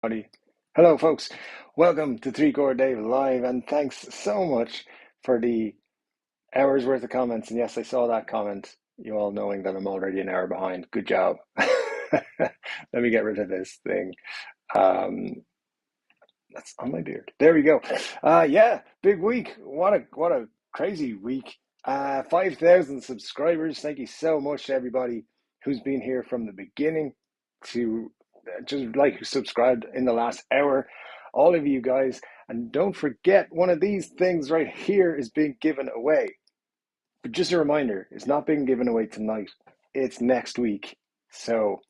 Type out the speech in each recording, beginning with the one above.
Howdy. Hello, folks. Welcome to Chord Dave Live, and thanks so much for the hours worth of comments. And yes, I saw that comment. You all knowing that I'm already an hour behind. Good job. Let me get rid of this thing. Um, that's on my beard. There we go. Yeah, big week. What a crazy week. 5,000 subscribers. Thank you so much to everybody who's been here from the beginning to just like who subscribed in the last hour. All of you guys. And don't forget, one of these things right here is being given away. But just a reminder, it's not being given away tonight. It's next week. So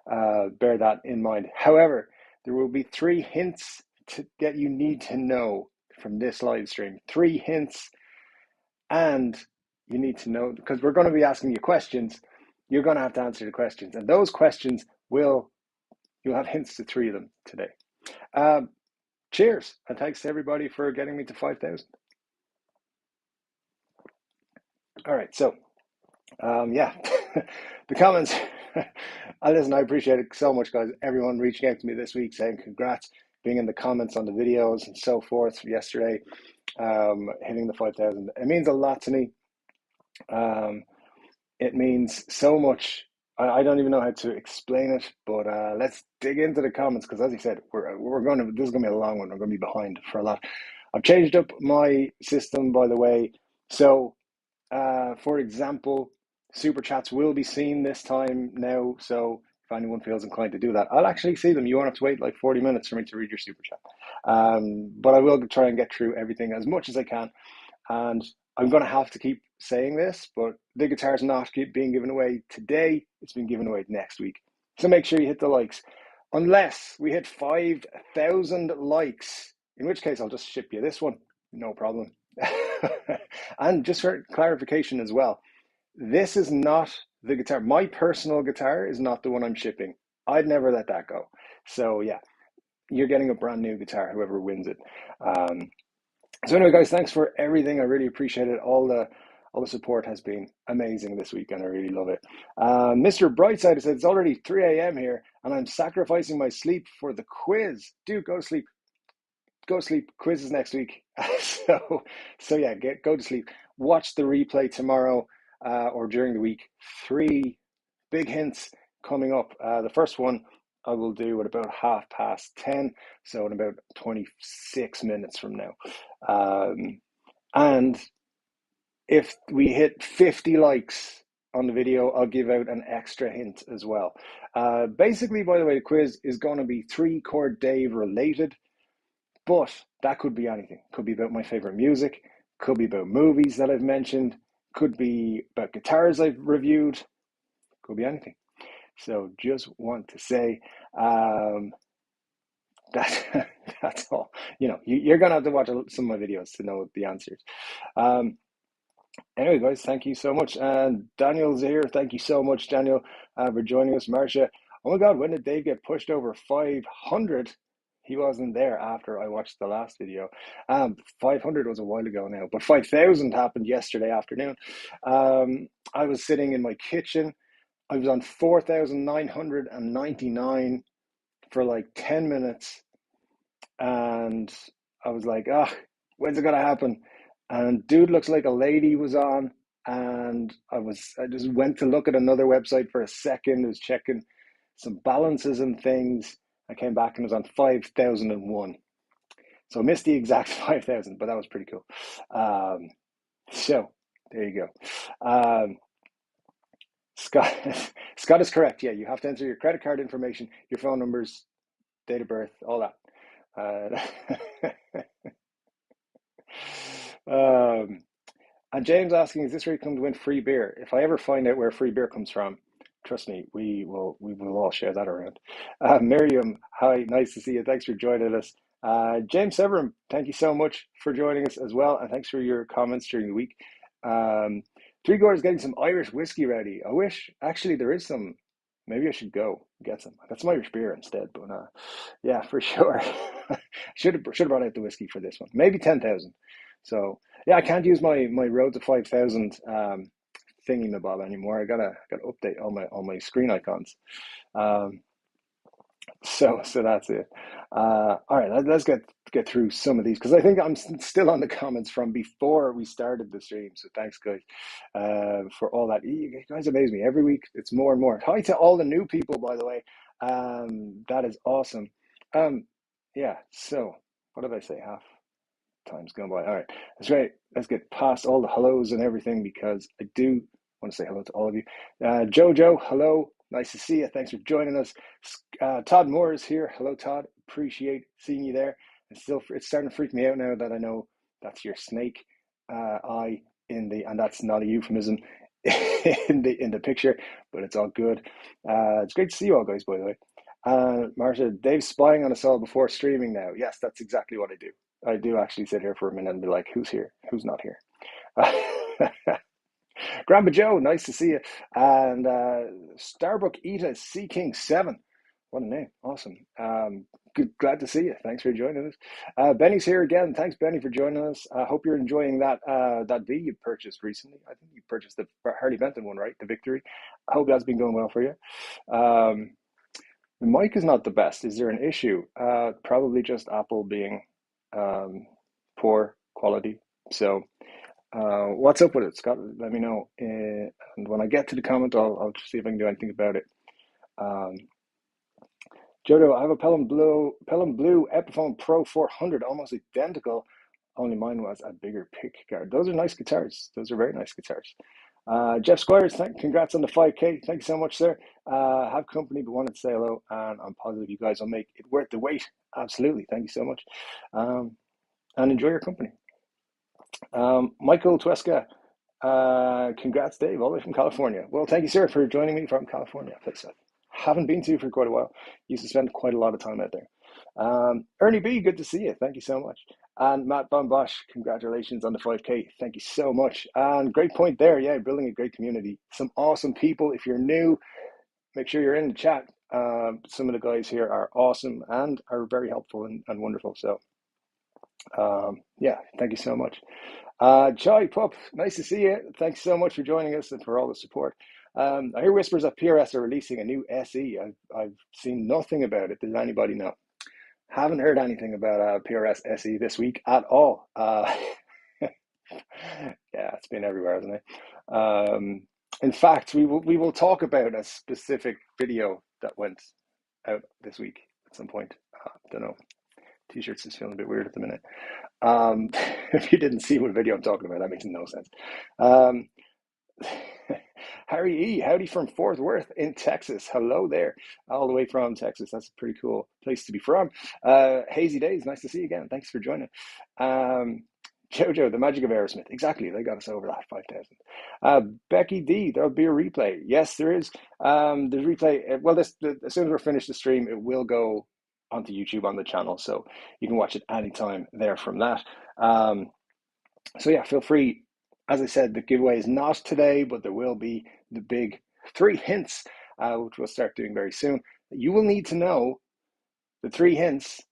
bear that in mind. However, there will be 3 hints that you need to know from this live stream. 3 hints, and you need to know, because we're going to be asking you questions. You're going to have to answer the questions, and those questions you'll have hints to 3 of them today. Cheers, and thanks to everybody for getting me to 5,000. All right, so yeah, the comments. Listen, I appreciate it so much, guys. Everyone reaching out to me this week saying congrats, being in the comments on the videos and so forth yesterday, hitting the 5,000. It means a lot to me. It means so much. I don't even know how to explain it, but let's dig into the comments, because as you said, this is going to be a long one. We're going to be behind for a lot. I've changed up my system, by the way. So, for example, super chats will be seen this time now. So if anyone feels inclined to do that, I'll actually see them. You won't have to wait like 40 minutes for me to read your super chat. But I will try and get through everything as much as I can. And I'm going to have to keep saying this, but the guitar's not being given away today. It's being given away next week. So make sure you hit the likes. Unless we hit 5,000 likes, in which case I'll just ship you this one. No problem. And just for clarification as well, this is not the guitar. My personal guitar is not the one I'm shipping. I'd never let that go. So yeah, you're getting a brand new guitar, whoever wins it. So anyway, guys, thanks for everything. I really appreciate it. All the support has been amazing this week, and I really love it. Mr. Brightside said it's already 3 a.m. here, and I'm sacrificing my sleep for the quiz. Dude, go to sleep. Go to sleep. Quiz is next week. so yeah, go to sleep. Watch the replay tomorrow or during the week. 3 big hints coming up. The first one I will do at about 10:30, so in about 26 minutes from now. And if we hit 50 likes on the video, I'll give out an extra hint as well. Basically, by the way, the quiz is going to be 3 Chord Dave related, but that could be anything. Could be about my favorite music, could be about movies that I've mentioned, could be about guitars I've reviewed, could be anything. So just want to say that's all. You're going to have to watch some of my videos to know the answers. Anyway, guys, thank you so much. And Daniel's here. Thank you so much, Daniel, for joining us. Marcia, oh my God, when did Dave get pushed over 500? He wasn't there after I watched the last video. 500 was a while ago now, but 5,000 happened yesterday afternoon. I was sitting in my kitchen. I was on 4,999 for like 10 minutes. And I was like, when's it going to happen? And Dude Looks Like a Lady was on. And I just went to look at another website for a second. I was checking some balances and things. I came back and it was on 5,001. So I missed the exact 5,000, but that was pretty cool. So there you go. Scott is correct. Yeah, you have to enter your credit card information, your phone numbers, date of birth, all that. And James asking, is this where you come to win free beer? If I ever find out where free beer comes from, trust me, we will all share that around. Miriam, hi, nice to see you. Thanks for joining us. James Severin, thank you so much for joining us as well, and thanks for your comments during the week. Three Gore is getting some Irish whiskey ready. I wish, actually, there is some. Maybe I should go get some. I got some Irish beer instead, but yeah, for sure. should have brought out the whiskey for this one. Maybe 10,000. So yeah, I can't use my road to 5,000 thingy-mabob anymore. I gotta update all my screen icons. So that's it. All right, let's get through some of these because I think I'm still on the comments from before we started the stream. So thanks, guys, for all that. You guys amaze me every week. It's more and more. Hi to all the new people, by the way. That is awesome. Um, yeah. So what did I say? Half time's gone by. All right, that's great. Let's get past all the hellos and everything because I do want to say hello to all of you. Jojo, hello. Nice to see you. Thanks for joining us. Todd Moore is here. Hello, Todd. Appreciate seeing you there. It's starting to freak me out now that I know that's your snake eye and that's not a euphemism in the picture, but it's all good. It's great to see you all, guys. By the way, Marsha, Dave's spying on us all before streaming now. Yes, that's exactly what I do. I do actually sit here for a minute and be like, who's here? Who's not here? Grandpa Joe, nice to see you. And Starbuck Eta Sea King 7. What a name. Awesome. Glad to see you. Thanks for joining us. Benny's here again. Thanks, Benny, for joining us. I hope you're enjoying that V you purchased recently. I think you purchased the Harley Benton one, right? The Victory. I hope that's been going well for you. The mic is not the best. Is there an issue? Probably just Apple being poor quality. So what's up with it, Scott? Let me know. And when I get to the comment, I'll see if I can do anything about it. Jodo, I have a Pelham Blue Epiphone Pro 400, almost identical. Only mine was a bigger pick guard. Those are nice guitars. Those are very nice guitars. Jeff Squires, congrats on the 5K. Thank you so much, sir. Have company, but wanted to say hello, and I'm positive you guys will make it worth the wait. Absolutely. Thank you so much. And enjoy your company. Michael Tuesca, congrats, Dave, all the way from California. Well, thank you, sir, for joining me from California. Place I haven't been to for quite a while. Used to spend quite a lot of time out there. Ernie B, good to see you. Thank you so much. And Matt Von Bosch, congratulations on the 5K. Thank you so much. And great point there. Yeah, building a great community. Some awesome people. If you're new, make sure you're in the chat. Some of the guys here are awesome and are very helpful and wonderful. So, yeah, thank you so much. Joy Pup, nice to see you. Thanks so much for joining us and for all the support. I hear whispers that PRS are releasing a new SE. I've seen nothing about it. Does anybody know? Haven't heard anything about PRS SE this week at all. Yeah, it's been everywhere, hasn't it? In fact, we will talk about a specific video that went out this week at some point. Don't know. T-shirts is feeling a bit weird at the minute. If you didn't see what video I'm talking about, that makes no sense. Harry E, howdy from Fort Worth in Texas. Hello there, all the way from Texas. That's a pretty cool place to be from. Hazy Days, nice to see you again. Thanks for joining. Jojo, the magic of Aerosmith. Exactly, they got us over that 5,000. Becky D, there'll be a replay. Yes, there is. There's replay. Well, as soon as we're finished the stream, it will go onto YouTube on the channel, so you can watch it anytime there from that. So yeah, feel free. As I said, the giveaway is not today, but there will be the big 3 hints, which we'll start doing very soon. You will need to know the 3 hints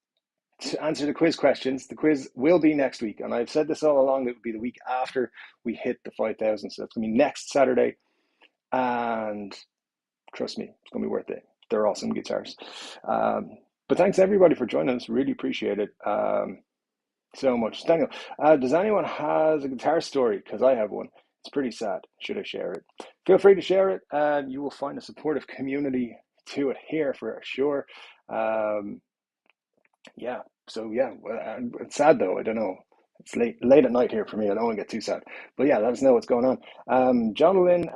to answer the quiz questions. The quiz will be next week, and I've said this all along, it will be the week after we hit the 5,000, so it's going to be next Saturday, and trust me, it's going to be worth it. They're awesome guitars. But thanks everybody for joining us. Really appreciate it. So much. Daniel, does anyone has a guitar story? Because I have one. It's pretty sad. Should I share it? Feel free to share it, and you will find a supportive community to it here for sure. Yeah. So yeah, it's sad though. I don't know. It's late at night here for me. I don't want to get too sad. But yeah, let us know what's going on. Jonathan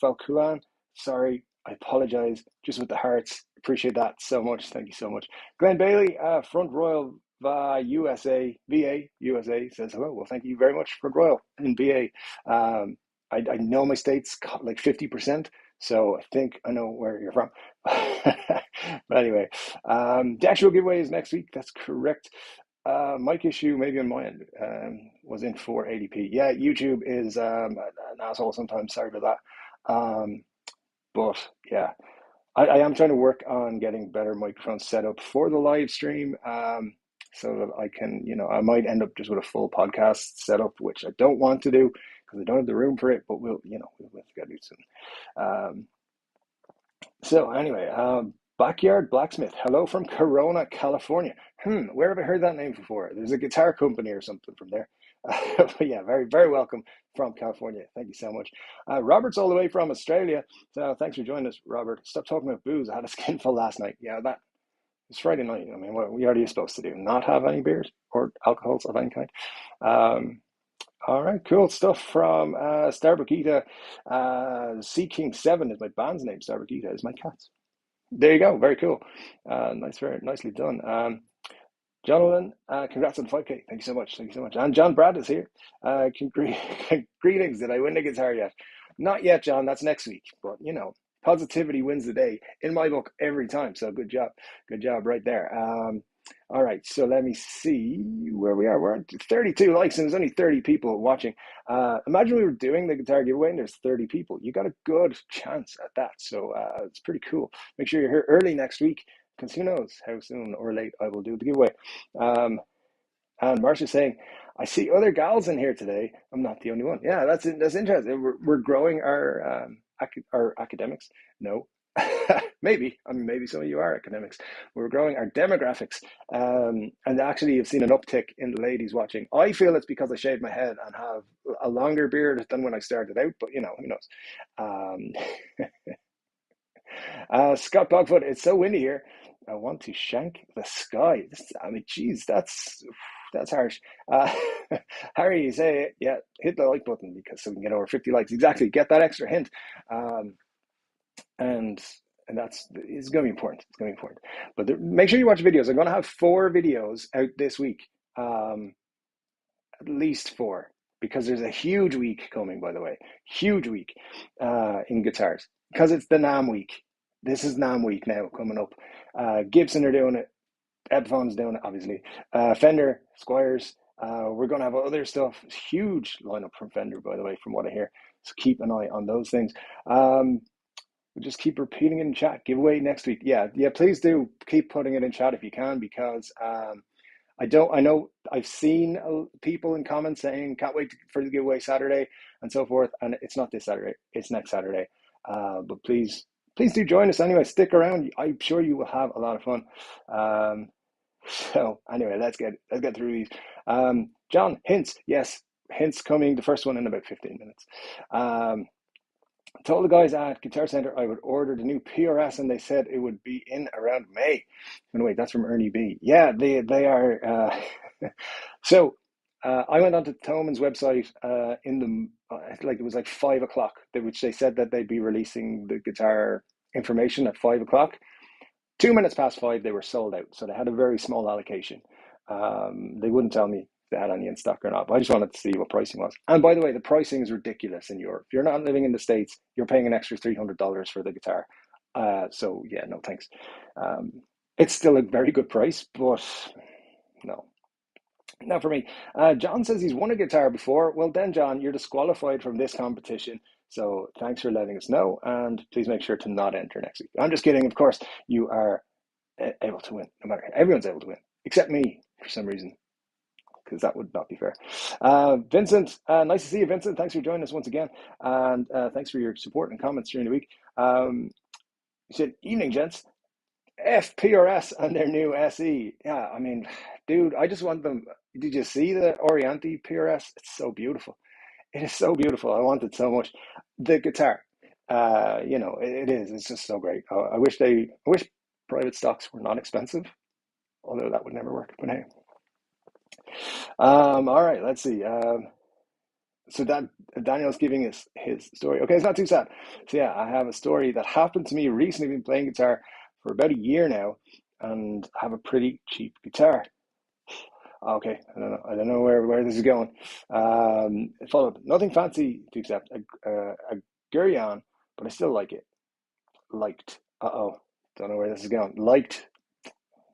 Falculan, sorry, I apologize. Just with the hearts. Appreciate that so much. Thank you so much. Glenn Bailey, Front Royal USA, VA, USA says hello. Well, thank you very much, Front Royal in VA. I know my state's like 50%, so I think I know where you're from. But anyway, the actual giveaway is next week. That's correct. Mic issue, maybe on my end, was in 480p. Yeah, YouTube is an asshole sometimes. Sorry about that. But yeah, I am trying to work on getting better microphones set up for the live stream, so that I can, I might end up just with a full podcast setup, which I don't want to do because I don't have the room for it. But we'll have to do soon. So anyway, Backyard Blacksmith. Hello from Corona, California. Where have I heard that name before? There's a guitar company or something from there. But yeah, very, very welcome from California. Thank you so much. Robert's all the way from Australia. So thanks for joining us, Robert. Stop talking about booze. I had a skinful last night. Yeah, that it's Friday night. I mean, what are you supposed to do? Not have any beers or alcohols of any kind? Um, all right, cool stuff from Starbuckita. Sea King 7 is my band's name. Starbuckita is my cat's. There you go. Very cool. Nice, very nicely done. Jonathan, congrats on 5K. Thank you so much. Thank you so much. And John Brad is here. Greetings. Did I win the guitar yet? Not yet, John. That's next week. But, positivity wins the day in my book every time. So good job. Good job right there. All right. So let me see where we are. We're at 32 likes and there's only 30 people watching. Imagine we were doing the guitar giveaway and there's 30 people. You got a good chance at that. So it's pretty cool. Make sure you're here early next week because who knows how soon or late I will do the giveaway. And Marcia's saying, I see other gals in here today. I'm not the only one. Yeah, that's interesting. We're growing our academics. No, maybe. I mean, maybe some of you are academics. We're growing our demographics. And actually, you've seen an uptick in the ladies watching. I feel it's because I shaved my head and have a longer beard than when I started out. But, who knows? Scott Bogfoot, it's so windy here. I want to shank the sky. I mean, geez, that's harsh. Harry, you say, yeah, hit the like button because so we can get over 50 likes. Exactly, get that extra hint. And it's going to be important. It's going to be important. But make sure you watch videos. I'm going to have 4 videos out this week. At least 4. Because there's a huge week coming, by the way. Huge week in guitars. Because it's the NAMM week. This is NAMM week now coming up. Gibson are doing it. Epiphone's doing it, obviously. Fender, Squires. We're going to have other stuff. Huge lineup from Fender, by the way, from what I hear. So keep an eye on those things. We'll just keep repeating it in chat. Giveaway next week. Yeah, please do keep putting it in chat if you can, because I know I've seen people in comments saying can't wait for the giveaway Saturday and so forth, and it's not this Saturday, it's next Saturday. But please do join us anyway. Stick around. I'm sure you will have a lot of fun. So anyway, let's get through these. John, hints. Yes, hints coming. The first one in about 15 minutes. Told the guys at Guitar Center I would order the new PRS, and they said it would be in around May. Anyway, that's from Ernie B. Yeah, they are. So I went onto Thoman's website it was like 5 o'clock, which they said that they'd be releasing the guitar information at 5 o'clock. 2 minutes past 5, they were sold out. So they had a very small allocation. They wouldn't tell me they had any in stock or not, but I just wanted to see what pricing was. And by the way, the pricing is ridiculous in Europe. If you're not living in the States, you're paying an extra $300 for the guitar. So yeah, no thanks. It's still a very good price, but no. Not for me. John says he's won a guitar before. Well then, John, you're disqualified from this competition. So thanks for letting us know, and please make sure to not enter next week. I'm just kidding. Of course, you are able to win. No matter, everyone's able to win, except me for some reason, because that would not be fair. Vincent, nice to see you, Vincent. Thanks for joining us once again, and thanks for your support and comments during the week. You said, evening, gents. FPRS and their new SE. Yeah, I mean, dude, I just want them. Did you see the Oriente PRS? It's so beautiful. It is so beautiful. I want it so much. The guitar, it is. It's just so great. I wish private stocks were not expensive, although that would never work. But hey. All right, let's see. So that Daniel's giving us his story. Okay, it's not too sad. So yeah, I have a story that happened to me recently. Been playing guitar for about a year now, and have a pretty cheap guitar. Okay, I don't know where this is going. Followed nothing fancy to accept a Gurion, but I still like it. Liked. Don't know where this is going. Liked.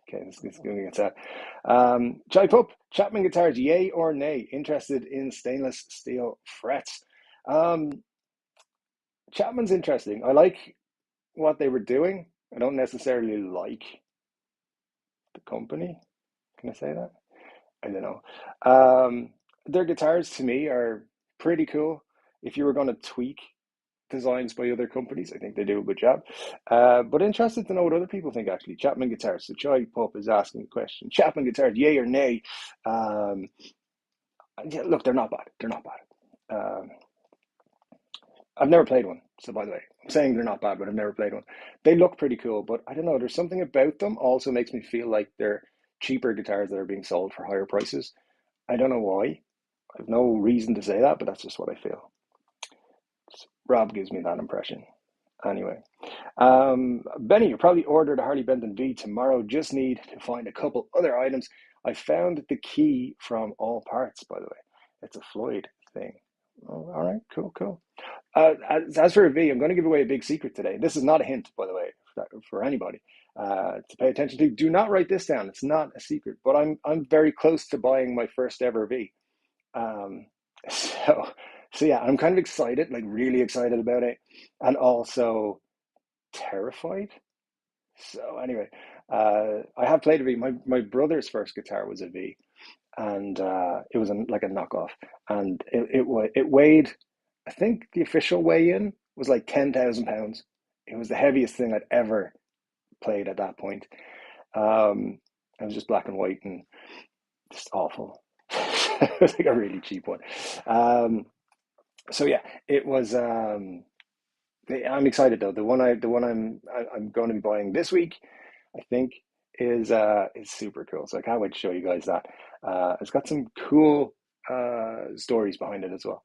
Okay, this is going to get sad. Chai Pup, Chapman guitars, yay or nay? Interested in stainless steel frets. Chapman's interesting. I like what they were doing. I don't necessarily like the company. Can I say that? I don't know. Their guitars to me are pretty cool. If you were going to tweak designs by other companies. I think they do a good job. But interested to know what other people think, actually. Chapman Guitars. So Choi Pup is asking a question. Chapman Guitars, yay or nay? Yeah, look, they're not bad. They're not bad. I've never played one. So by the way, I'm saying they're not bad, but I've never played one. They look pretty cool, but I don't know. There's something about them also makes me feel like they're cheaper guitars that are being sold for higher prices. I don't know why. I have no reason to say that, but that's just what I feel. Rob gives me that impression. Anyway, Benny, you probably ordered a Harley Benton V tomorrow. Just need to find a couple other items. I found the key from All Parts, by the way. It's a Floyd thing. Oh, all right, cool, cool. As for a V, I'm going to give away a big secret today. This is not a hint, by the way, for anybody to pay attention to. Do not write this down. It's not a secret, but I'm very close to buying my first ever V. Um, so so yeah, I'm kind of excited, like really excited about it, and also terrified. So anyway, I have played a V. My brother's first guitar was a V, and it was like a knockoff, and it weighed. I think the official weigh-in was like 10,000 pounds. It was the heaviest thing I'd ever played at that point. It was just black and white and just awful. It was like a really cheap one. Um, so yeah, it was. I'm excited though. The one I'm going to be buying this week, I think, is super cool. So I can't wait to show you guys that. It's got some cool stories behind it as well.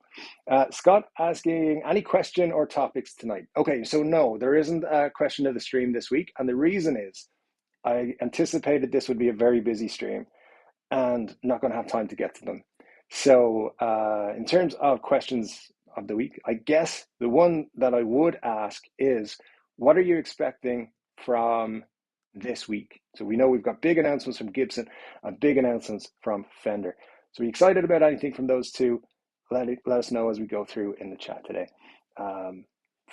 Scott asking any question or topics tonight. Okay, so no, there isn't a question of the stream this week, and the reason is I anticipated this would be a very busy stream and not going to have time to get to them. So, in terms of questions of the week, I guess the one that I would ask is, what are you expecting from this week? So we know we've got big announcements from Gibson and big announcements from Fender. So are you excited about anything from those two? Let us know as we go through in the chat today.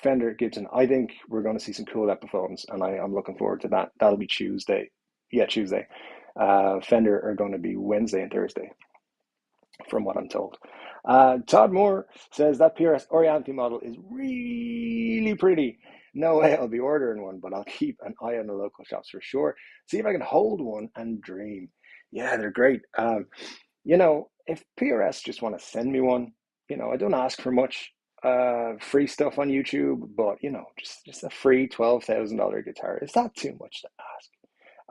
Fender, Gibson, I think we're going to see some cool Epiphones, and I'm looking forward to that. That'll be Tuesday. Yeah, Tuesday. Fender are going to be Wednesday and Thursday, from what I'm told. Todd Moore says that PRS Orianthi model is really pretty. No way I'll be ordering one, but I'll keep an eye on the local shops for sure. See if I can hold one and dream. Yeah, they're great. If PRS just want to send me one, I don't ask for much free stuff on YouTube, but just a free $12,000 guitar. Is that too much to ask?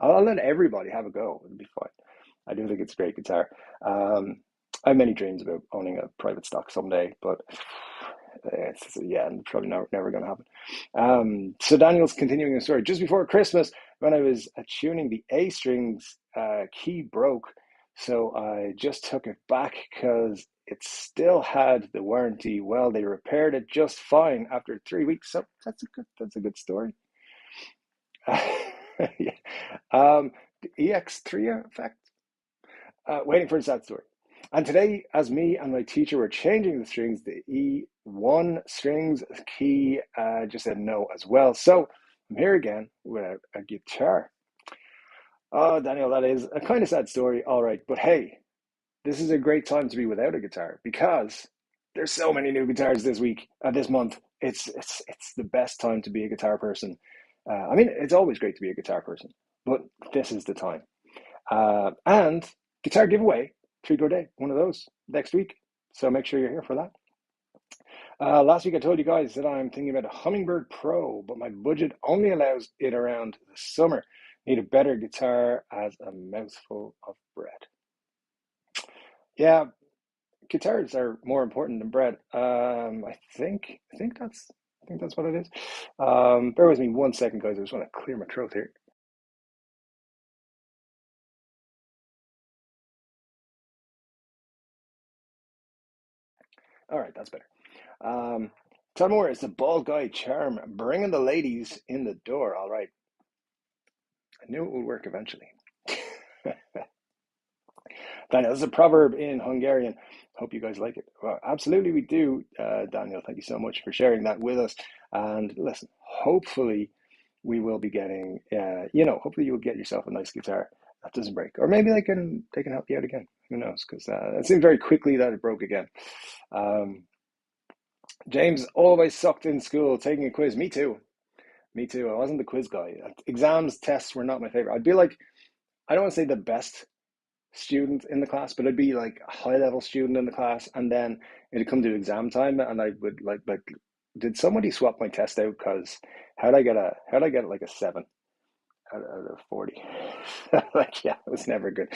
I'll let everybody have a go. It'll be fine. I do think it's a great guitar. I have many dreams about owning a private stock someday, but probably never going to happen. So Daniel's continuing the story. Just before Christmas, when I was tuning the A strings, key broke, so I just took it back because it still had the warranty. Well, they repaired it just fine after 3 weeks. So that's a good story. Yeah. The EX3 effect. Waiting for a sad story. And today, as me and my teacher were changing the strings, the E1 strings key just said no as well. So I'm here again without a guitar. Oh, Daniel, that is a kind of sad story. All right, but hey, this is a great time to be without a guitar because there's so many new guitars this week, this month. It's the best time to be a guitar person. It's always great to be a guitar person, but this is the time. And guitar giveaway, 3 Chord Dave, one of those next week. So make sure you're here for that. Last week I told you guys that I'm thinking about a Hummingbird Pro, but my budget only allows it around the summer. Need a better guitar as a mouthful of bread. Yeah, guitars are more important than bread. I think that's what it is. Bear with me 1 second, guys. I just want to clear my throat here. All right, that's better. Todd Moore is the bald guy charm, bringing the ladies in the door. All right. I knew it would work eventually. Daniel, this is a proverb in Hungarian. Hope you guys like it. Well, absolutely, we do. Daniel, thank you so much for sharing that with us. And listen, hopefully, we will be getting, hopefully you'll get yourself a nice guitar that doesn't break, or maybe they can help you out again. Who knows? Because it seemed very quickly that it broke again. James always sucked in school, taking a quiz. Me too. Me too. I wasn't the quiz guy. Exams, tests were not my favorite. I'd be like, I don't want to say the best student in the class, but I'd be like a high level student in the class, and then it'd come to exam time, and I would like, did somebody swap my test out? Because how'd I get like a 7 out of 40? Like, yeah, it was never good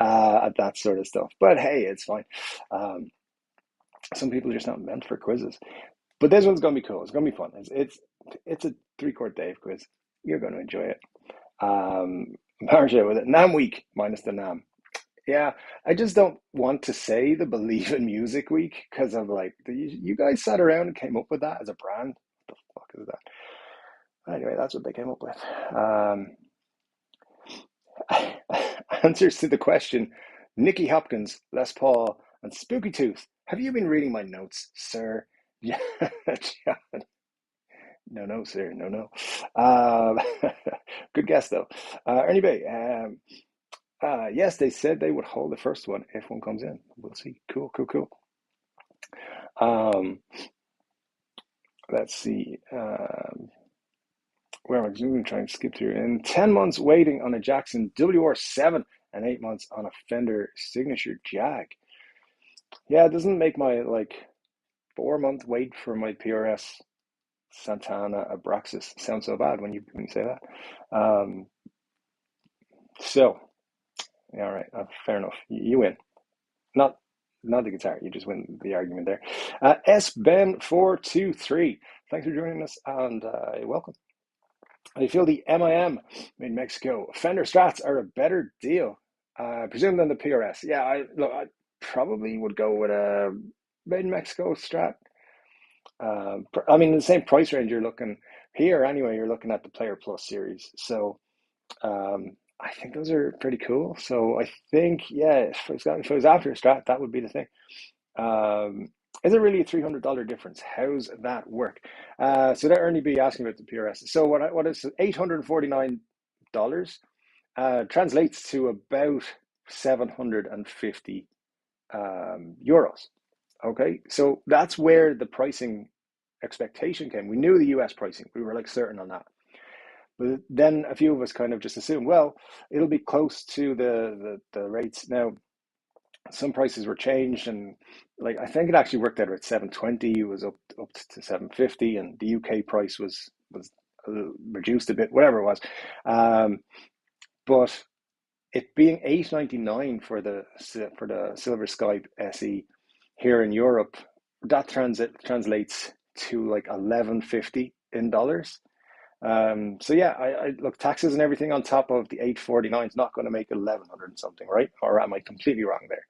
at that sort of stuff. But hey, it's fine. Um, some people are just not meant for quizzes. But this one's gonna be cool. It's gonna be fun. It's a 3 chord Dave quiz. You're gonna enjoy it. Partnership with it. NAMM week minus the NAMM. Yeah, I just don't want to say the Believe in Music week because I'm like, you guys sat around and came up with that as a brand. What the fuck is that? Anyway, that's what they came up with. Answers to the question: Nicky Hopkins, Les Paul, and Spooky Tooth. Have you been reading my notes, sir? Yeah, John. No, no, sir. No, no. Um, good guess, though. Ernie Bay. Yes, they said they would hold the first one if one comes in. We'll see. Cool, cool, cool. Um, let's see. Where am I going to try and skip through? In 10 months waiting on a Jackson WR7 and 8 months on a Fender Signature Jag. Yeah, it doesn't make my like 4 month wait for my PRS Santana Abraxas sound so bad when you say that. So, yeah, all right, fair enough. You win. Not the guitar. You just win the argument there. S Ben 423. Thanks for joining us and welcome. I feel the MIM made in Mexico. Fender Strats are a better deal, presume, than the PRS. Yeah, I probably would go with a made in Mexico Strat. I mean, the same price range you're looking here anyway. You're looking at the Player Plus series, so I think those are pretty cool. So I think, yeah, if it was after a Strat, that would be the thing. Is it really a $300 difference? How's that work? So that Ernie B asking about the PRS. So what is $849 translates to about 750 euros. Okay, so that's where the pricing expectation came. We knew the US pricing. We were like certain on that. But then a few of us kind of just assumed, well, it'll be close to the rates. Now, some prices were changed, and like I think it actually worked out at 720. It was up to 750, and the UK price was reduced a bit, whatever it was. But it being 899 for the Silver Skype SE here in Europe, that translates to like 1150 in dollars. So yeah, I look, taxes and everything on top of the 849 is not going to make 1100 and something, right? Or am I completely wrong there?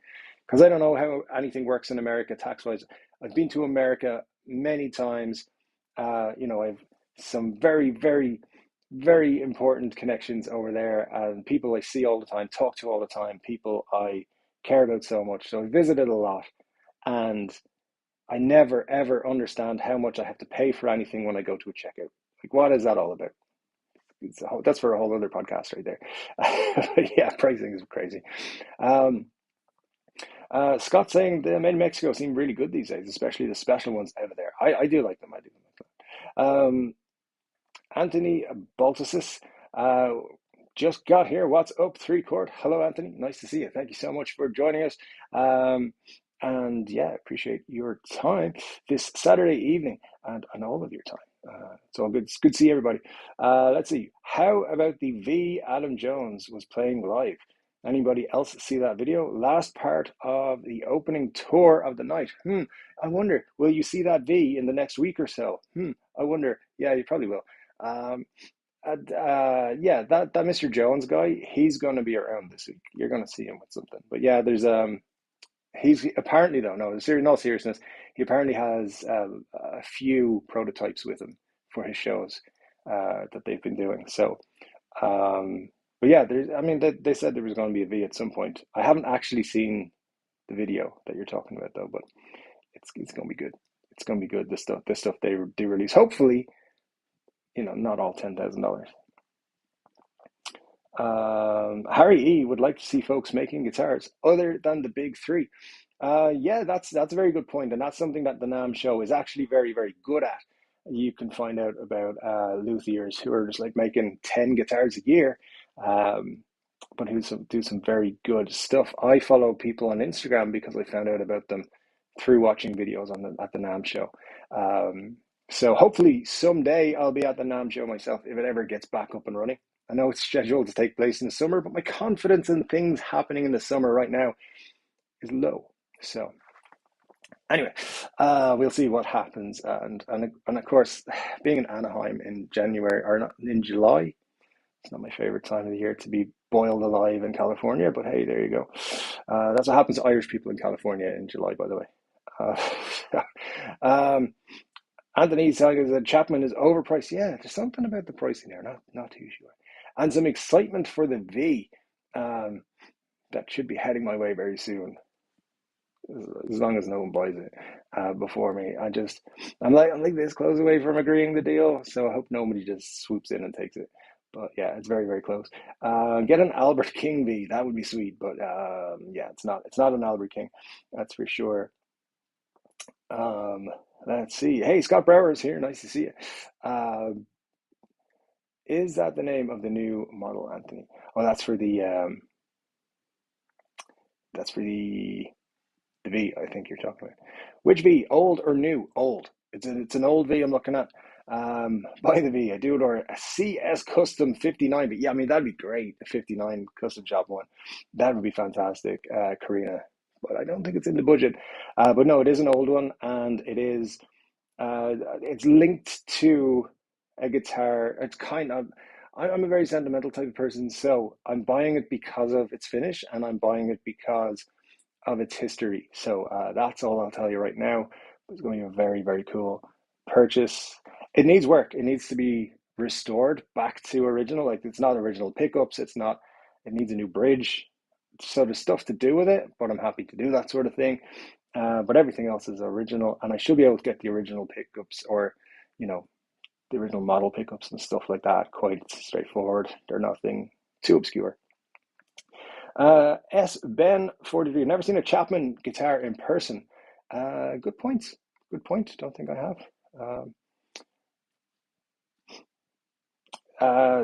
Because I don't know how anything works in America tax wise. I've been to America many times. I've some very, very, very important connections over there, and people I see all the time, talk to all the time, people I care about so much. So I visited a lot, and I never ever understand how much I have to pay for anything when I go to a checkout. Like, what is that all about? That's for a whole other podcast right there. But yeah, pricing is crazy. Um, Scott saying the made in Mexico seem really good these days, especially the special ones out of there. I do like them. I do like them. Anthony Baltasis just got here. What's up, 3 chord? Hello, Anthony. Nice to see you. Thank you so much for joining us. And yeah, appreciate your time this Saturday evening and all of your time. It's all good. It's good to see everybody. Let's see. How about the V Adam Jones was playing live? Anybody else see that video? Last part of the opening tour of the night. I wonder, will you see that V in the next week or so? I wonder. Yeah, you probably will. Yeah, that Mr. Jones guy, he's going to be around this week. You're going to see him with something. But yeah, there's he's apparently, though, no seriousness, he apparently has a few prototypes with him for his shows that they've been doing. So but yeah, I mean, they said there was going to be a V at some point. I haven't actually seen the video that you're talking about, though, but it's going to be good. It's going to be good. This stuff they release. Hopefully, not all $10,000. Harry E would like to see folks making guitars other than the big three. Yeah, that's a very good point, and that's something that the NAMM show is actually very, very good at. You can find out about luthiers who are just like making 10 guitars a year, um, but who do some very good stuff. I follow people on Instagram because I found out about them through watching videos on at the NAMM show. Um, so hopefully someday I'll be at the NAMM show myself if it ever gets back up and running. I know it's scheduled to take place in the summer, but my confidence in things happening in the summer right now is low. So anyway, we'll see what happens, and of course, being in Anaheim in January or not in July, it's not my favorite time of the year to be boiled alive in California. But hey, there you go. That's what happens to Irish people in California in July, by the way. Uh, um, Anthony says that Chapman is overpriced. Yeah, there's something about the pricing there, not too sure. And some excitement for the V. Um, that should be heading my way very soon, as long as no one buys it before me. I'm like this close away from agreeing the deal, so I hope nobody just swoops in and takes it. But yeah, it's very, very close. Get an Albert King V, that would be sweet. But yeah, it's not an Albert King, that's for sure. Um, let's see. Hey, Scott Brower is here. Nice to see you. Uh, is that the name of the new model, Anthony? Oh, that's for the V, I think you're talking about. Which V, old or new? Old. It's an old V I'm looking at. Buy the V. I do it or a CS Custom 59. But yeah, I mean that'd be great. A 59 custom shop one. That would be fantastic, Karina. But I don't think it's in the budget. But no, it is an old one, and it's linked to a guitar. It's kind of. I'm a very sentimental type of person, so I'm buying it because of its finish, and I'm buying it because of its history. So that's all I'll tell you right now. It's going to be a very, very cool purchase. It needs work. It needs to be restored back to original. Like it's not original pickups. It's not. It needs a new bridge. So there's stuff to do with it, but I'm happy to do that sort of thing. But everything else is original, and I should be able to get the original pickups or, you know, the original model pickups and stuff like that quite straightforward. They're nothing too obscure. S. Ben 43. Never seen a Chapman guitar in person. Good point. Good point. Don't think I have. Um,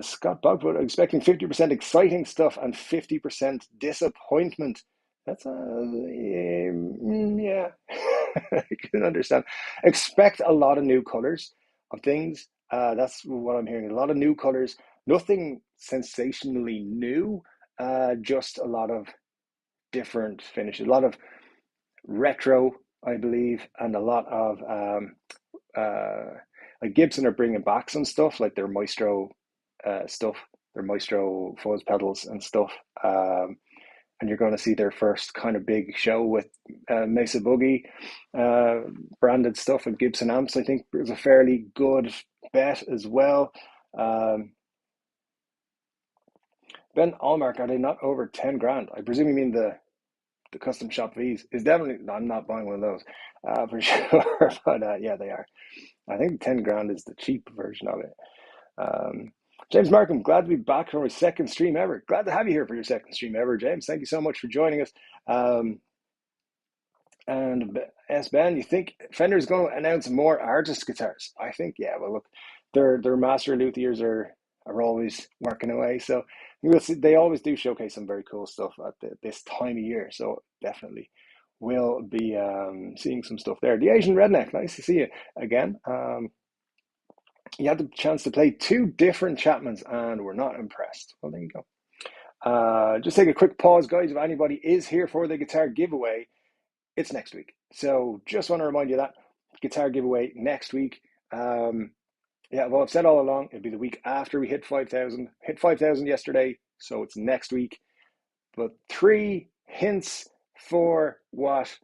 Scott Bogwood expecting 50% exciting stuff and 50% disappointment. That's yeah. I can understand. Expect a lot of new colors of things. That's what I'm hearing. A lot of new colors. Nothing sensationally new. Just a lot of different finishes, a lot of retro, I believe, and a lot of uh, like Gibson are bringing back some stuff, like their Maestro stuff, their Maestro fuzz pedals and stuff. And you're going to see their first kind of big show with Mesa Boogie uh, branded stuff and Gibson amps. I think is a fairly good bet as well. Um, Ben Allmark, are they not over 10 grand? I presume you mean the custom shop V's is definitely. I'm not buying one of those for sure, but yeah, they are. I think 10 grand is the cheap version of it. Um, James Markham, glad to be back for my second stream ever. Glad to have you here for your second stream ever, James. Thank you so much for joining us. And S Ben, you think Fender's going to announce more artist guitars? I think yeah. Well, look, their master luthiers are always working away, so we'll see, they always do showcase some very cool stuff at this time of year. So definitely, we'll be seeing some stuff there. The Asian Redneck, nice to see you again. You had the chance to play two different Chapmans and we're not impressed. Well, there you go. Just take a quick pause, guys. If anybody is here for the guitar giveaway, it's next week. So just want to remind you that guitar giveaway next week. Yeah, well, I've said all along, it'll be the week after we hit 5,000. Hit 5,000 yesterday, so it's next week. But 3 hints for what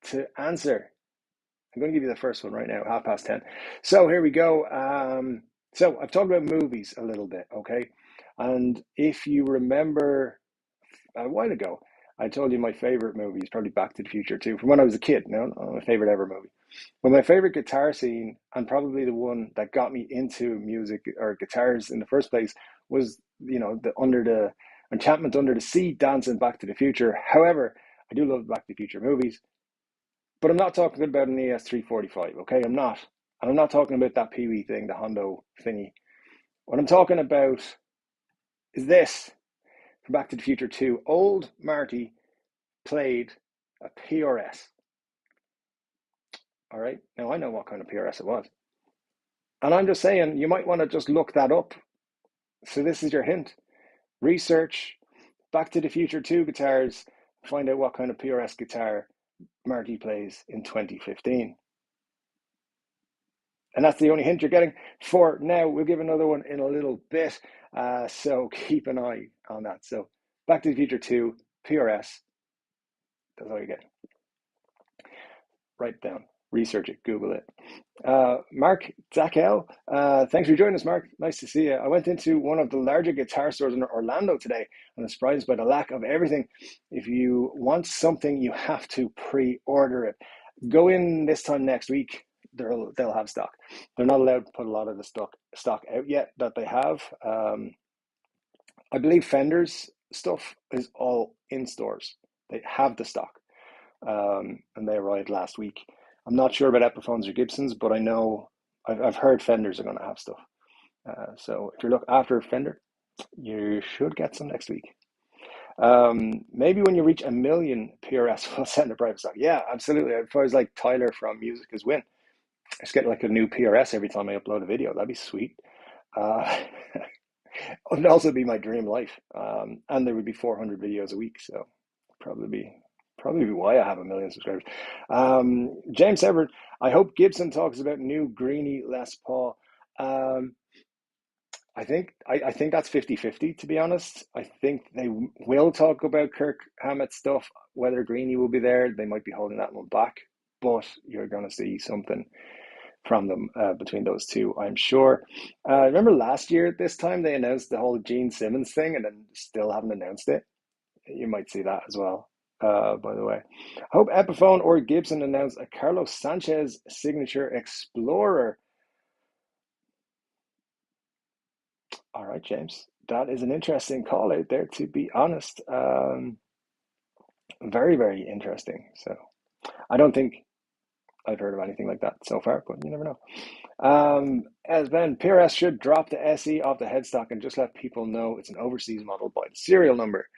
to answer. I'm going to give you the first one right now, 10:30. So here we go. So I've talked about movies a little bit, okay? And if you remember a while ago, I told you my favorite movie is probably Back to the Future 2 from when I was a kid. No, not my favorite ever movie. But my favorite guitar scene, and probably the one that got me into music or guitars in the first place, was the Enchantment Under the Sea dance in Back to the Future. However, I do love Back to the Future movies, but I'm not talking about an ES345, okay? I'm not. And I'm not talking about that Pee Wee thing, the Hondo thingy. What I'm talking about is this from Back to the Future 2. Old Marty played a PRS. All right. Now I know what kind of PRS it was. And I'm just saying, you might want to just look that up. So this is your hint. Research Back to the Future 2 guitars, find out what kind of PRS guitar Marty plays in 2015. And that's the only hint you're getting for now. We'll give another one in a little bit. So keep an eye on that. So Back to the Future 2, PRS. That's all you get. Write it down. Research it. Google it. Mark Zackel, thanks for joining us, Mark. Nice to see you. I went into one of the larger guitar stores in Orlando today and I'm surprised by the lack of everything. If you want something, you have to pre-order it. Go in this time next week. They'll have stock. They're not allowed to put a lot of the stock out yet that they have. I believe Fender's stuff is all in stores. They have the stock, and they arrived last week. I'm not sure about Epiphones or Gibsons, but I know I've heard Fenders are going to have stuff. So if you're looking after a Fender, you should get some next week. Maybe when you reach 1 million PRS, we'll send a private stock. Yeah, absolutely. If I was like Tyler from Music is Win, I just get like a new PRS every time I upload a video. That'd be sweet. It would also be my dream life. And there would be 400 videos a week, so probably be why I have 1 million subscribers. James Everett, I hope Gibson talks about new Greenie Les Paul. I think that's 50-50, to be honest. I think they will talk about Kirk Hammett stuff. Whether Greenie will be there, they might be holding that one back, but you're going to see something from them between those two, I'm sure. Remember last year at this time, they announced the whole Gene Simmons thing and then still haven't announced it. You might see that as well, by the way. I hope Epiphone or Gibson announce a Carlos Sanchez signature Explorer. All right, James. That is an interesting call out there, to be honest. Very, very interesting. So I don't think I've heard of anything like that so far, but you never know. As Ben, PRS should drop the SE off the headstock and just let people know it's an overseas model by the serial number.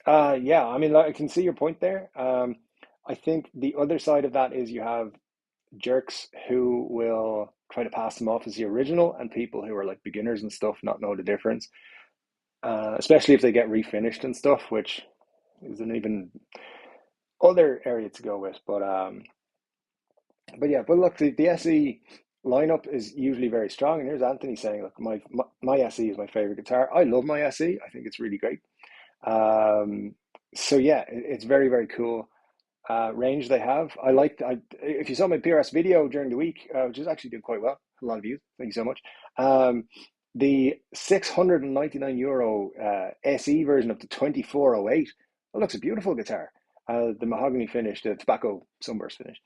Yeah, I mean, I can see your point there. I think the other side of that is you have jerks who will try to pass them off as the original and people who are like beginners and stuff not know the difference, especially if they get refinished and stuff, which is an even other area to go with. But yeah, but look, the SE lineup is usually very strong. And here's Anthony saying, look, my SE is my favorite guitar. I love my SE. I think it's really great. So yeah, it's very, very cool range they have. If you saw my PRS video during the week, which is actually doing quite well, a lot of views. Thank you so much. The €699 SE version of the 2408. It looks a beautiful guitar. The mahogany finish, the tobacco sunburst finish,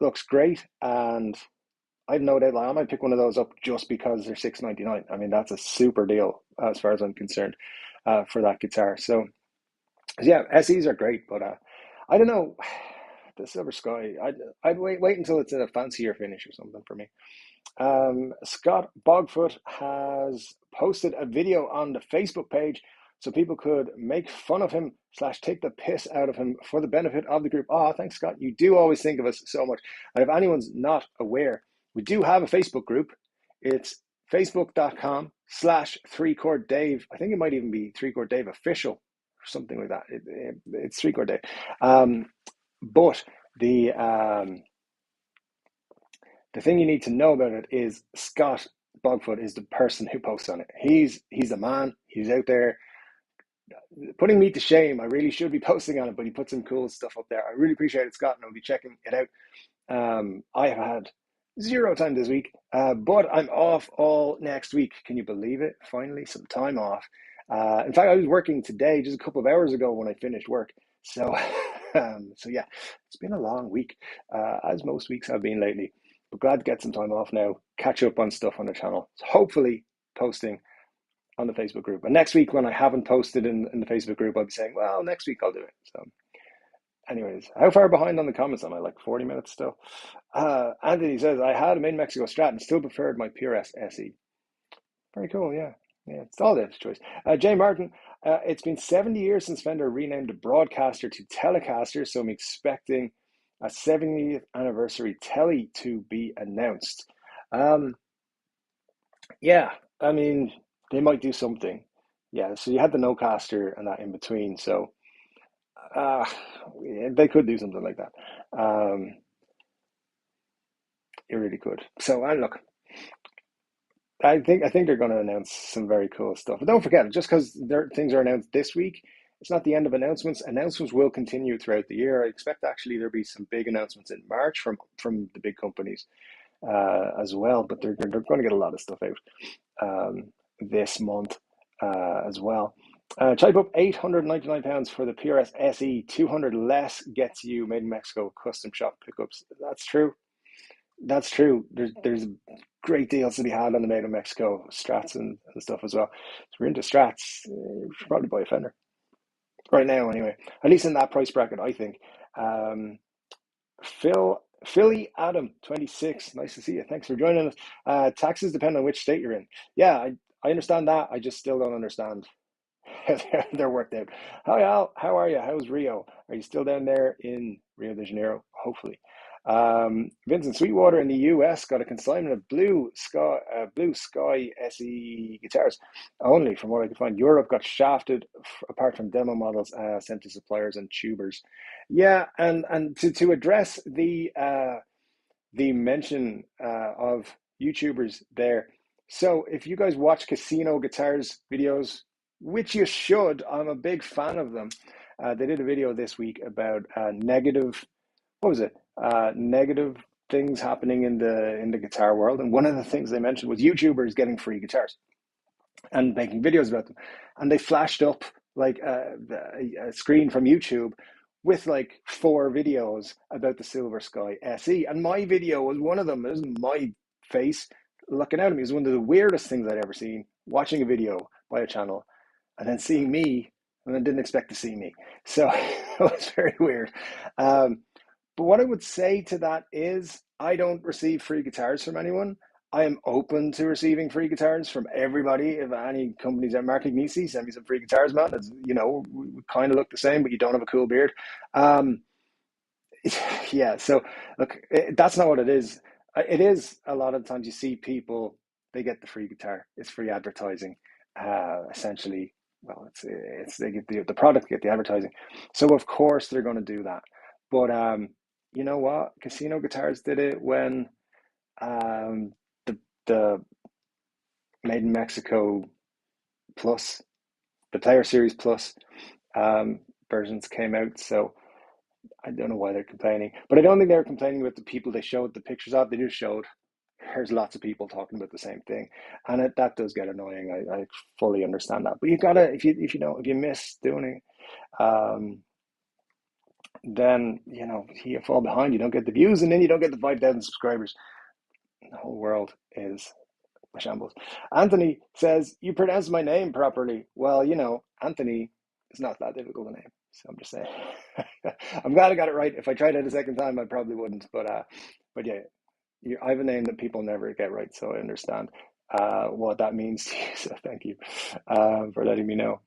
looks great. And I've no doubt I might pick one of those up just because they're $699. I mean, that's a super deal as far as I'm concerned for that guitar. So yeah, SEs are great, but I don't know, the Silver Sky. I'd wait until it's in a fancier finish or something for me. Scott Bogfoot has posted a video on the Facebook page so people could make fun of him / take the piss out of him for the benefit of the group. Oh, thanks, Scott. You do always think of us so much. And if anyone's not aware, we do have a Facebook group. It's facebook.com / Chord Dave. I think it might even be 3 Chord Dave official or something like that. It's 3 Chord Dave. But the thing you need to know about it is Scott Bogfoot is the person who posts on it. He's the man. He's out there putting me to shame. I really should be posting on it, but he put some cool stuff up there. I really appreciate it, Scott, and I'll be checking it out. I have had 0 time this week, but I'm off all next week. Can you believe it? Finally, some time off. In fact, I was working today, just a couple of hours ago when I finished work. So, so yeah, it's been a long week, as most weeks have been lately. But glad to get some time off now, catch up on stuff on the channel. So hopefully posting on the Facebook group. And next week, when I haven't posted in the Facebook group, I'll be saying, well, next week I'll do it. So, anyways, how far behind on the comments am I? Like 40 minutes still. Anthony says, I had a made in Mexico Strat and still preferred my PRS SE. Very cool, yeah. Yeah, it's all the choice. Jay Martin, it's been 70 years since Fender renamed a broadcaster to Telecaster, so I'm expecting a 70th anniversary Tele to be announced. Yeah, I mean, they might do something. Yeah, so you had the Nocaster and that in between, so uh, yeah, they could do something like that. Um, it really could. So, look, I think they're going to announce some very cool stuff. But don't forget, just because things are announced this week, it's not the end of announcements. Announcements will continue throughout the year. I expect actually there'll be some big announcements in March from the big companies as well. But they're going to get a lot of stuff out this month as well. Type up £899 for the PRS SE. 200 less gets you made in Mexico custom shop pickups. That's true. That's true. There's great deals to be had on the Made in Mexico Strats and stuff as well. If you're into Strats, you should probably buy a Fender right now, anyway. At least in that price bracket, I think. Um, Philly Adam 26. Nice to see you. Thanks for joining us. Taxes depend on which state you're in. Yeah, I understand that. I just still don't understand. They're worked out. Hi Al, how are you? How's Rio? Are you still down there in Rio de Janeiro? Hopefully. Vincent Sweetwater in the US got a consignment of Blue Sky SE guitars. Only from what I could find, Europe got shafted. Apart from demo models sent to suppliers and tubers. Yeah, and to address the mention of YouTubers there. So if you guys watch Casino Guitars videos, which you should, I'm a big fan of them. They did a video this week about negative, what was it? Negative things happening in the guitar world, and one of the things they mentioned was YouTubers getting free guitars and making videos about them, and they flashed up like a screen from YouTube with like 4 videos about the Silver Sky SE, and my video was one of them. It was my face looking at me. It was one of the weirdest things I'd ever seen, watching a video by a channel and then seeing me, and then didn't expect to see me. So it was very weird. But what I would say to that is I don't receive free guitars from anyone. I am open to receiving free guitars from everybody. If any companies at Mark Ignisi, send me some free guitars, man. As you know, we kind of look the same, but you don't have a cool beard. Um, yeah, so look, that's not what it is. It is a lot of times you see people, they get the free guitar. It's free advertising, essentially. Well, it's they get the product, get the advertising. So of course they're going to do that. But you know what? Casino Guitars did it when the Made in Mexico Plus, the Player Series Plus versions came out. So I don't know why they're complaining, but I don't think they're complaining with the people they showed the pictures of. They just showed there's lots of people talking about the same thing, and that does get annoying. I fully understand that, but you gotta if you miss doing it, then you fall behind. You don't get the views, and then you don't get the 5,000 subscribers. The whole world is a shambles. Anthony says you pronounce my name properly. Well, Anthony is not that difficult a name. So I'm just saying. I'm glad I got it right. If I tried it a second time, I probably wouldn't. But yeah, I have a name that people never get right, so I understand what that means to you. So thank you for letting me know.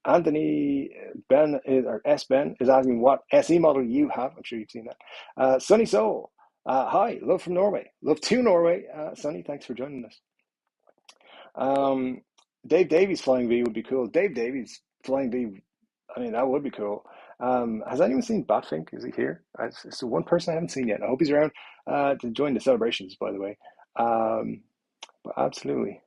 Anthony Ben is asking what SE model you have. I'm sure you've seen that. Sunny Soul. Hi, love from Norway. Love to Norway. Sunny, thanks for joining us. Dave Davies Flying V would be cool. Dave Davies Flying V, I mean, that would be cool. Has anyone seen Batfink? Is he here? It's the one person I haven't seen yet. I hope he's around to join the celebrations, by the way. But absolutely.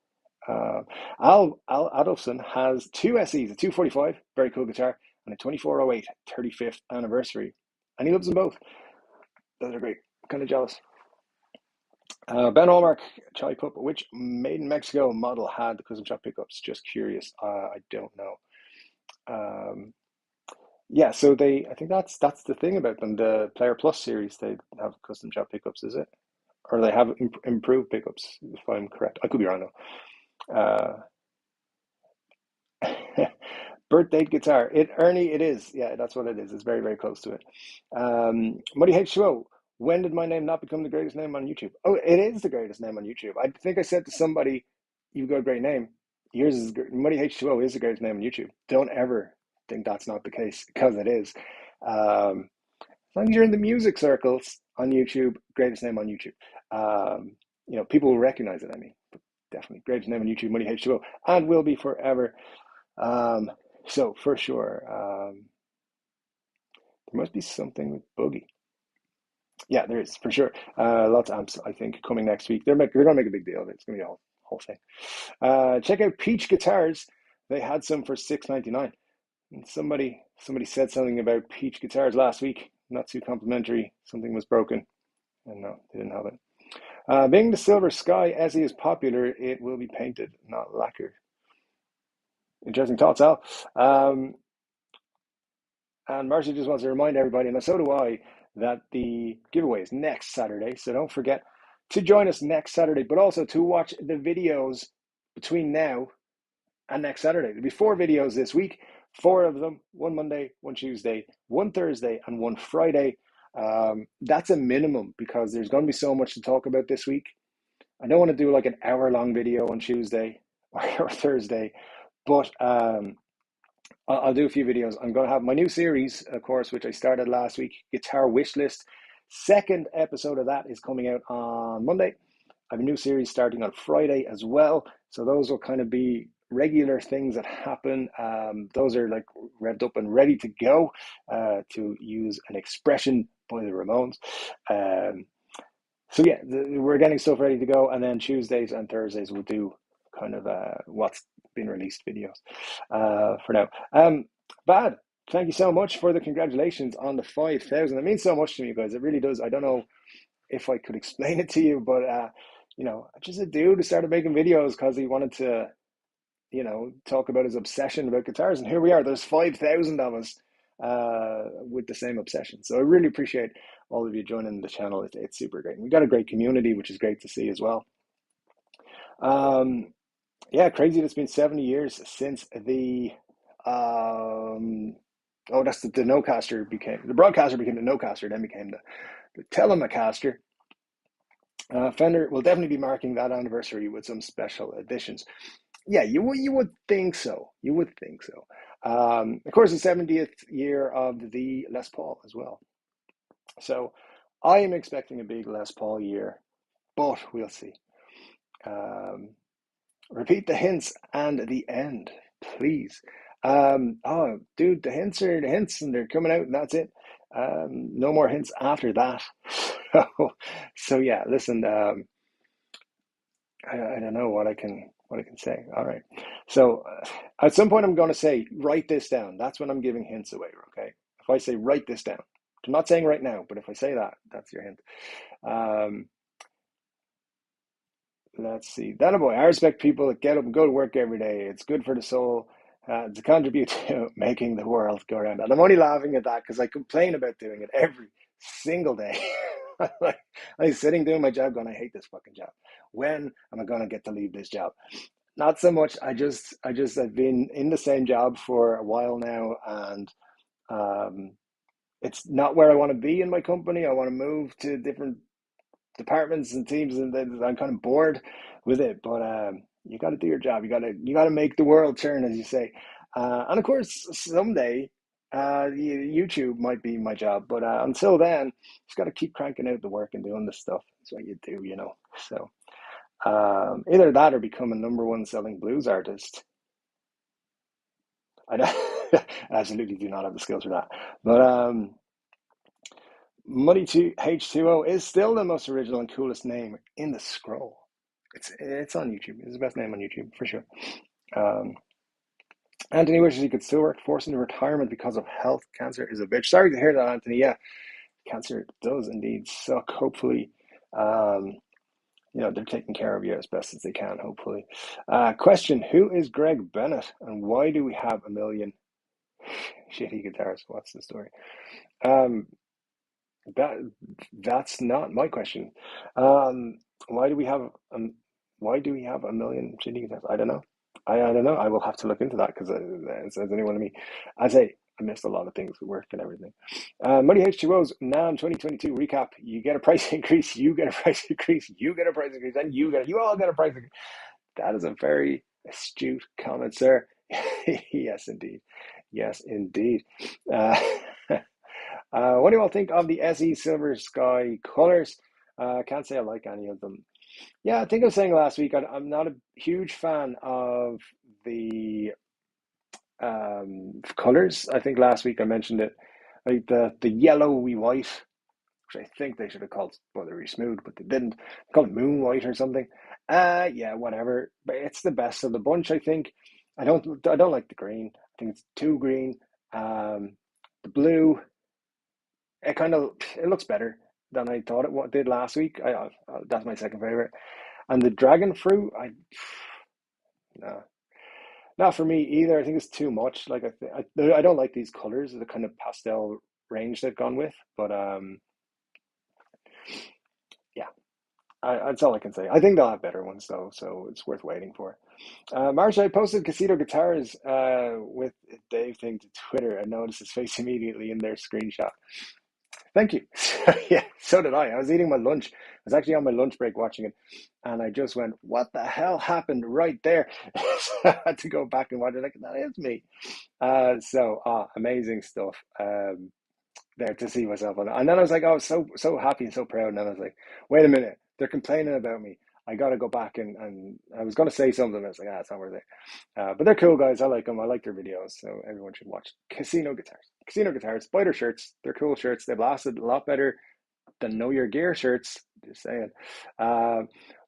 Al Adolfson has 2 SEs, a 245, very cool guitar, and a 2408 35th anniversary. And he loves them both. Those are great. Kind of jealous. Ben Allmark, Chai Pup, which Made in Mexico model had the custom shop pickups? Just curious. I don't know. Yeah, so I think that's the thing about them. The Player Plus series, they have custom shop pickups, is it? Or they have improved pickups, if I'm correct. I could be wrong though. Birthday guitar. Ernie, it is. Yeah, that's what it is. It's very, very close to it. Muddy H2O. When did my name not become the greatest name on YouTube? Oh, it is the greatest name on YouTube. I think I said to somebody, "You've got a great name. Yours is Muddy H2O is the greatest name on YouTube." Don't ever think that's not the case, because it is. As long as you're in the music circles on YouTube, greatest name on YouTube. People will recognize it. I mean, definitely greatest name on YouTube, Muddy H2O, and will be forever. Um, so for sure, there must be something with Boogie. Yeah, there is for sure. Lots of amps, I think, coming next week. They're going to make a big deal of it. It's going to be a whole thing. Check out Peach Guitars. They had some for $6.99. And somebody said something about Peach Guitars last week. Not too complimentary. Something was broken, and no, they didn't have it. Being the Silver Sky SE is popular, it will be painted, not lacquered. Interesting thoughts, Al. And Marcy just wants to remind everybody, and so do I, that the giveaway is next Saturday. So don't forget to join us next Saturday, but also to watch the videos between now and next Saturday. There'll be 4 videos this week, 4 of them, one Monday, one Tuesday, one Thursday, and one Friday. That's a minimum, because there's going to be so much to talk about this week. I don't want to do like an hour-long video on Tuesday or Thursday, but I'll do a few videos. I'm going to have my new series, of course, which I started last week, Guitar Wish List. Second episode of that is coming out on Monday. I have a new series starting on Friday as well. So those will kind of be regular things that happen. Those are like revved up and ready to go, to use an expression by the Ramones. So yeah, we're getting stuff ready to go. And then Tuesdays and Thursdays we'll do kind of what's been released videos for now. Bad. Thank you so much for the congratulations on the 5,000. It means so much to me, guys. It really does. I don't know if I could explain it to you, but just a dude who started making videos because he wanted to, talk about his obsession about guitars, and here we are. There's 5,000 of us with the same obsession. So I really appreciate all of you joining the channel. It's super great. And we got a great community, which is great to see as well. Yeah, crazy. It's been 70 years since the that's the Nocaster became the broadcaster, became the Nocaster, then became the Telecaster. Fender will definitely be marking that anniversary with some special editions. Yeah, you would think so. You would think so. Of course, the 70th year of the Les Paul as well. So I am expecting a big Les Paul year, but we'll see. Repeat the hints and the end, please. Oh, dude, the hints are the hints, and they're coming out, and that's it. No more hints after that. So yeah, listen. I don't know what I can say. All right. So at some point, I'm going to say, write this down. That's when I'm giving hints away. Okay. If I say write this down, I'm not saying right now, but if I say that, that's your hint. Let's see. That boy. I respect people that get up and go to work every day. It's good for the soul to contribute to making the world go around. And I'm only laughing at that because I complain about doing it every single day. I'm sitting doing my job going, I hate this fucking job. When am I going to get to leave this job? Not so much. I've been in the same job for a while now, and it's not where I want to be in my company. I want to move to different departments and teams, and I'm kind of bored with it. But you got to do your job. You got to make the world turn, as you say. And of course, someday YouTube might be my job. But until then, just got to keep cranking out the work and doing the stuff. That's what you do, So either that or become a #1 selling blues artist. I absolutely do not have the skills for that. But Muddy H2O is still the most original and coolest name in the scroll. It's on YouTube. It's the best name on YouTube for sure. Anthony wishes he could still work, forced into retirement because of health. Cancer is a bitch. Sorry to hear that, Anthony. Yeah, cancer does indeed suck. Hopefully, they're taking care of you as best as they can. Hopefully. Question: Who is Greg Bennett, and why do we have a million shitty guitars? What's the story? That's not my question. Why do we have a million shitty guitars? I don't know. I don't know. I will have to look into that because as anyone to me, I say I missed a lot of things with work and everything. Money H2O's NAMM 2022 recap. You get a price increase. You get a price increase. You get a price increase, and you all get a price increase. That is a very astute comment, sir. Yes, indeed. Yes, indeed. Uh, what do you all think of the SE Silver Sky colors? Can't say I like any of them. Yeah, I think I was saying last week, I'm not a huge fan of the colors. I think last week I mentioned it, like the yellowy white, which I think they should have called Buttery Smooth, but they didn't. They called it Moon White or something. Yeah, whatever. But it's the best of the bunch, I think. I don't like the green. I think it's too green. The blue, it looks better than I thought did last week. That's my second favorite. And the dragon fruit, no, not for me either. I think it's too much. Like I don't like these colors, the kind of pastel range they've gone with. But yeah, that's all I can say. I think they'll have better ones though, so it's worth waiting for. Marsha, I posted Casino Guitars with Dave thing to Twitter. I noticed his face immediately in their screenshot. Thank you. Yeah, so did I. I was eating my lunch. I was actually on my lunch break watching it, and I just went, "What the hell happened right there?" So I had to go back and watch it. Like, that is me. Amazing stuff. There to see myself on it. And then I was like, oh, so happy and so proud. And then I was like, wait a minute, they're complaining about me. I got to go back and I was going to say something. I was like, it's not worth it. But they're cool guys. I like them. I like their videos. So everyone should watch Casino Guitars. Casino Guitars, buy their shirts. They're cool shirts. They've lasted a lot better than Know Your Gear shirts. Just saying.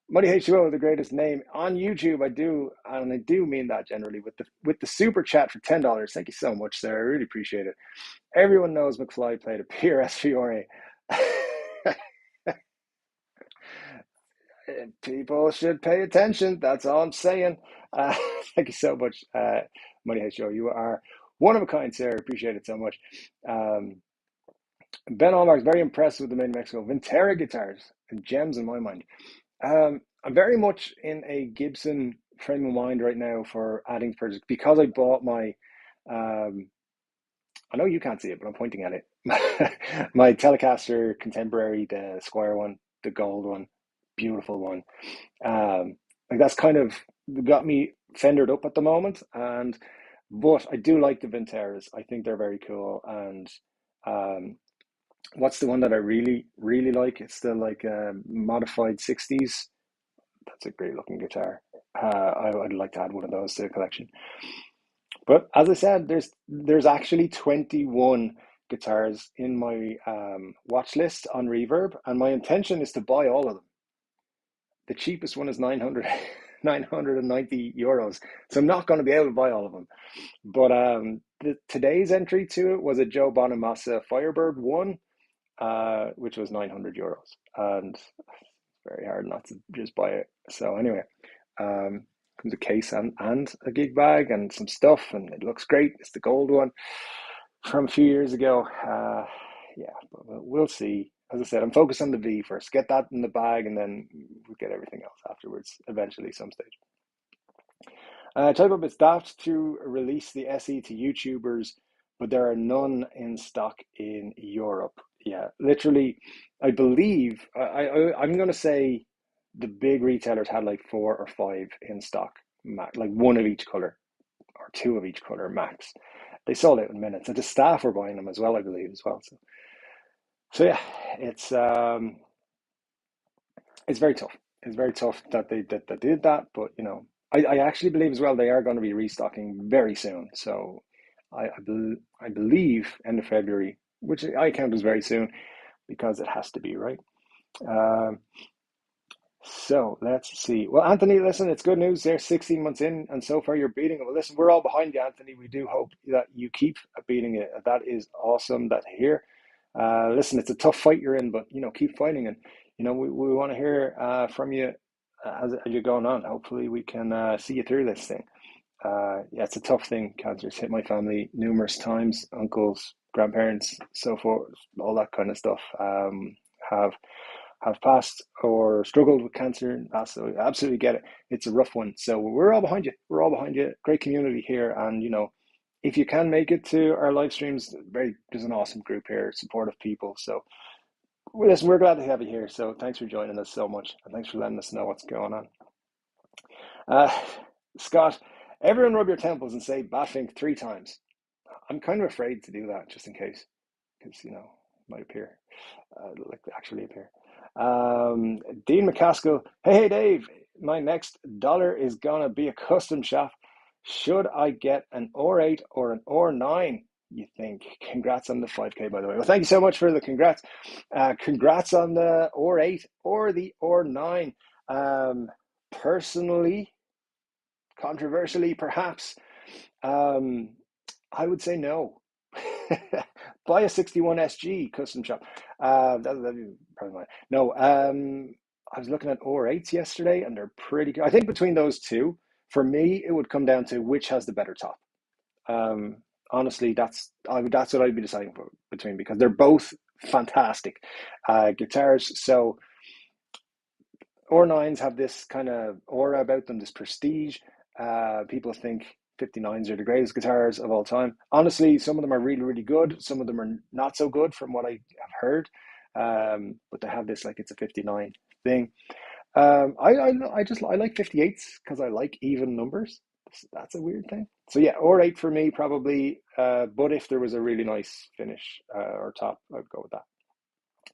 Money H2O, the greatest name on YouTube. I do, and I do mean that generally with the super chat for $10. Thank you so much, sir. I really appreciate it. Everyone knows McFly played a PRS Fiore. People should pay attention. That's all I'm saying. Uh, thank you so much, Money Head Show. You are one of a kind, sir. Appreciate it so much. Ben Allmark's very impressed with the Made in Mexico Ventera guitars and gems in my mind. I'm very much in a Gibson frame of mind right now for adding to purchase because I bought my I know you can't see it, but I'm pointing at it. My Telecaster Contemporary, the Squire one, the gold one, beautiful one. Like that's kind of got me fendered up at the moment, but I do like the Venteras. I think they're very cool. And um, what's the one that I really really like? It's the like modified 60s. That's a great looking guitar. I'd like to add one of those to the collection. But as I said, there's actually 21 guitars in my watch list on Reverb, and my intention is to buy all of them. The cheapest one is 990 euros, so I'm not going to be able to buy all of them. But today's entry to it was a Joe Bonamassa Firebird one, which was 900 euros, and it's very hard not to just buy it. So anyway, comes a case and a gig bag and some stuff, and it looks great. It's the gold one from a few years ago. Yeah, but we'll see. As I said, I'm focused on the V first. Get that in the bag, and then we'll get everything else afterwards, eventually, some stage. Type up, it's daft to release the SE to YouTubers, but there are none in stock in Europe. Yeah, literally, I believe I'm going to say the big retailers had like 4 or 5 in stock, like one of each color or 2 of each color max. They sold out in minutes, and the staff were buying them as well, I believe, as well. So yeah, it's very tough. It's very tough that they did that, but I actually believe as well they are going to be restocking very soon. So I believe end of February, which I count as very soon because it has to be, right. Um, so let's see. Well, Anthony, listen, it's good news. They're 16 months in, and so far you're beating it. Well, listen, we're all behind you, Anthony. We do hope that you keep beating it. That is awesome. That to hear. Listen, it's a tough fight you're in, but keep fighting, and we want to hear from you as you're going on. Hopefully, we can see you through this thing. Yeah, it's a tough thing. Cancer's hit my family numerous times. Uncles, grandparents, so forth, all that kind of stuff. Have have passed or struggled with cancer. Absolutely get it. It's a rough one. So we're all behind you. We're all behind you. Great community here. And, if you can make it to our live streams, there's an awesome group here, supportive people. So well, listen, we're glad to have you here. So thanks for joining us so much. And thanks for letting us know what's going on. Uh, Scott, everyone rub your temples and say Batfink 3 times. I'm kind of afraid to do that just in case, because, it might appear, like actually appear. Dean McCaskill, hey Dave, my next dollar is gonna be a custom shop. Should I get an R8 or an R9? You think? Congrats on the 5K, by the way. Well, thank you so much for the congrats. Congrats on the R8 or the R9. Personally, controversially, perhaps, I would say no. Buy a 61 SG custom shop. That'd be probably mine. No, I was looking at R8s yesterday, and they're pretty good. I think between those two, for me, it would come down to which has the better top. Honestly, that's what I'd be deciding between, because they're both fantastic guitars. So R9s have this kind of aura about them, this prestige. People think 59s are the greatest guitars of all time. Honestly, some of them are really, really good. Some of them are not so good from what I have heard. But they have this like it's a 59 thing. I like 58s because I like even numbers. That's a weird thing. So yeah, R8 for me probably. But if there was a really nice finish or top, I'd go with that.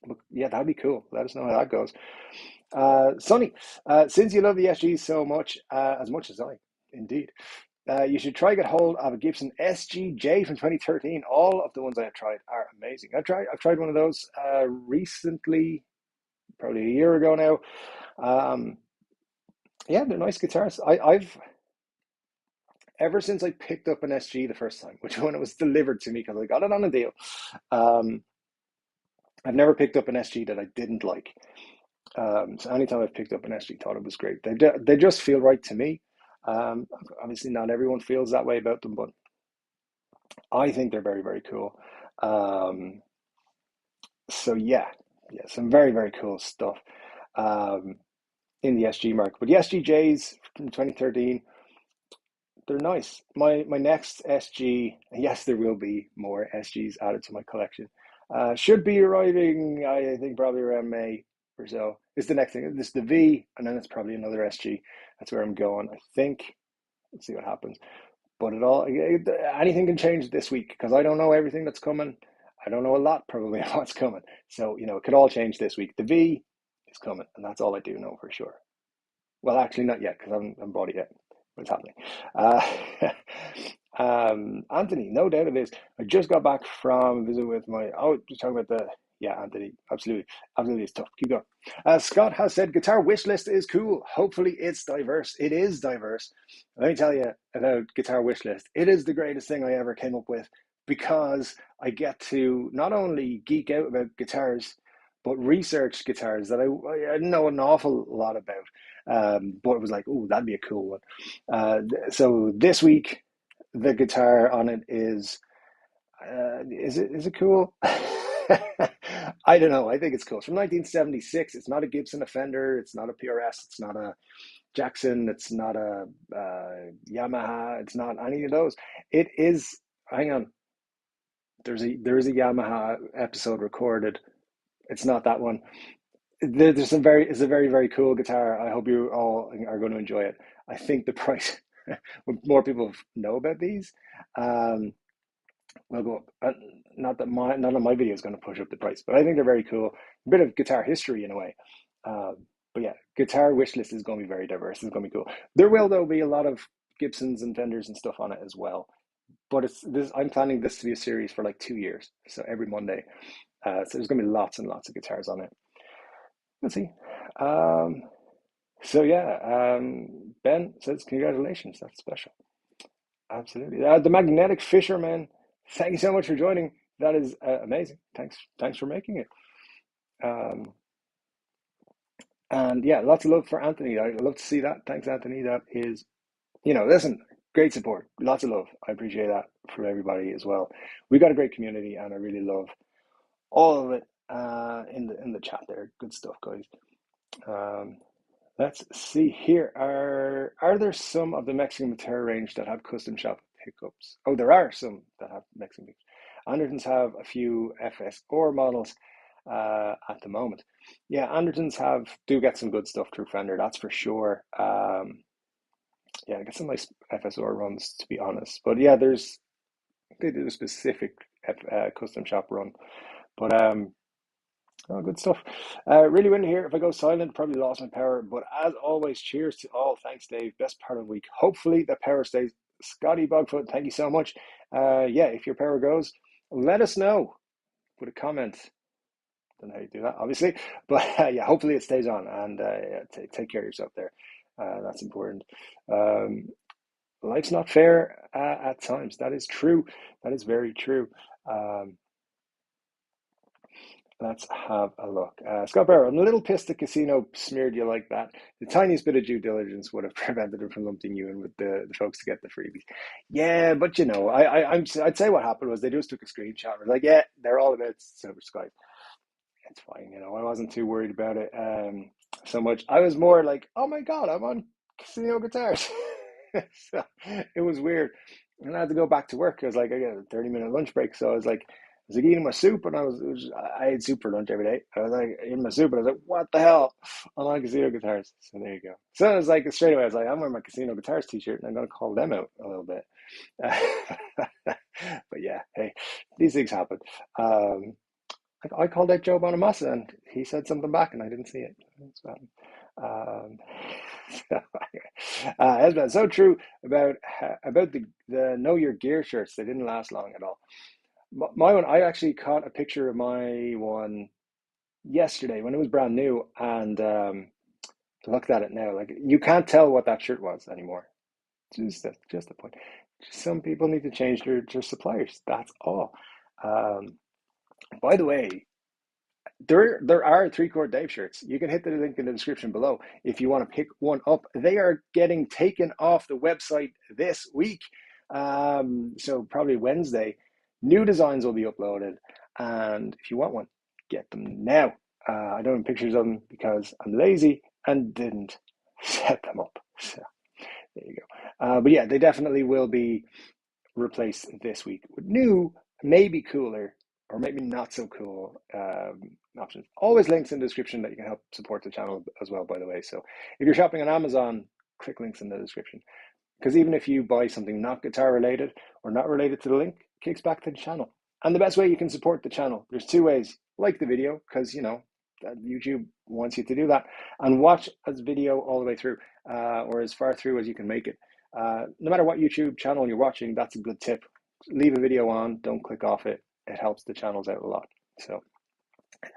But yeah, that'd be cool. Let us know how that goes. Sonny, since you love the SGs so much, as much as I, indeed, you should try get hold of a Gibson SGJ from 2013. All of the ones I have tried are amazing. I've tried one of those recently, probably a year ago now. Yeah, they're nice guitars. I've ever since I picked up an SG the first time, which when it was delivered to me because I got it on a deal. I've never picked up an SG that I didn't like. So anytime I've picked up an SG, thought it was great. They just feel right to me. Obviously, not everyone feels that way about them, but I think they're very, very cool. So yeah, some very, very cool stuff in the SG market. But the SGJs from 2013, they're nice. My next SG, yes, there will be more SGs added to my collection. Should be arriving, I think, probably around May or so. It's the next thing. This is the V, and then it's probably another SG. That's where I'm going, I think. Let's see what happens. But anything can change this week because I don't know everything that's coming. I don't know a lot probably of what's coming. So, it could all change this week. The V is coming, and that's all I do know for sure. Well, actually, not yet because I haven't bought it yet. What's happening? Anthony, no doubt it is. I just got back from a visit with just talking about yeah, Anthony, absolutely. Absolutely, it's tough. Keep going. Scott has said guitar wish list is cool. Hopefully it's diverse. It is diverse. Let me tell you about guitar wish list. It is the greatest thing I ever came up with because I get to not only geek out about guitars, but research guitars that I know an awful lot about. But it was like, oh, that'd be a cool one. So this week, the guitar on it is it cool? I don't know. I think it's cool. It's from 1976. It's not a Gibson, a Fender. It's not a PRS. It's not a Jackson. It's not a Yamaha. It's not any of those. It is. Hang on. There is a Yamaha episode recorded. It's not that one. It's a very, very cool guitar. I hope you all are going to enjoy it. I think the price, more people know about these, will go up. Not that none of my video is going to push up the price, but I think they're very cool. A bit of guitar history in a way. But yeah, guitar wish list is going to be very diverse. It's going to be cool. There will though be a lot of Gibsons and Fenders and stuff on it as well. But I'm planning this to be a series for like 2 years, so every Monday. So there's going to be lots and lots of guitars on it. Let's see. So yeah, Ben says congratulations. That's special. Absolutely. The Magnetic Fisherman. Thank you so much for joining. That is amazing. Thanks for making it. And yeah, lots of love for Anthony. I'd love to see that. Thanks, Anthony. That is, listen, great support. Lots of love. I appreciate that from everybody as well. We got a great community, and I really love all of it. in the chat there. Good stuff, guys. Um, let's see here. Are there some of the Mexican guitar range that have custom shop pickups? Oh, there are some that have Mexican pickups. Andertons have a few FSR models at the moment. Yeah, Andertons do get some good stuff through Fender, that's for sure. Yeah, I get some nice FSR runs, to be honest. But yeah, they did a specific custom shop run. But oh, good stuff. Really windy here. If I go silent, probably lost my power. But as always, cheers to all. Thanks, Dave. Best part of the week. Hopefully the power stays. Scotty Bogfoot, thank you so much. Yeah, if your power goes, let us know. Put a comment. Don't know how you do that, obviously. But yeah, hopefully it stays on. And yeah, take care of yourself there. That's important. Life's not fair at times. That is true. That is very true. Um, Let's have a look. Scott Barrow, I'm a little pissed the casino smeared you like that. The tiniest bit of due diligence would have prevented him from lumping you in with the folks to get the freebies. Yeah, but you know, I'd say what happened was they just took a screenshot and were like, yeah, they're all about Silver Sky. It's fine, you know. I wasn't too worried about it so much. I was more like, oh my God, I'm on casino guitars. So it was weird. And I had to go back to work. I was like, I got a 30-minute lunch break. So I was like eating my soup, and I ate soup for lunch every day. I was like eating my soup, and I was like, what the hell? I'm on casino guitars. So there you go. So it was like straight away, I was like, I'm wearing my casino guitars t-shirt, and I'm gonna call them out a little bit. But yeah, hey, these things happen. I called out Joe Bonamassa, and he said something back, and I didn't see it. So, um, Esben, so true about the Know Your Gear shirts. They didn't last long at all. My one, I actually caught a picture of my one yesterday when it was brand new, and looked at it now. Like, you can't tell what that shirt was anymore. Just the point. Some people need to change their suppliers. That's all. Um, by the way, there are Chord Dave shirts. You can hit the link in the description below if you want to pick one up. They are getting taken off the website this week. So probably Wednesday. New designs will be uploaded. And if you want one, get them now. I don't have pictures of them because I'm lazy and didn't set them up. So there you go. But yeah, they definitely will be replaced this week with new, maybe cooler, or maybe not so cool options. Always links in the description that you can help support the channel as well, by the way. So if you're shopping on Amazon, click links in the description. Because even if you buy something not guitar related or not related to the link, it kicks back to the channel. And the best way you can support the channel, there's two ways. Like the video, because you know YouTube wants you to do that, and watch a video all the way through, or as far through as you can make it. No matter what YouTube channel you're watching, that's a good tip. Leave a video on, don't click off it. It helps the channels out a lot. So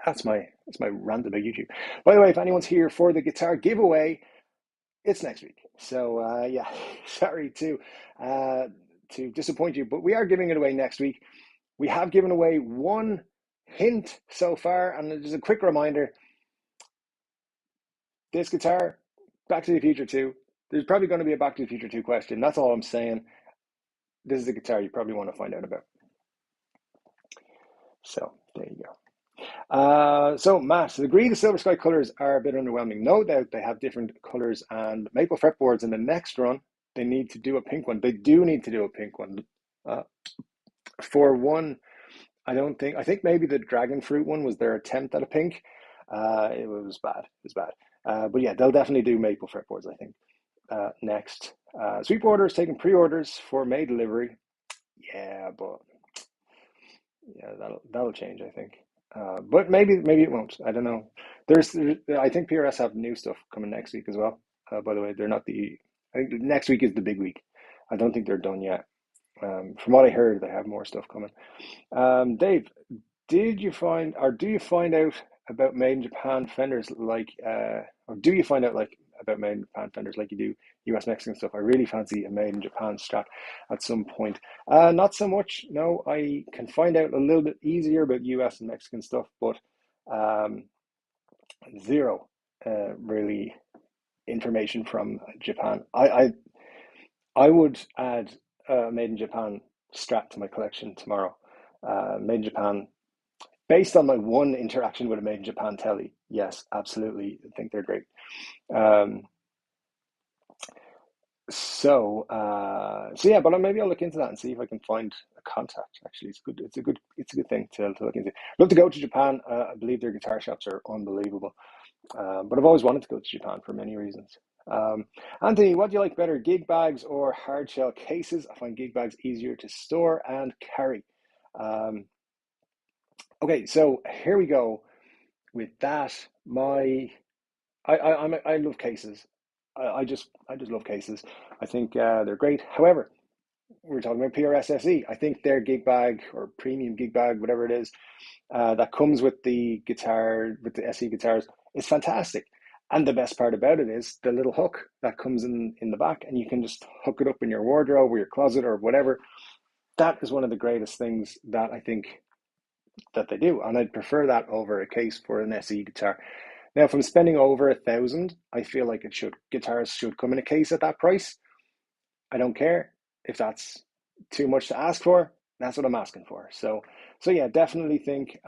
that's my rant about YouTube. By the way, if anyone's here for the guitar giveaway, it's next week. So yeah, sorry to disappoint you, but we are giving it away next week. We have given away one hint so far, and just a quick reminder: this guitar, Back to the Future 2. There's probably going to be a Back to the Future 2 question. That's all I'm saying. This is a guitar you probably want to find out about. So there you go. So Matt, agree the Silver Sky colors are a bit underwhelming. No doubt they have different colors, and maple fretboards in the next run, they need to do a pink one. They do need to do a pink one. For one, I think maybe the dragon fruit one was their attempt at a pink. It was bad. It was bad. But yeah, they'll definitely do maple fretboards, I think. Next. Sweetwater is taking pre-orders for May delivery. Yeah, but yeah, that'll change, I think. But maybe it won't. I don't know. I think PRS have new stuff coming next week as well. By the way, they're not the. I think next week is the big week. I don't think they're done yet. From what I heard, they have more stuff coming. Dave, do you find out about made in Japan fenders like, or do you find out like about made in Japan fenders like you do US Mexican stuff? I really fancy a made in Japan Strat at some point. Not so much. No, I can find out a little bit easier about US and Mexican stuff, but zero really information from Japan. I would add made in Japan Strat to my collection tomorrow. Made in Japan, based on my one interaction with a made in Japan telly, yes, absolutely, I think they're great. Um, so yeah, but maybe I'll look into that and see if I can find a contact. Actually, it's good. It's a good thing to look into. Love to go to Japan. I believe their guitar shops are unbelievable. But I've always wanted to go to Japan for many reasons. Anthony, what do you like better, gig bags or hard shell cases? I find gig bags easier to store and carry. Um, okay, so here we go with that. I love cases. I just love cases. I think they're great. However, we're talking about PRSSE. I think their gig bag or premium gig bag, whatever it is, that comes with the guitar, with the SE guitars, is fantastic. And the best part about it is the little hook that comes in the back, and you can just hook it up in your wardrobe or your closet or whatever. That is one of the greatest things that I think that they do, and I'd prefer that over a case for an SE guitar. Now, if I'm spending over 1,000, I feel like guitars should come in a case at that price. I don't care if that's too much to ask for. That's what I'm asking for. So yeah, definitely think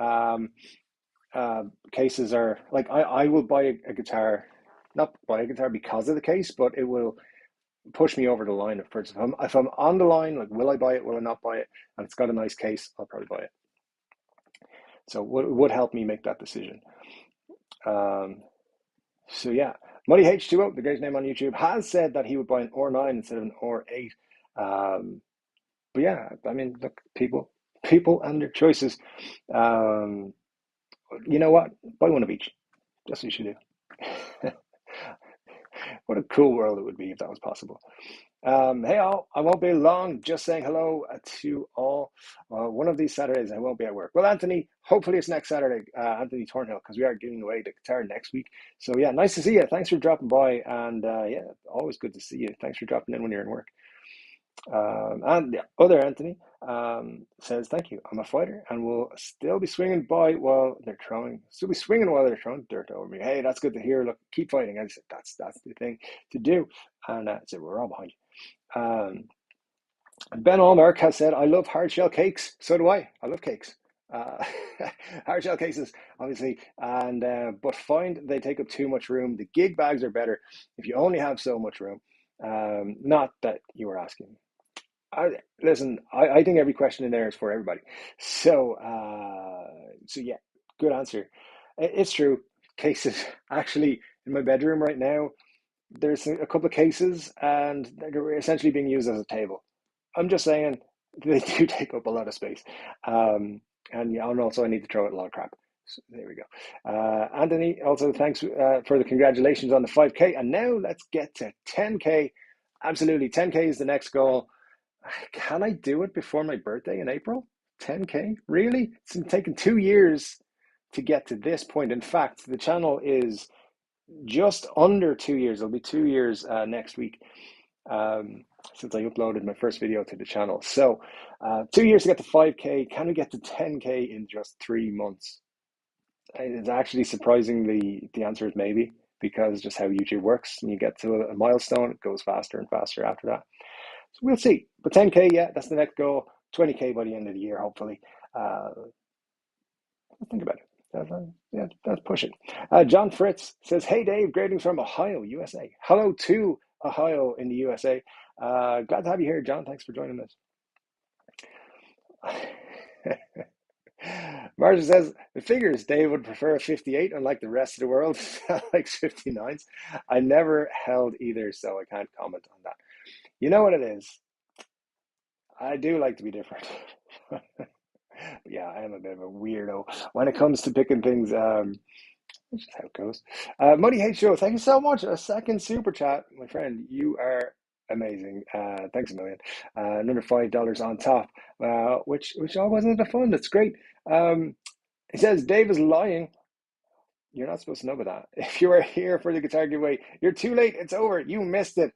cases are like I will buy a guitar, not buy a guitar because of the case, but it will push me over the line. If I'm on the line, like will I buy it? Will I not buy it? And it's got a nice case, I'll probably buy it. So it would help me make that decision. Um, so yeah, Muddy H2O, the guy's name on YouTube, has said that he would buy an R9 instead of an R8. But yeah, I mean, look, people and their choices. Um, you know what? Buy one of each. That's what you should do. What a cool world it would be if that was possible. Hey all, I won't be long, just saying hello to all. One of these Saturdays I won't be at work. Well, Anthony, hopefully it's next Saturday, Anthony Thornhill, because we are giving away the guitar next week. So yeah, nice to see you. Thanks for dropping by, and yeah, always good to see you. Thanks for dropping in when you're in work. And the other Anthony says, "Thank you. I'm a fighter, and will still be swinging still be swinging while they're throwing dirt over me." Hey, that's good to hear. Look, keep fighting. I said that's the thing to do, and so we're all behind you. Ben Allmark has said, "I love hard shell cakes." So do I. I love cakes. Uh, hard shell cases, obviously, and but find they take up too much room. The gig bags are better if you only have so much room. Not that you were asking. Listen, I think every question in there is for everybody. So yeah, good answer. It's true. Cases actually in my bedroom right now, there's a couple of cases, and they're essentially being used as a table. I'm just saying they do take up a lot of space, and yeah, and also I need to throw out a lot of crap. So there we go. Anthony, also thanks for the congratulations on the 5K, and now let's get to 10K. Absolutely, 10K is the next goal. Can I do it before my birthday in April? 10K? Really? It's been taking 2 years to get to this point. In fact, the channel is just under 2 years. It'll be 2 years next week since I uploaded my first video to the channel. So 2 years to get to 5K. Can we get to 10K in just 3 months? It's actually surprisingly, the answer is maybe, because just how YouTube works. When you get to a milestone, it goes faster and faster after that. So we'll see. But 10K, yeah, that's the next goal. 20K by the end of the year, hopefully. Think about it. Yeah, let's push it. John Fritz says, "Hey Dave, greetings from Ohio, USA." Hello to Ohio in the USA. Glad to have you here, John. Thanks for joining us. Marcia says, "The figures Dave would prefer a 58, unlike the rest of the world likes 59s. I never held either, so I can't comment on that." You know what it is? I do like to be different. Yeah, I am a bit of a weirdo when it comes to picking things. That's just how it goes. Muddy Hate Show, thank you so much. A second super chat, my friend. You are amazing. Thanks a million. Another $5 on top, which all wasn't a fun. That's great. He says Dave is lying. You're not supposed to know about that. If you were here for the guitar giveaway, you're too late. It's over. You missed it.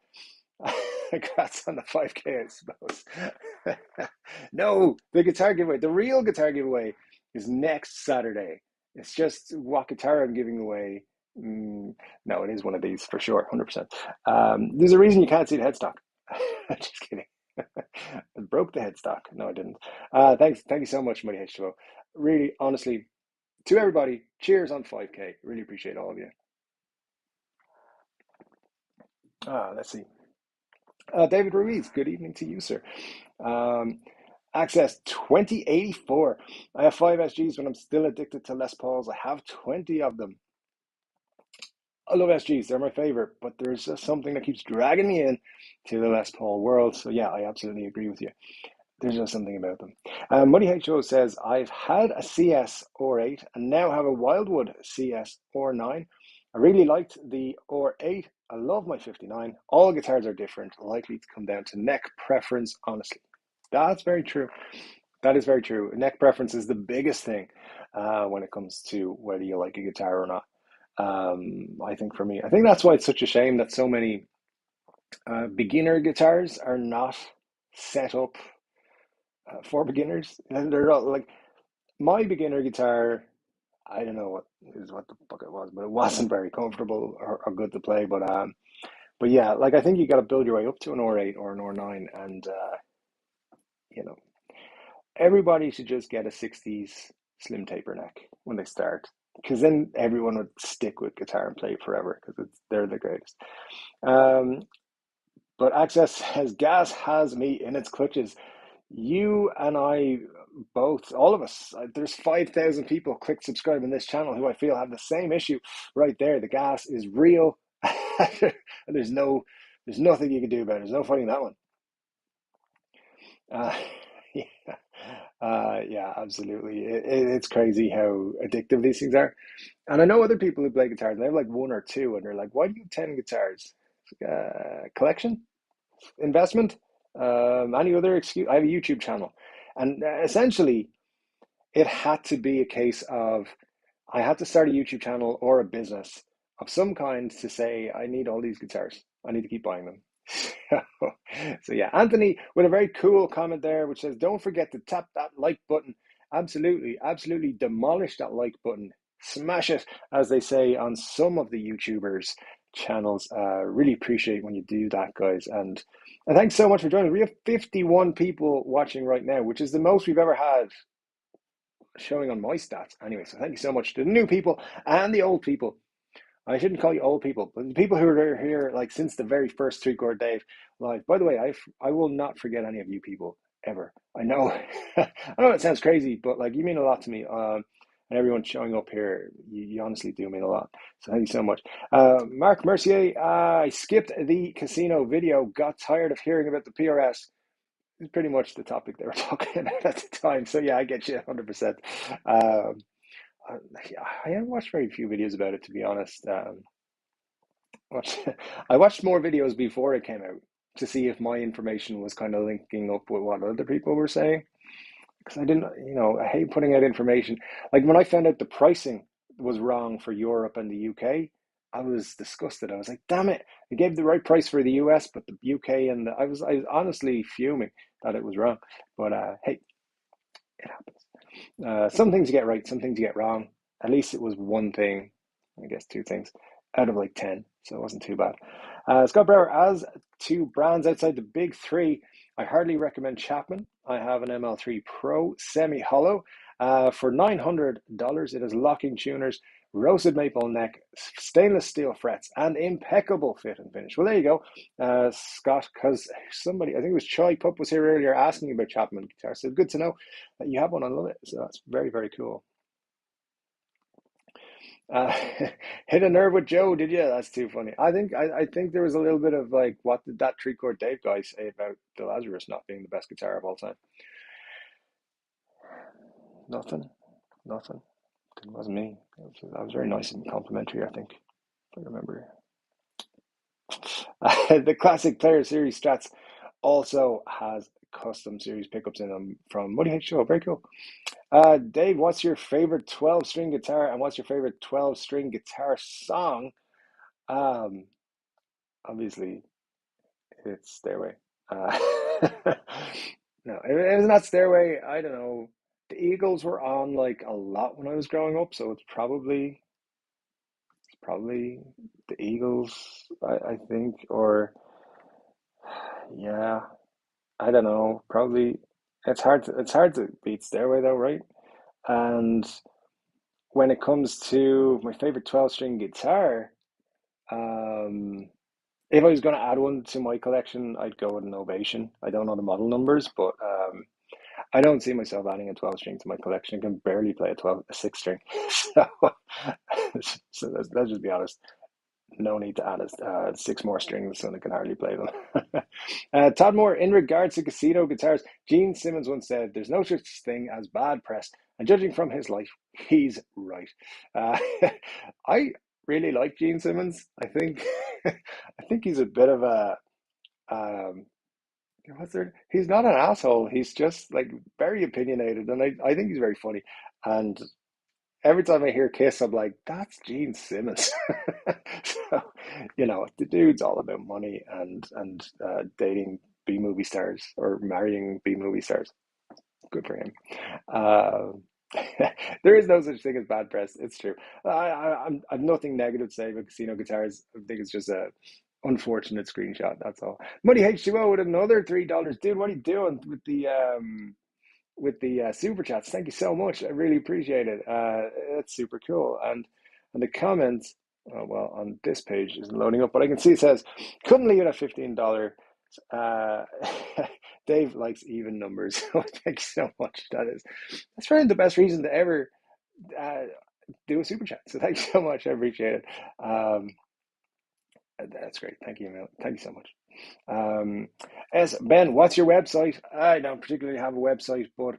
Congrats on the 5K, I suppose. No, the guitar giveaway, the real guitar giveaway, is next Saturday. It's just what guitar I'm giving away. No, it is one of these for sure, 100%. There's a reason you can't see the headstock. Just kidding. I broke the headstock. No, I didn't. Thank you so much, Muddy H2O. Really, honestly, to everybody, cheers on 5K. Really appreciate all of you. Let's see. David Ruiz, good evening to you, sir. Um, Access 2084. I have 5 SGs, but I'm still addicted to Les Pauls. I have 20 of them. I love SGs, they're my favorite, but there's just something that keeps dragging me in to the Les Paul world. So yeah, I absolutely agree with you. There's just something about them. Muddy HO says, I've had a CS or8 and now have a Wildwood CS or9. I really liked the or8. I love my 59. All guitars are different, likely to come down to neck preference, honestly. That's very true. That is very true. Neck preference is the biggest thing when it comes to whether you like a guitar or not. I think for me, I think that's why it's such a shame that so many beginner guitars are not set up for beginners. And they're not like my beginner guitar. I don't know what the fuck it was, but it wasn't very comfortable or good to play. But yeah, like I think you got to build your way up to an or8 or an or9, and you know, everybody should just get a 60s slim taper neck when they start, because then everyone would stick with guitar and play it forever because they're the greatest. Um, but Access says gas has me in its clutches. You and I both, all of us, there's 5,000 people click subscribe in this channel who I feel have the same issue right there. The gas is real. And there's nothing you can do about it. There's no fighting that one. Uh, yeah, yeah, absolutely. It's crazy how addictive these things are. And I know other people who play guitars, and they have like one or two, and they're like, why do you have 10 guitars? Collection? Investment? Any other excuse? I have a YouTube channel. And essentially, it had to be a case of I had to start a YouTube channel or a business of some kind to say, I need all these guitars. I need to keep buying them. So yeah, Anthony with a very cool comment there, which says, don't forget to tap that like button. Absolutely, absolutely demolish that like button. Smash it, as they say on some of the YouTubers' channels. Really appreciate when you do that, guys. And thanks so much for joining. We have 51 people watching right now, which is the most we've ever had showing on my stats. Anyway, so thank you so much to the new people and the old people. I shouldn't call you old people, but the people who are here like since the very first Three Chord Dave Live. By the way, I will not forget any of you people ever. I know, I know it sounds crazy, but like you mean a lot to me. And everyone showing up here, you honestly do mean a lot. So thank you so much. Mark Mercier, I skipped the casino video. Got tired of hearing about the PRS. It's pretty much the topic they were talking about at the time. So yeah, I get you 100%. Um, I haven't watched very few videos about it, to be honest. I watched more videos before it came out to see if my information was kind of linking up with what other people were saying. Because I didn't, I hate putting out information. Like when I found out the pricing was wrong for Europe and the UK, I was disgusted. I was like, damn it, I gave the right price for the US, but the UK I was honestly fuming that it was wrong. But hey, it happens. Some things you get right, some things you get wrong. At least it was one thing, I guess two things out of like 10, so it wasn't too bad. Scott Brower, as to brands outside the big three, I hardly recommend Chapman. I have an ML3 Pro semi-hollow. For $900, it has locking tuners, roasted maple neck, stainless steel frets, and impeccable fit and finish. Well, there you go, Scott, because somebody, I think it was Choi Pup was here earlier asking about Chapman guitar. So good to know that you have one. I love it. So that's very, very cool. Uh, hit a nerve with Joe, did you? That's too funny. I think there was a little bit of like, what did that Three Chord Dave guy say about the Lazarus not being the best guitar of all time? Nothing, nothing. It wasn't me. I was very nice and complimentary, I think, if I remember. The classic Player Series Strats also has custom series pickups in them from Muddy H Show. Very cool. Dave, what's your favorite 12-string guitar and what's your favorite 12-string guitar song? Um, Obviously, it's Stairway. Uh, no, it was not Stairway. I don't know. The Eagles were on like a lot when I was growing up, so it's probably the Eagles, I think, or yeah, I don't know. Probably it's hard to beat Stairway though, right? And when it comes to my favorite 12-string guitar, um, if I was going to add one to my collection, I'd go with an Ovation. I don't know the model numbers, but I don't see myself adding a 12 string to my collection. I can barely play a 6 string. So, so let's just be honest. No need to add 6 more strings, and I can hardly play them. Todd Moore, in regards to casino guitars, Gene Simmons once said, "There's no such thing as bad press," and judging from his life, he's right. Uh, I really like Gene Simmons. I think, I think he's a bit of a um, what's there? He's not an asshole. He's just like very opinionated, and I think he's very funny. And every time I hear Kiss, I'm like, that's Gene Simmons. So, the dude's all about money and dating B movie stars or marrying B movie stars. Good for him. Uh, there is no such thing as bad press. It's true. I've nothing negative to say about casino guitars. I think it's just a unfortunate screenshot. That's all. Money H2O with another $3, dude. What are you doing with the super chats? Thank you so much. I really appreciate it. It's super cool. And the comments, oh, well, on this page isn't loading up, but I can see it says, couldn't leave it at $15. Uh, Dave likes even numbers. So thank you so much. That's probably the best reason to ever uh, do a super chat. So thank you so much. I appreciate it. Um, that's great. Thank you, Emil. Thank you so much. As Ben, what's your website? I don't particularly have a website, but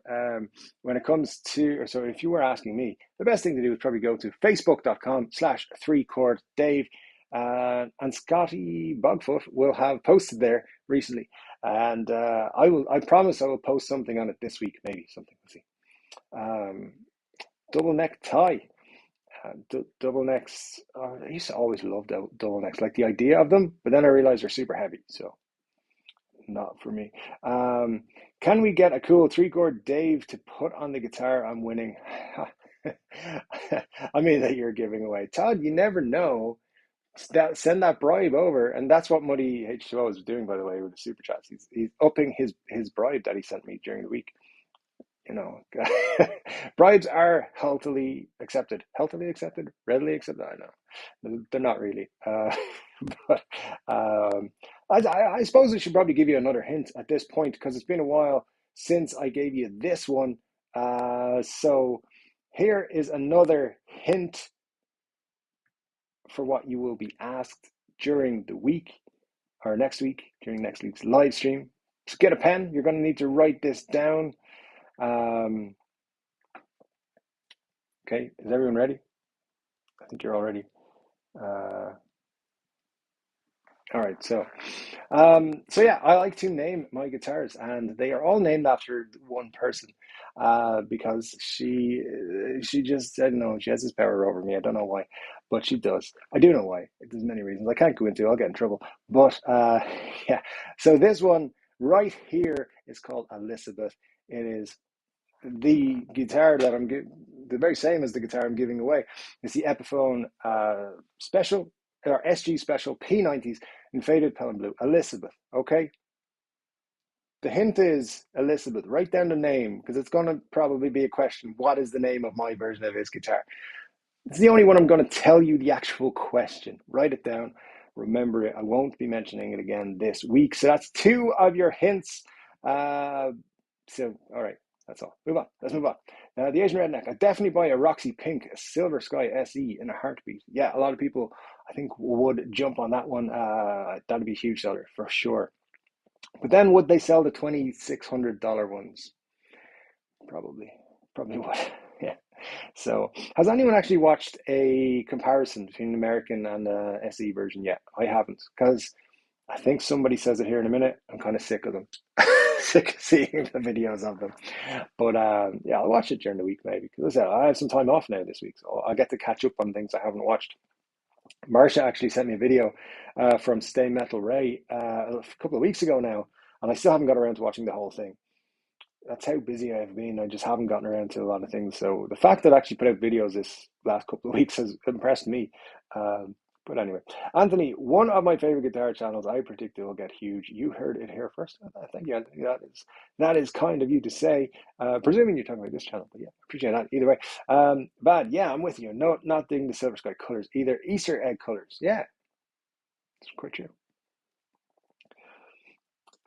when it comes to, so if you were asking me, the best thing to do is probably go to facebook.com/3chorddave. And Scotty Bogfoot will have posted there recently. And I promise I will post something on it this week, maybe something. We'll see. Double neck tie. Double necks. I used to always love double necks, like the idea of them, but then I realized they're super heavy, so not for me. Um, can we get a cool 3-chord Dave to put on the guitar I'm winning? I mean that you're giving away. Todd, you never know. Send that bribe over, and that's what Muddy H2O is doing, by the way, with the super chats. He's upping his bribe that he sent me during the week. you know, bribes are healthily accepted, readily accepted. I know they're not really, but I suppose I should probably give you another hint at this point because it's been a while since I gave you this one. So here is another hint for what you will be asked during the week or next week, during next week's live stream. So get a pen. You're going to need to write this down. Okay, is everyone ready? I think you're all ready. All right, so yeah, I like to name my guitars, and they are all named after one person, because she just, I don't know, she has this power over me. I don't know why, but she does. I do know why. There's many reasons I can't go into. I'll get in trouble. But yeah, so this one right here is called Elizabeth. It is the guitar that the very same as the guitar I'm giving away. It's the Epiphone Special or SG Special P90s in faded pelham blue. Elizabeth, okay? The hint is Elizabeth. Write down the name because it's going to probably be a question. What is the name of my version of his guitar? It's the only one I'm going to tell you the actual question. Write it down. Remember it. I won't be mentioning it again this week. So that's 2 of your hints. So, all right. That's all. Move on. Let's move on. The Asian Redneck. I definitely buy a Roxy Pink, a Silver Sky SE in a heartbeat. Yeah, a lot of people, I think, would jump on that one. That'd be a huge seller for sure. But then would they sell the $2,600 ones? Probably would. Yeah. So, has anyone actually watched a comparison between the American and the SE version yet? I haven't, because I think somebody says it here in a minute. I'm kind of sick of them. Sick of seeing the videos of them. But yeah, I'll watch it during the week maybe. Because I have some time off now this week, so I'll get to catch up on things I haven't watched. Marsha actually sent me a video from Stay Metal Ray a couple of weeks ago now, and I still haven't got around to watching the whole thing. That's how busy I've been. I just haven't gotten around to a lot of things. So the fact that I actually put out videos this last couple of weeks has impressed me. But But anyway, Anthony, one of my favorite guitar channels, I predict it will get huge. You heard it here first. Thank you, Anthony. That is kind of you to say. Presuming you're talking about this channel, but yeah, appreciate that. Either way, Bad. Yeah, I'm with you. No, not digging the Silver Sky colors either. Easter egg colors. Yeah, it's quite true.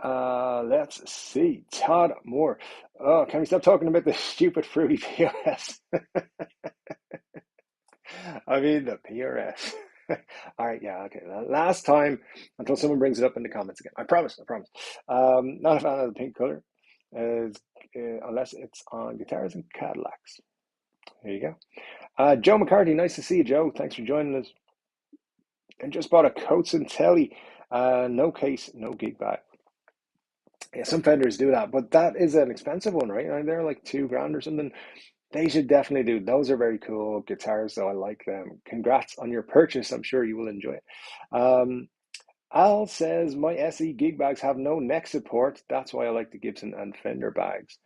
Let's see. Todd Moore. Oh, can we stop talking about the stupid fruity POS? I mean, the PRS. All right, yeah, okay. Last time, until someone brings it up in the comments again. I promise, I promise. Not a fan of the pink color, unless it's on guitars and Cadillacs. There you go. Joe McCarthy, nice to see you, Joe. Thanks for joining us. And just bought a Coates and Telly. No case, no gig bag. Yeah, some Fenders do that, but that is an expensive one, right? They're like $2,000 or something. They should definitely do. Those are very cool guitars, though. I like them. Congrats on your purchase. I'm sure you will enjoy it. Al says, my SE gig bags have no neck support. That's why I like the Gibson and Fender bags.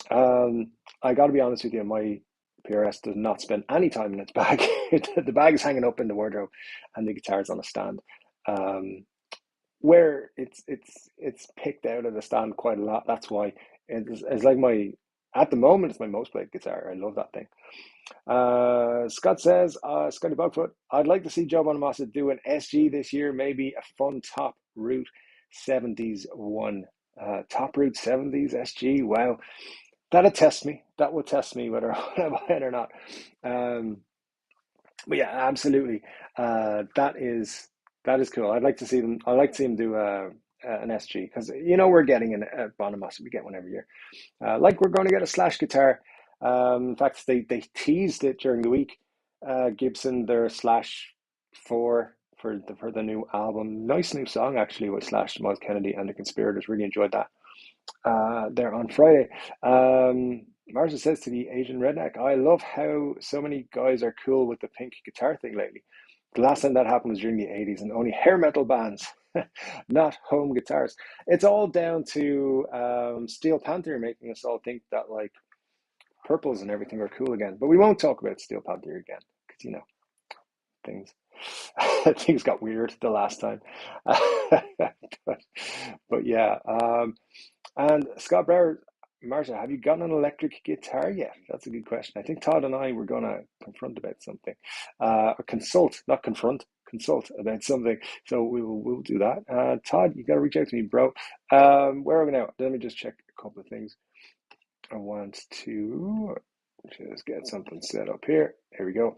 I got to be honest with you, my PRS does not spend any time in its bag. The bag is hanging up in the wardrobe and the guitar is on a stand. Where it's picked out of the stand quite a lot. That's why it's like at the moment it's my most played guitar. I love that thing. Scott says, Scotty Bugfoot, I'd like to see Joe Bonamassa do an SG this year, maybe a fun Top Root 70s one. Top Root 70s SG. Wow, that'll test me. That will test me whether I buy it or not. But yeah, absolutely. That is cool. I'd like to see them. I'd like to see him do an SG because we're getting an Bonamassa. We get one every year. Like we're going to get a Slash guitar. In fact, they teased it during the week. Gibson, their Slash 4 for the new album. Nice new song actually with Slash, Miles Kennedy, and the Conspirators. Really enjoyed that. There on Friday. Marcia says to the Asian redneck, I love how so many guys are cool with the pink guitar thing lately. The last time that happened was during the 80s and only hair metal bands, not home guitars. It's all down to Steel Panther making us all think that like purples and everything are cool again. But we won't talk about Steel Panther again because things things got weird the last time. but yeah. And Scott Brower, Marcia, have you gotten an electric guitar yet? That's a good question. I think Todd and I were going to confront about something, or consult, not confront, consult about something. So we'll do that. Todd, you got to reach out to me, bro. Where are we now? Let me just check a couple of things. I want to just get something set up here. Here we go.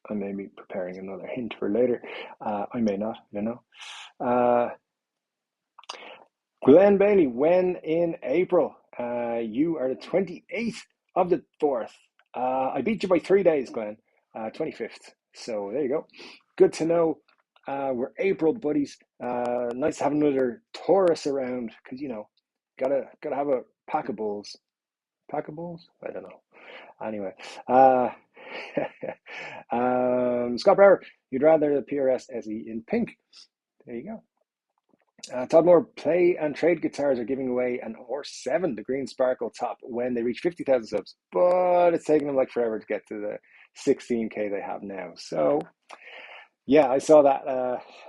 I may be preparing another hint for later. I may not, Glenn Bailey, when in April? You are the 28th of the 4th. I beat you by 3 days, Glenn. 25th. So there you go. Good to know. We're April buddies. Nice to have another Taurus around because gotta have a pack of bulls. Pack of bulls? I don't know. Anyway, Scott Brower, you'd rather the PRS SE in pink. There you go. Todd Moore, Play and Trade Guitars are giving away an R7, the green sparkle top, when they reach 50,000 subs, but it's taking them like forever to get to the 16K they have now. So yeah, I saw that.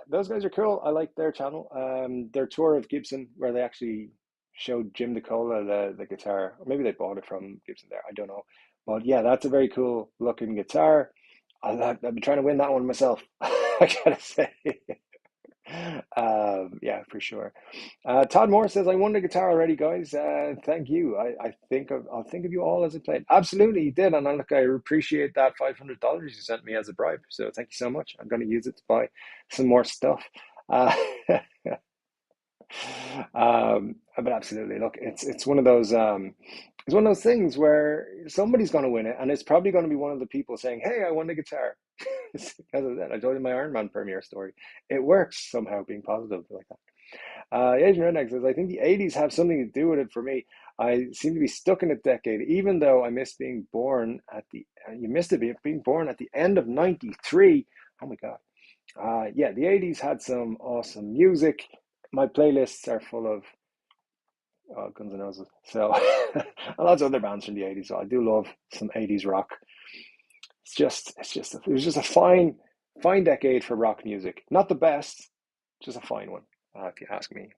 Those guys are cool. I like their channel. Their tour of Gibson, where they actually showed Jim DeCola the guitar, or maybe they bought it from Gibson there. I don't know. But yeah, that's a very cool looking guitar. I've been trying to win that one myself. I gotta say. Yeah, for sure. Todd Moore says, I won the guitar already, guys. Thank you. I'll think of you all as I played. Absolutely, you did. And look, I appreciate that $500 you sent me as a bribe. So thank you so much. I'm going to use it to buy some more stuff. But absolutely, look, it's one of those things where somebody's going to win it, and it's probably going to be one of the people saying, "Hey, I won the guitar." Because of that, I told you my Iron Man premiere story. It works somehow, being positive like that. Asian Redneck says, I think the 80s have something to do with it for me. I seem to be stuck in a decade, even though I missed being born at the, you missed it being born at the end of 93. Oh my God. Yeah, the 80s had some awesome music. My playlists are full of Guns N' Roses. So, and lots of other bands from the 80s. So I do love some 80s rock. it was just a fine decade for rock music. Not the best, just a fine one, if you ask me.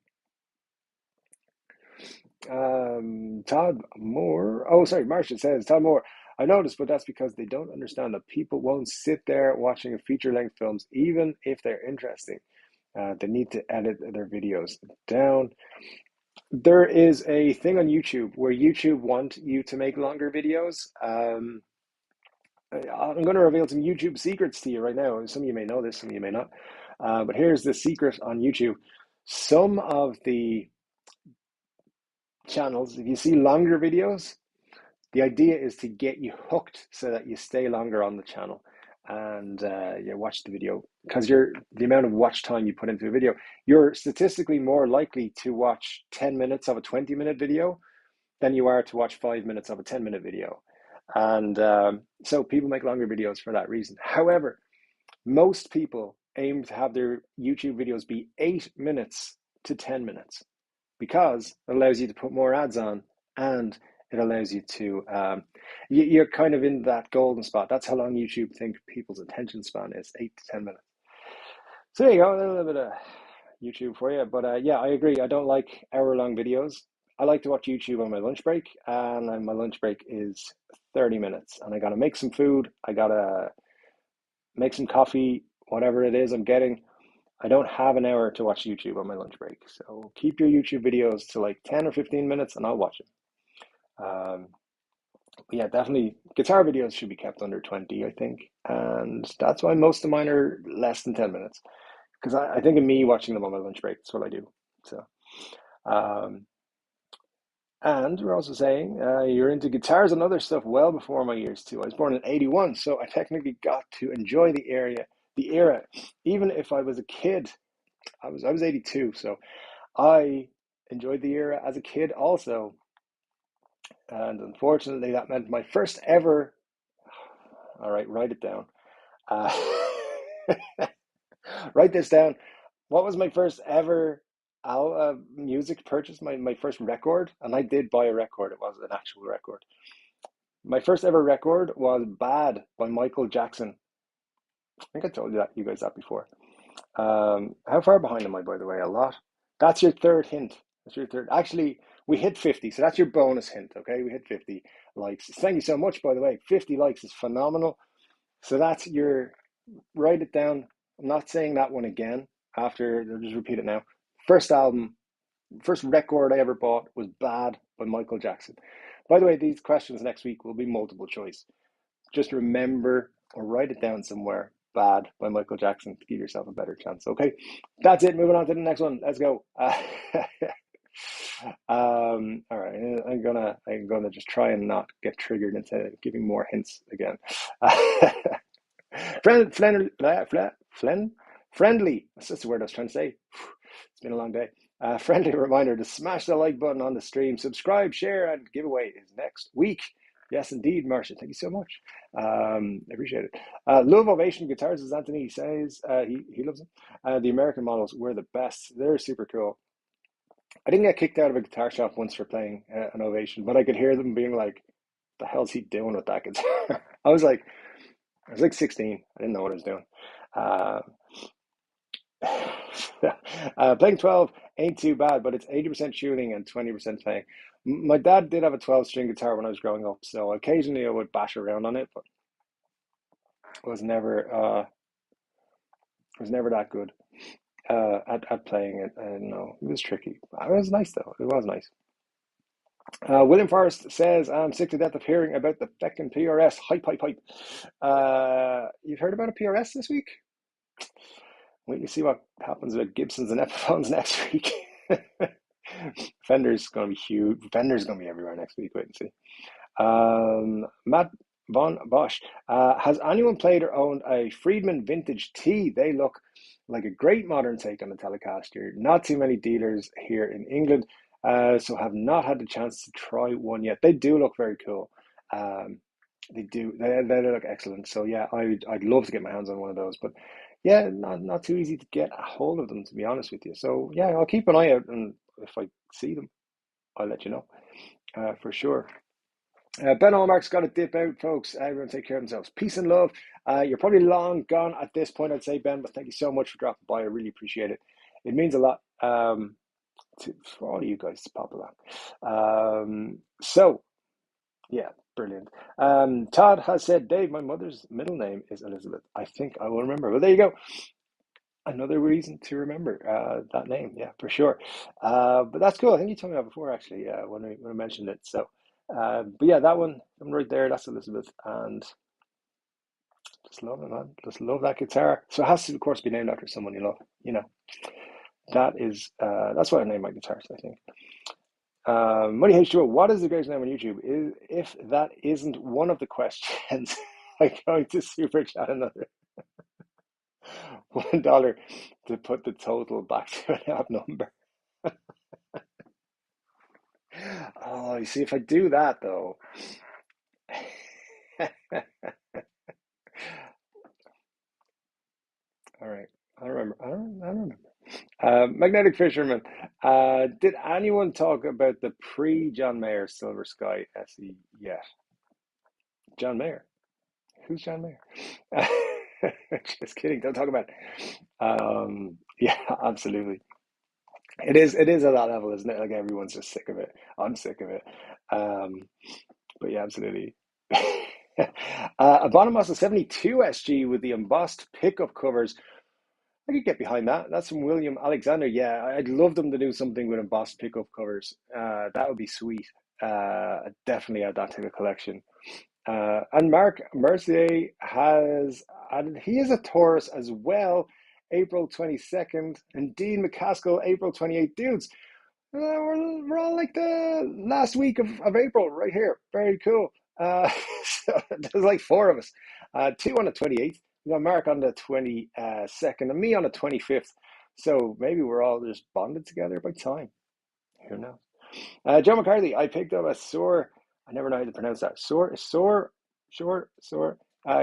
Todd Moore. Oh, sorry, Martian says, Todd Moore. I noticed, but that's because they don't understand that people won't sit there watching a feature-length films, even if they're interesting. They need to edit their videos down. There is a thing on YouTube where YouTube want you to make longer videos. I'm going to reveal some YouTube secrets to you right now. Some of you may know this, some of you may not. But here's the secret on YouTube. Some of the channels, if you see longer videos, the idea is to get you hooked so that you stay longer on the channel and you watch the video, because the amount of watch time you put into a video, you're statistically more likely to watch 10 minutes of a 20-minute video than you are to watch 5 minutes of a 10-minute video. And so people make longer videos for that reason. However, most people aim to have their YouTube videos be 8 minutes to 10 minutes because it allows you to put more ads on, and it allows you to, you're kind of in that golden spot. That's how long YouTube think people's attention span is, 8 to 10 minutes. So there you go, a little bit of YouTube for you. But yeah, I agree. I don't like hour-long videos. I like to watch YouTube on my lunch break, and my lunch break is 30 minutes. And I got to make some food. I got to make some coffee, whatever it is I'm getting. I don't have an hour to watch YouTube on my lunch break. So keep your YouTube videos to like 10 or 15 minutes and I'll watch it. But yeah, definitely guitar videos should be kept under 20, I think. And that's why most of mine are less than 10 minutes. Because I think of me watching them on my lunch break. That's what I do. So, and we're also saying you're into guitars and other stuff well before my years too. I was born in 81, so I technically got to enjoy the era. Even if I was a kid, I was 82, so I enjoyed the era as a kid also. And unfortunately, that meant my first ever. All right, write it down. Write this down. What was my first ever music purchase? My first record, and I did buy a record. It was an actual record. My first ever record was "Bad" by Michael Jackson. I think I told you guys that before. How far behind am I, by the way? A lot. That's your third hint. That's your third. Actually, we hit 50, so that's your bonus hint. Okay, we hit 50 likes. Thank you so much, by the way. 50 likes is phenomenal. So that's your. Write it down. I'm not saying that one again. After, I'll just repeat it now. First record I ever bought was "Bad" by Michael Jackson. By the way, these questions next week will be multiple choice. Just remember or write it down somewhere. "Bad" by Michael Jackson to give yourself a better chance. Okay, that's it. Moving on to the next one. Let's go. All right, I'm gonna just try and not get triggered into giving more hints again. Friendly. That's just the word I was trying to say. It's been a long day. Friendly reminder to smash the like button on the stream, subscribe, share, and giveaway is next week. Yes, indeed, Marcia. Thank you so much. I appreciate it. Love Ovation Guitars, as Anthony says. He loves them. The American models were the best. They're super cool. I didn't get kicked out of a guitar shop once for playing an Ovation, but I could hear them being like, "The hell's he doing with that guitar?" I was like 16. I didn't know what I was doing. Playing 12 ain't too bad, but it's 80% shooting and 20% playing. My dad did have a 12-string guitar when I was growing up, so occasionally I would bash around on it, but it was never that good at playing it. No, it was tricky. It was nice though. It was nice. William Forrest says, "I'm sick to death of hearing about the feckin' PRS. Hype, hype, hype." You've heard about a PRS this week? Wait, you see what happens with Gibsons and Epiphones next week. Fender's going to be huge. Fender's going to be everywhere next week. Wait and see. Matt Von Bosch. Has anyone played or owned a Friedman Vintage T? They look like a great modern take on the Telecaster. Not too many dealers here in England, so have not had the chance to try one yet. They do look very cool. They do. They look excellent. So yeah, I'd love to get my hands on one of those, but yeah, not too easy to get a hold of them, to be honest with you. So yeah, I'll keep an eye out, and if I see them, I'll let you know for sure. Ben Allmark's got to dip out, folks. Everyone take care of themselves. Peace and love. You're probably long gone at this point, I'd say, Ben, but thank you so much for dropping by. I really appreciate it. It means a lot for all of you guys to pop along. So, yeah, brilliant. Todd has said, Dave, my mother's middle name is Elizabeth. I think I will remember. Well, there you go. Another reason to remember that name. Yeah, for sure. But that's cool. I think you told me that before, actually, when I mentioned it. So, but yeah, that one right there, that's Elizabeth. And just love it, man. Just love that guitar. So it has to, of course, be named after someone you love. You know, that's why I named my guitars, I think. Money H2O, what is the greatest name on YouTube? If that isn't one of the questions, I'm going to super chat another $1 to put the total back to an odd number. Oh, you see, if I do that though, all right, I remember. I don't remember. Magnetic Fisherman. Did anyone talk about the pre-John Mayer Silver Sky SE yet? John Mayer. Who's John Mayer? Just kidding. Don't talk about it. Yeah, absolutely. It is at that level, isn't it? Like everyone's just sick of it. I'm sick of it. Um, but yeah, absolutely. A Bonamassa 72 SG with the embossed pickup covers. I could get behind that. That's from William Alexander. Yeah, I'd love them to do something with embossed pickup covers. That would be sweet. I'd definitely add that to the collection. And Mark Mercier and he is a Taurus as well, April 22nd, and Dean McCaskill, April 28th. Dudes, we're all like the last week of April right here. Very cool. So there's like four of us. Two on the 28th. We got Mark on the 22nd and me on the 25th. So maybe we're all just bonded together by time. Who knows? Joe McCarthy, I picked up a Soar. I never know how to pronounce that. Soar.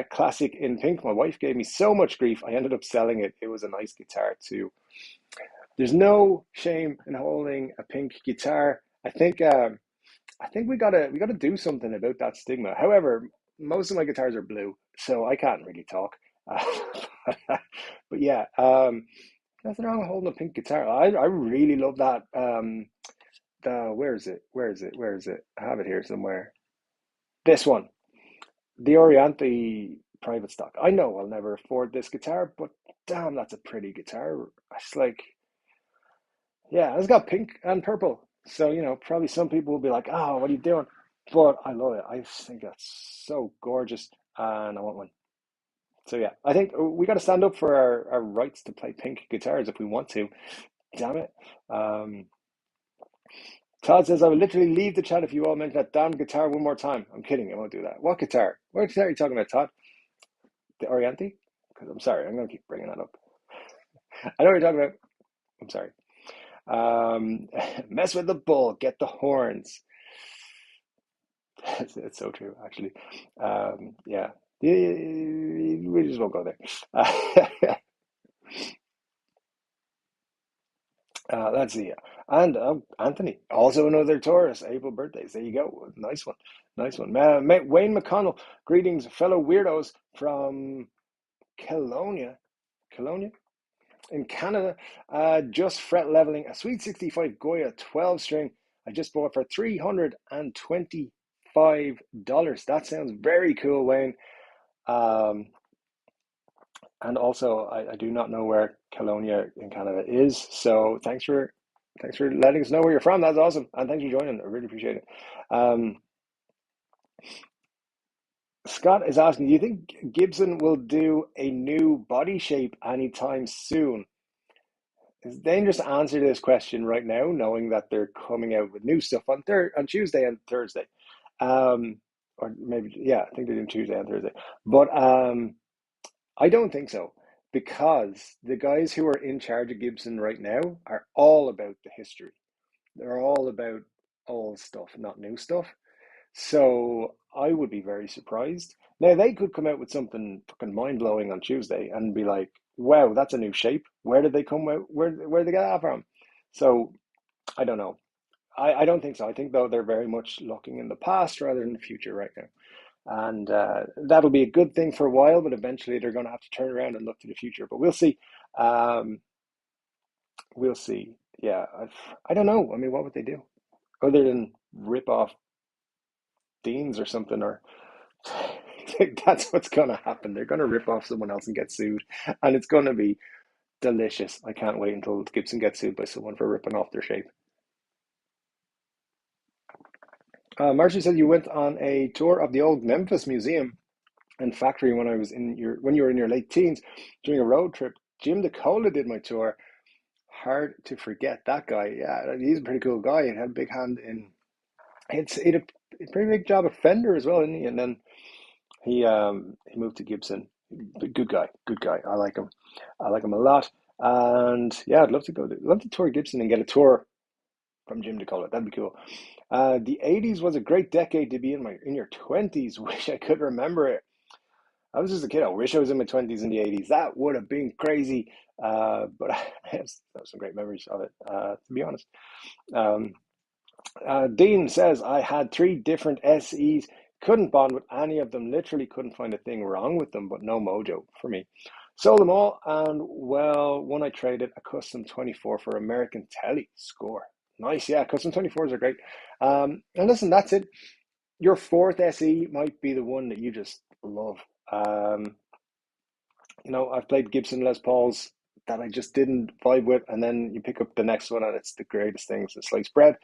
Classic in pink. My wife gave me so much grief. I ended up selling it. It was a nice guitar too. There's no shame in holding a pink guitar. I think we gotta do something about that stigma. However, most of my guitars are blue, so I can't really talk. Uh, but yeah, nothing wrong with holding a pink guitar. I really love that. Where is it? Where is it? Where is it? I have it here somewhere. This one, the Oriente private stock. I know I'll never afford this guitar, but damn, that's a pretty guitar. It's like, yeah, it's got pink and purple. So, probably some people will be like, oh, what are you doing? But I love it. I just think that's so gorgeous, and I want one. So, yeah, I think we got to stand up for our rights to play pink guitars if we want to. Damn it. Um, Todd says, I will literally leave the chat if you all mention that damn guitar one more time. I'm kidding. I won't do that. What guitar? What guitar are you talking about, Todd? The Oriente? Because I'm sorry. I'm going to keep bringing that up. I know what you're talking about. I'm sorry. Mess with the bull, get the horns. It's so true, actually. Yeah. We just won't go there. Let's see. And Anthony, also another Taurus, April birthdays. There you go. Nice one. Nice one. Wayne McConnell, greetings, fellow weirdos from Kelowna. Kelowna? In Canada, just fret leveling a Sweet 65 Goya 12 string. I just bought for $325. That sounds very cool, Wayne. And also, I do not know where Kelowna in Canada is. So thanks for letting us know where you're from. That's awesome, and thanks for joining. I really appreciate it. Um, Scott is asking, do you think Gibson will do a new body shape anytime soon? It's dangerous to answer this question right now, knowing that they're coming out with new stuff on Tuesday and Thursday. Or maybe, yeah, I think they're doing Tuesday and Thursday. But I don't think so, because the guys who are in charge of Gibson right now are all about the history. They're all about old stuff, not new stuff. So I would be very surprised. Now they could come out with something fucking mind blowing on Tuesday and be like, "Wow, that's a new shape. Where did they come out? Where did they get that from?" So I don't know. I don't think so. I think though they're very much looking in the past rather than the future right now. And that'll be a good thing for a while, but eventually they're going to have to turn around and look to the future. But we'll see. Um, we'll see. Yeah, I don't know. I mean, what would they do other than rip off Deans or something? Or that's what's going to happen. They're going to rip off someone else and get sued, and it's going to be delicious. I can't wait until Gibson gets sued by someone for ripping off their shape. Marcy said you went on a tour of the old Memphis Museum and factory when you were in your late teens during a road trip. Jim DeCola did my tour. Hard to forget that guy. Yeah, he's a pretty cool guy and had a big hand in. He had a pretty big job at Fender as well, didn't he? And then he moved to Gibson. Good guy, good guy. I like him. I like him a lot. And yeah, I'd love to love to tour Gibson and get a tour from Jim DeCola. That'd be cool. The '80s was a great decade to be in your 20s. Wish I could remember it. I was just a kid. I wish I was in my 20s in the '80s. That would have been crazy. But I have some great memories of it, to be honest. Um, Dean says, I had three different SEs. Couldn't bond with any of them. Literally couldn't find a thing wrong with them, but no mojo for me. Sold them all, and well, one I traded a custom 24 for American Telly. Score. Nice, yeah. Custom 24s are great. And listen, that's it. Your fourth SE might be the one that you just love. Um, I've played Gibson Les Pauls that I just didn't vibe with, and then you pick up the next one, and it's the greatest thing since sliced bread.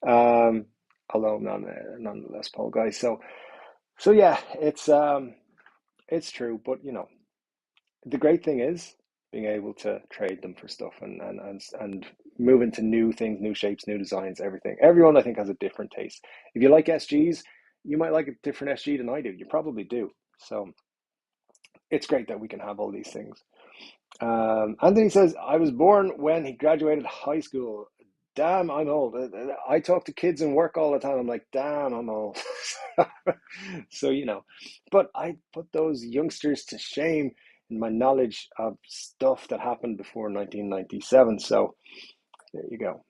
Um, Although I'm not a Les Paul guy, so yeah, it's true. But the great thing is being able to trade them for stuff and move into new things, new shapes, new designs, everything. Everyone I think has a different taste. If you like SGs, you might like a different SG than I do. You probably do. So it's great that we can have all these things. Anthony says, I was born when he graduated high school. Damn, I'm old. I talk to kids in work all the time. I'm like, damn, I'm old. So, but I put those youngsters to shame in my knowledge of stuff that happened before 1997. So there you go.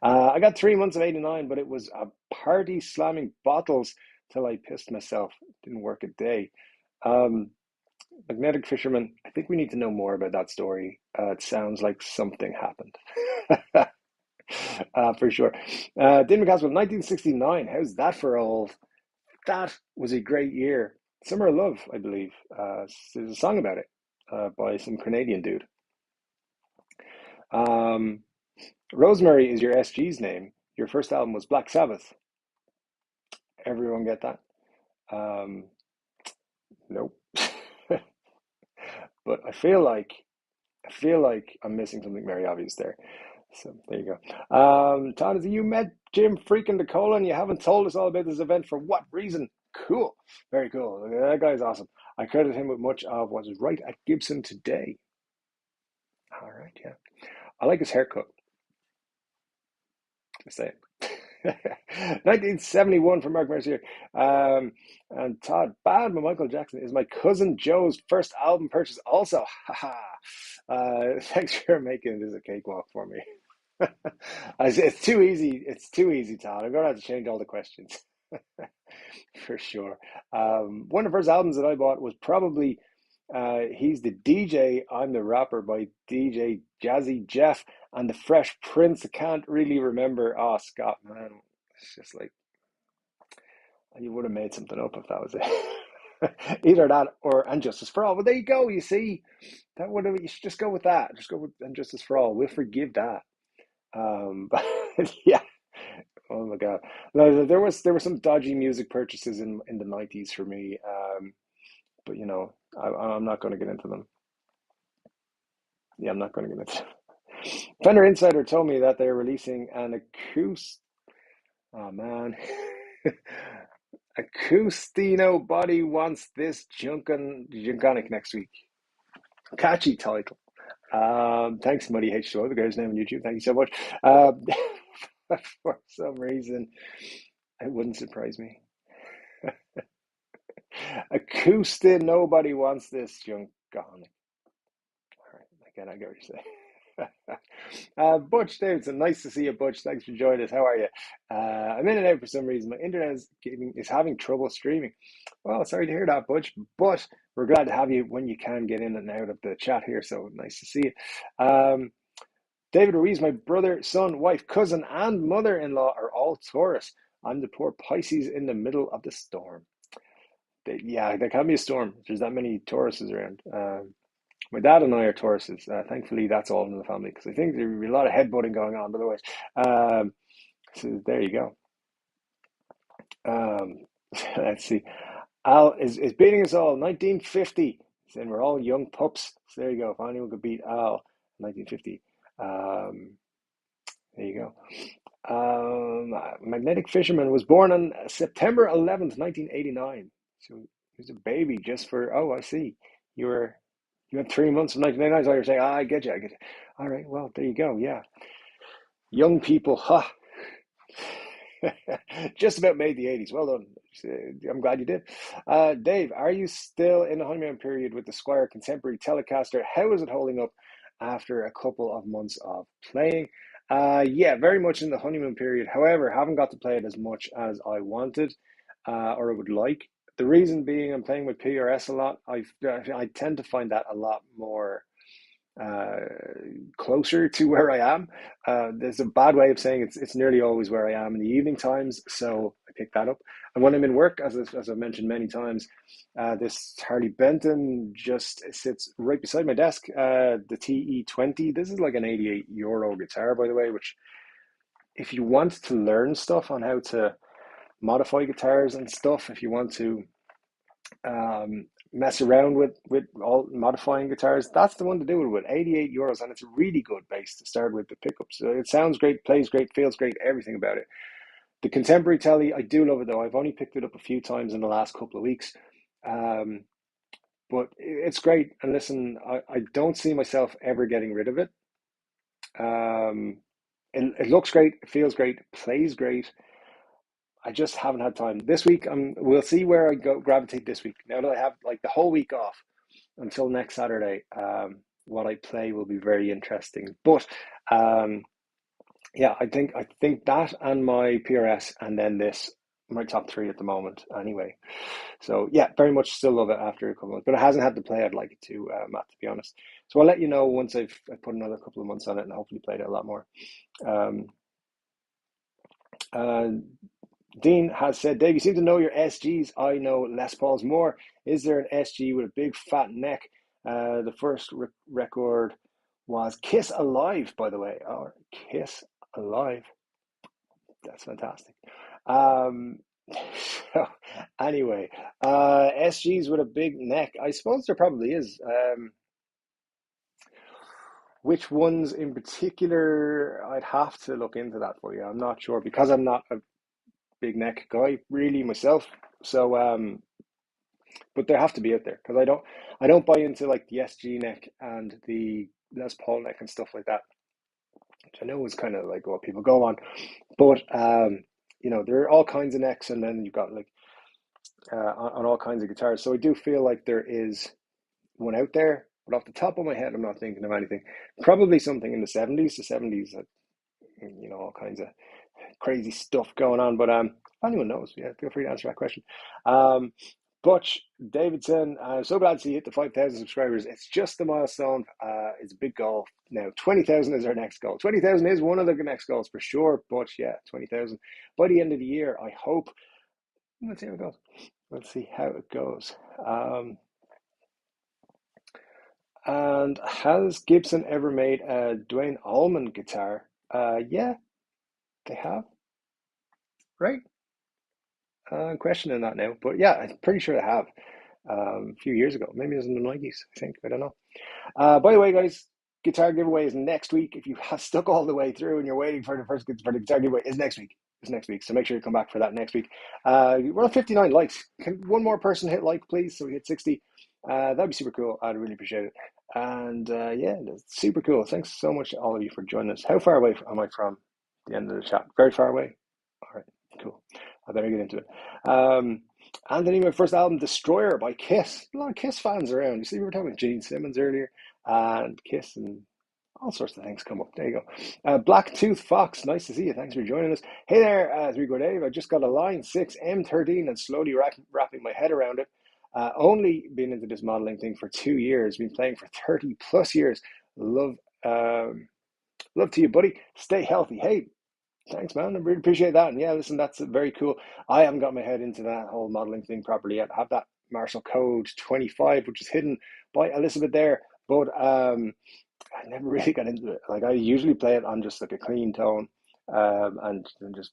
I got 3 months of '89, but it was a party slamming bottles till I pissed myself. Didn't work a day. Um, Magnetic Fisherman, I think we need to know more about that story. It sounds like something happened. For sure. Dean McCaskill, 1969. How's that for old? That was a great year. Summer of Love, I believe. There's a song about it by some Canadian dude. Um, Rosemary is your SG's name. Your first album was Black Sabbath. Everyone get that? Um, nope. But I feel like I'm missing something very obvious there. So there you go. Todd, you met Jim freaking DeCola and you haven't told us all about this event for what reason? Cool. Very cool. That guy's awesome. I credit him with much of what is right at Gibson today. All right, yeah. I like his haircut. I say it. 1971 from Mark Mercier. Um, and Todd, Bad by Michael Jackson is my cousin Joe's first album purchase also. Haha. Thanks for making this a cakewalk for me. It's too easy. It's too easy, Todd. I'm gonna have to change all the questions for sure. One of the first albums that I bought was probably He's the DJ, I'm the Rapper by DJ Jazzy Jeff and the Fresh Prince. I can't really remember. Oh, Scott, man. It's just like you would have made something up if that was it. Either that or And Justice for All. Well, there you go. You see, that would have. You should just go with that. Just go with And Justice for All. We'll forgive that. But yeah. Oh my God. No, there were some dodgy music purchases in the '90s for me. But I'm not going to get into them. Yeah, I'm not going to get into them. Fender Insider told me that they're releasing an acoustic. Oh man. Acoustino Body wants this Junkonic next week. Catchy title. Thanks, Muddy H2O, the guy's name on YouTube. Thank you so much. For some reason, it wouldn't surprise me. Acoustic, nobody wants this junk gone. All right, again, I get what you're saying. Butch Davidson, nice to see you, Butch. Thanks for joining us. How are you? I'm in and out for some reason. My internet is having trouble streaming. Well, sorry to hear that, Butch, but we're glad to have you when you can get in and out of the chat here. So nice to see you. David Ruiz, my brother, son, wife, cousin, and mother-in-law are all Taurus. I'm the poor Pisces in the middle of the storm. Yeah, there can be a storm. There's that many Tauruses around. My dad and I are Tauruses. Thankfully, that's all in the family because I think there'd be a lot of headbutting going on otherwise. So there you go. Let's see. Al is beating us all. 1950. Saying we're all young pups. So there you go. If anyone could beat Al, 1950. There you go. Magnetic Fisherman was born on September 11th, 1989. So he was a baby just for, oh, I see. You had 3 months of 1989. So you're saying, I get you, I get you. All right, well, there you go. Yeah. Young people, huh? Just about made the 80s. Well done. I'm glad you did. Dave, are you still in the honeymoon period with the Squire Contemporary Telecaster? How is it holding up after a couple of months of playing? Yeah, very much in the honeymoon period. However, haven't got to play it as much as I wanted or I would like. The reason being I'm playing with PRS a lot. I tend to find that a lot more uh, closer to where I am. There's a bad way of saying it's nearly always where I am in the evening times, so I pick that up. And when I'm in work, as I've mentioned many times, this Harley Benton just sits right beside my desk. The TE20. This is like an €88 guitar, by the way. Which, if you want to learn stuff on how to modify guitars and stuff, if you want to mess around with all modifying guitars, that's the one to do it with. €88, and it's a really good bass to start with. The pickups, it sounds great, plays great, feels great, everything about it. The Contemporary Telly, I do love it though. I've only picked it up a few times in the last couple of weeks, but it's great. And listen, I don't see myself ever getting rid of it. It looks great, it feels great, plays great. I just haven't had time. This week, we'll see where I go gravitate this week. Now that I have like the whole week off until next Saturday, what I play will be very interesting. But yeah, I think that and my PRS and then this, my top three at the moment. Anyway, so yeah, very much still love it after a couple of months, but it hasn't had the play I'd like it to, Matt, to be honest. So I'll let you know once I've put another couple of months on it and hopefully played it a lot more. Um, uh, Dean has said, Dave, you seem to know your SGs. I know Les Pauls more. Is there an SG with a big fat neck? The first record was Kiss Alive, by the way. Oh, Kiss Alive. That's fantastic. Um, so, anyway, SGs with a big neck. I suppose there probably is. Which ones in particular? I'd have to look into that for you. I'm not sure because I'm not a big neck guy really myself. So but they have to be out there because I don't buy into like the SG neck and the Les Paul neck and stuff like that, which I know is kind of like what people go on. But there are all kinds of necks, and then you've got like on all kinds of guitars. So I do feel like there is one out there, but off the top of my head, I'm not thinking of anything. Probably something in the 70s. The 70s, all kinds of crazy stuff going on. But if anyone knows, yeah, feel free to answer that question. Butch Davidson, I'm so glad to see you hit the 5,000 subscribers. It's just a milestone. It's a big goal. Now, 20,000 is our next goal. 20,000 is one of the next goals for sure. But yeah, 20,000 by the end of the year, I hope. Let's see how it goes. Let's see how it goes. And has Gibson ever made a Dwayne Allman guitar? Yeah, they have. Right? I'm questioning that now, but yeah, I'm pretty sure they have. A few years ago, maybe it was in the 90s, I think. I don't know. By the way, guys, guitar giveaway is next week. If you have stuck all the way through and you're waiting for the guitar giveaway, is next week. It's next week, so make sure you come back for that next week. We're on 59 likes. Can one more person hit like, please, so we hit 60? That'd be super cool. I'd really appreciate it. And yeah, that's super cool. Thanks so much to all of you for joining us. How far away am I from the end of the chat? Very far away. All right, cool. I better get into it. Anthony, my first album, Destroyer by Kiss. A lot of Kiss fans around. You see, we were talking about Gene Simmons earlier and Kiss, and All sorts of things come up. There you go. Black Tooth Fox, nice to see you. Thanks for joining us. Hey there, Chord Dave. I just got a Line 6 M13 and slowly wrapping my head around it. Only been into this modeling thing for 2 years. Been playing for 30 plus years. Love, love to you, buddy. Stay healthy. Hey, thanks, man. I really appreciate that. And yeah, listen, that's very cool. I haven't got my head into that whole modeling thing properly yet. I have that Marshall Code 25, which is hidden by Elizabeth there, but I never really got into it. Like I usually play it on just like a clean tone, and then just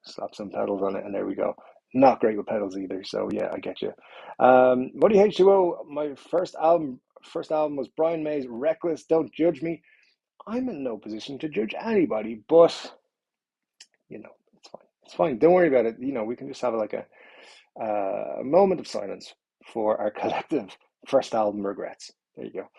slap some pedals on it, and there we go. Not great with pedals either. So yeah, I get you. Buddy H2O, my first album was Brian May's Reckless. Don't judge me. I'm in no position to judge anybody, but it's fine. It's fine. Don't worry about it. We can just have like a moment of silence for our collective first album regrets. There you go.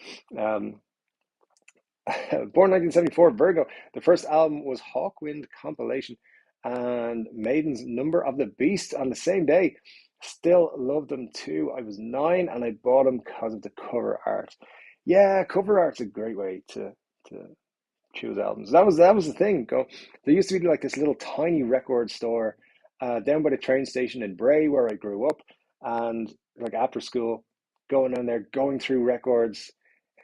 Born 1974, Virgo. The first album was Hawkwind compilation and Maiden's Number of the Beast on the same day. Still love them too. I was 9 and I bought them because of the cover art. Yeah, cover art's a great way to choose albums. That was the thing. There used to be like this little tiny record store down by the train station in Bray where I grew up, and like after school, going down there, going through records.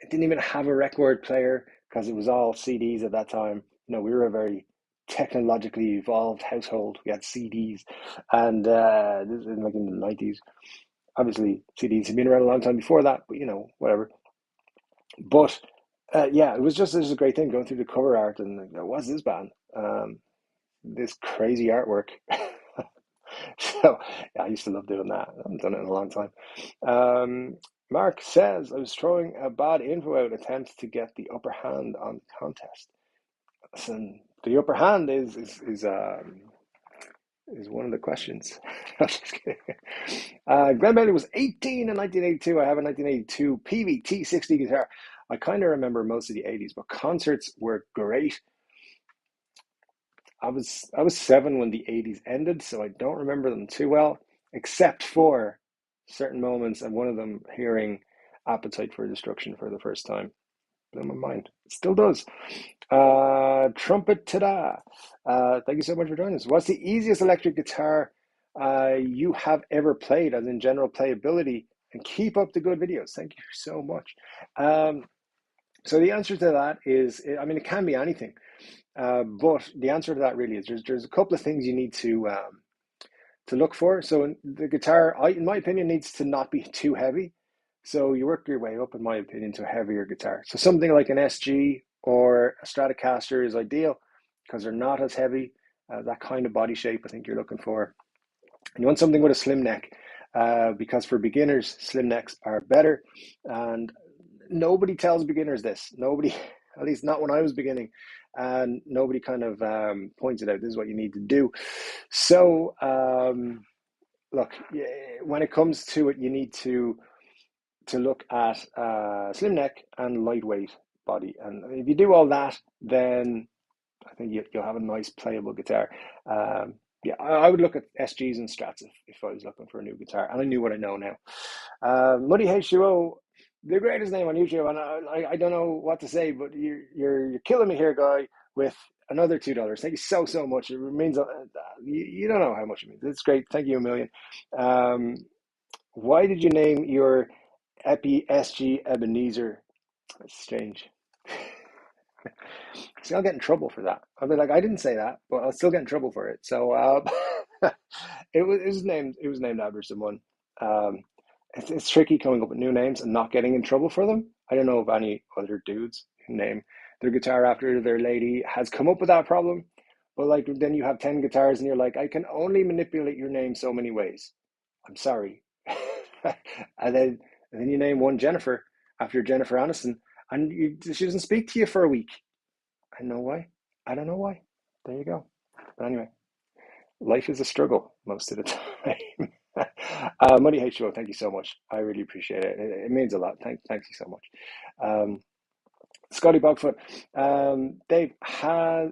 I didn't even have a record player because it was all CDs at that time. We were a very technologically evolved household. We had CDs, and this is like in the 90s. Obviously, CDs had been around a long time before that, but whatever. But yeah, it was a great thing going through the cover art and like, what's this band? This crazy artwork. So yeah, I used to love doing that. I haven't done it in a long time. Mark says, I was throwing a bad info out attempt to get the upper hand on the contest. Listen, the upper hand is one of the questions. Glenn Bailey was 18 in 1982. I have a 1982 PVT 60 guitar. I kind of remember most of the 80s, but concerts were great. I was 7 when the 80s ended, so I don't remember them too well, except for certain moments, and one of them hearing Appetite for Destruction for the first time. Blew my mind. It still does. Trumpet ta-da. Thank you so much for joining us. What's the easiest electric guitar you have ever played, as in general playability? And keep up the good videos. Thank you so much. So the answer to that is, I mean, it can be anything. But the answer to that really is there's a couple of things you need to look for. So the guitar, in my opinion, needs to not be too heavy. So you work your way up, in my opinion, to a heavier guitar. So something like an SG or a Stratocaster is ideal because they're not as heavy. That kind of body shape, I think you're looking for. And you want something with a slim neck because for beginners, slim necks are better. And nobody tells beginners this. Nobody, at least not when I was beginning. And nobody kind of pointed out this is what you need to do. So look, when it comes to it, you need to look at slim neck and lightweight body, and if you do all that, then I think you'll have a nice playable guitar. Yeah, I would look at SGs and Strats if I was looking for a new guitar, and I knew what I know now. Muddy H2O, the greatest name on YouTube, and I don't know what to say, but you're killing me here, guy, with another $2. Thank you so much. It means you don't know how much it means. It's great. Thank you a million. Why did you name your Epi SG Ebenezer? That's strange. See, I'll get in trouble for that. I'll be like, I didn't say that, but I'll still get in trouble for it. So it was named after someone. It's tricky coming up with new names and not getting in trouble for them. I don't know if any other dudes who name their guitar after their lady has come up with that problem. But like then you have 10 guitars and you're like, I can only manipulate your name so many ways. I'm sorry. and then you name one Jennifer after Jennifer Aniston, and she doesn't speak to you for a week. I know why. I don't know why. There you go. But anyway, life is a struggle most of the time. Money H2O, thank you so much. I really appreciate it. It means a lot. Thank you so much. Scotty Bogfoot, Dave,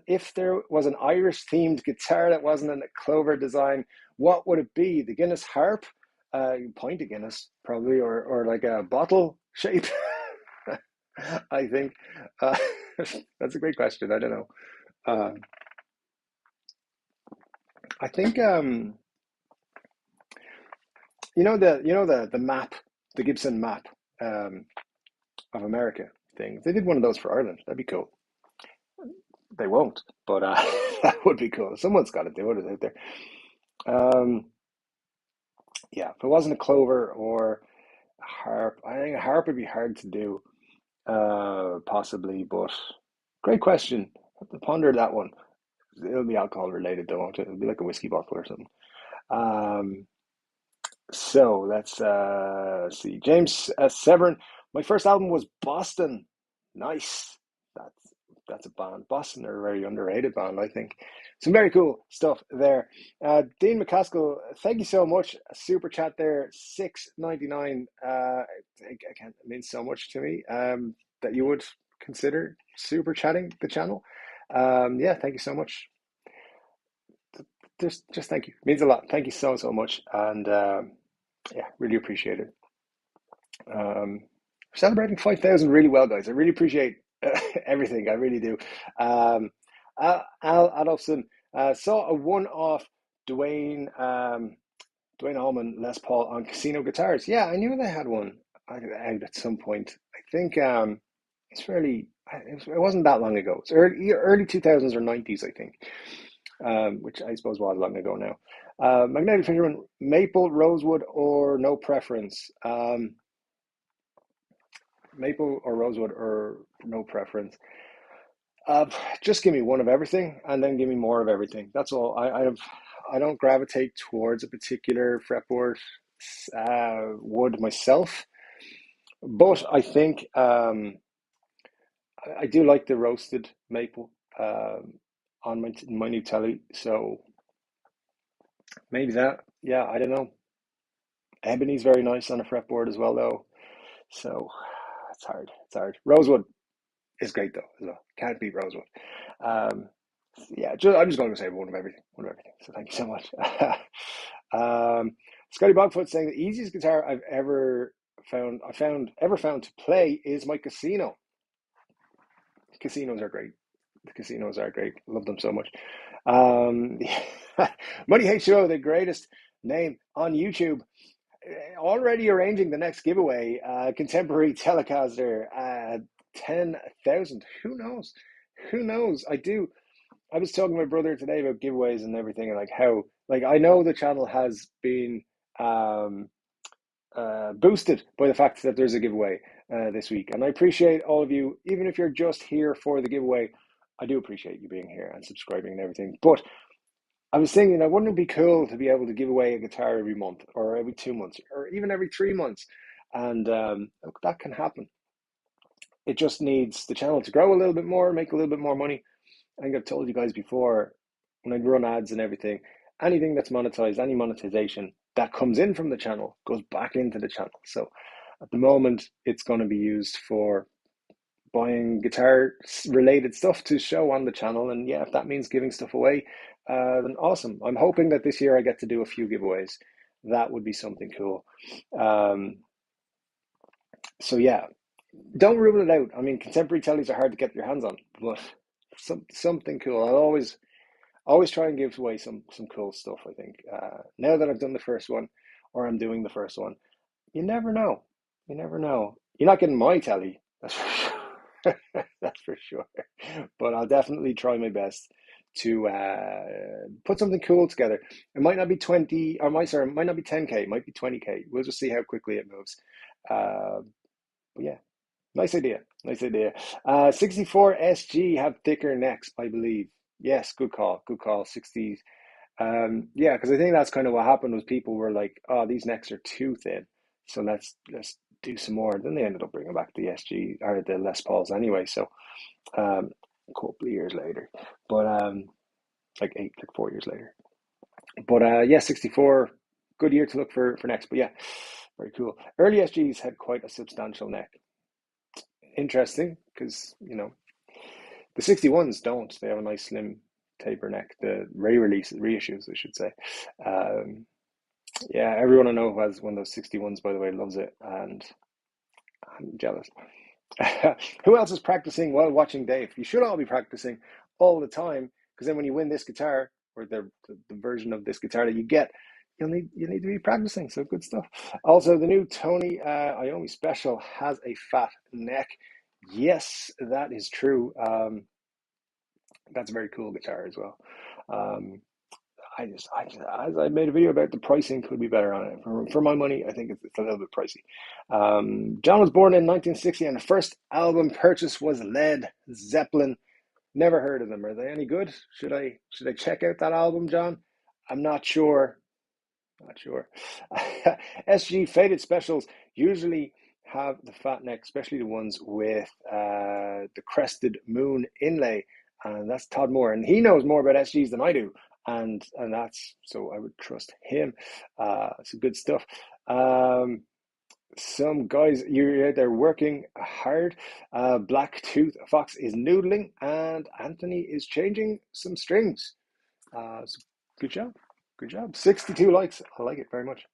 if there was an Irish themed guitar that wasn't in a clover design, what would it be? The Guinness harp? Pint of Guinness, probably, or like a bottle shape. I think uh, that's a great question. I don't know. Uh, I think the map, the Gibson map um, of America thing. If they did one of those for Ireland, that'd be cool. They won't, but that would be cool. Someone's got to do it out there. Um, yeah, if it wasn't a clover or a harp, I think a harp would be hard to do, possibly. But great question. I have to ponder that one. It'll be alcohol related, though, won't it? It'll be like a whiskey bottle or something. Um, So let's see. James Severn. My first album was Boston. Nice. That's that's a band. Boston are a very underrated band, I think. Some very cool stuff there. Dean McCaskill, thank you so much. Super chat there, 6.99. I can't it means so much to me. That you would consider super chatting the channel. Yeah, thank you so much. Just thank you. It means a lot. Thank you so much. And yeah, really appreciate it. Um, Celebrating 5,000 really well, guys. I really appreciate everything. I really do. Al Adolfson saw a one-off Dwayne Dwayne Allman Les Paul on Casino Guitars. Yeah, I knew they had one out at some point. I think it's fairly. It wasn't that long ago. It's early 2000s or 90s, I think, which I suppose was long ago now. Magnetic Fisherman, maple, rosewood, or no preference. Maple or rosewood or no preference. Uh, just give me one of everything, and then give me more of everything. That's all. I don't gravitate towards a particular fretboard wood myself, but I think I do like the roasted maple on my new telly. So maybe that. Yeah, I don't know. Ebony's very nice on a fretboard as well, though. So it's hard. It's hard. Rosewood is great though as well. Can't beat rosewood. Um, yeah, I'm just going to say one of everything. One of everything. So thank you so much. Scotty Bogfoot saying the easiest guitar I've ever found to play is my Casino. Casinos are great. The casinos are great. Love them so much. Um, Money H2O, the greatest name on YouTube. Already arranging the next giveaway. Contemporary Telecaster. 10,000. Who knows? Who knows? I was talking to my brother today about giveaways and everything, and like how, like, I know the channel has been um, boosted by the fact that there's a giveaway this week, and I appreciate all of you, even if you're just here for the giveaway. I do appreciate you being here and subscribing and everything. But I was thinking, wouldn't it be cool to be able to give away a guitar every month, or every 2 months, or even every 3 months? And that can happen. It just needs the channel to grow a little bit more, make a little bit more money. I think I've told you guys before, when I run ads and everything, anything that's monetized, any monetization that comes in from the channel goes back into the channel. So at the moment, it's going to be used for buying guitar related stuff to show on the channel. And yeah, if that means giving stuff away, then awesome. I'm hoping that this year I get to do a few giveaways. That would be something cool. Um, so yeah, don't rule it out. I mean, contemporary tellies are hard to get your hands on, but something cool. I'll always try and give away some cool stuff. I think now that I've done the first one, or I'm doing the first one, you never know. You never know. You're not getting my telly. That's for sure. That's for sure. But I'll definitely try my best to put something cool together. It might not be 20, or it might not be 10K. It might be 20K. We'll just see how quickly it moves. Uh, but yeah, nice idea. Nice idea. 64 SG have thicker necks, I believe. Yes, good call. Good call. 60s. Yeah, because I think that's kind of what happened was people were like, "Oh, these necks are too thin, so let's do some more." Then they ended up bringing back the SG or the Les Pauls anyway. So a couple of years later, but like 4 years later. But yeah, 64, good year to look for necks. But yeah, very cool. Early SGs had quite a substantial neck. Interesting, because the 61s don't. They have a nice slim taper neck. The reissues, I should say. Um, yeah, everyone I know who has one of those 61s, by the way, loves it, and I'm jealous. Who else is practicing while watching Dave? You should all be practicing all the time, because then when you win this guitar, or the version of this guitar that you get, you need to be practicing. So good stuff. Also, the new Tony Iommi Special has a fat neck. Yes, that is true. That's a very cool guitar as well. Um, as I made a video about, the pricing could be better on it. For my money, I think it's a little bit pricey. John was born in 1960, and the first album purchase was Led Zeppelin. Never heard of them. Are they any good? Should I check out that album, John? I'm not sure. Not sure. SG faded specials usually have the fat neck, especially the ones with the crested moon inlay, and that's Todd Moore, and he knows more about SGs than I do, and that's so I would trust him. Some good stuff. Some guys, you're out there working hard. Black Tooth Fox is noodling, and Anthony is changing some strings. So good job. Good job. 62 likes. I like it very much.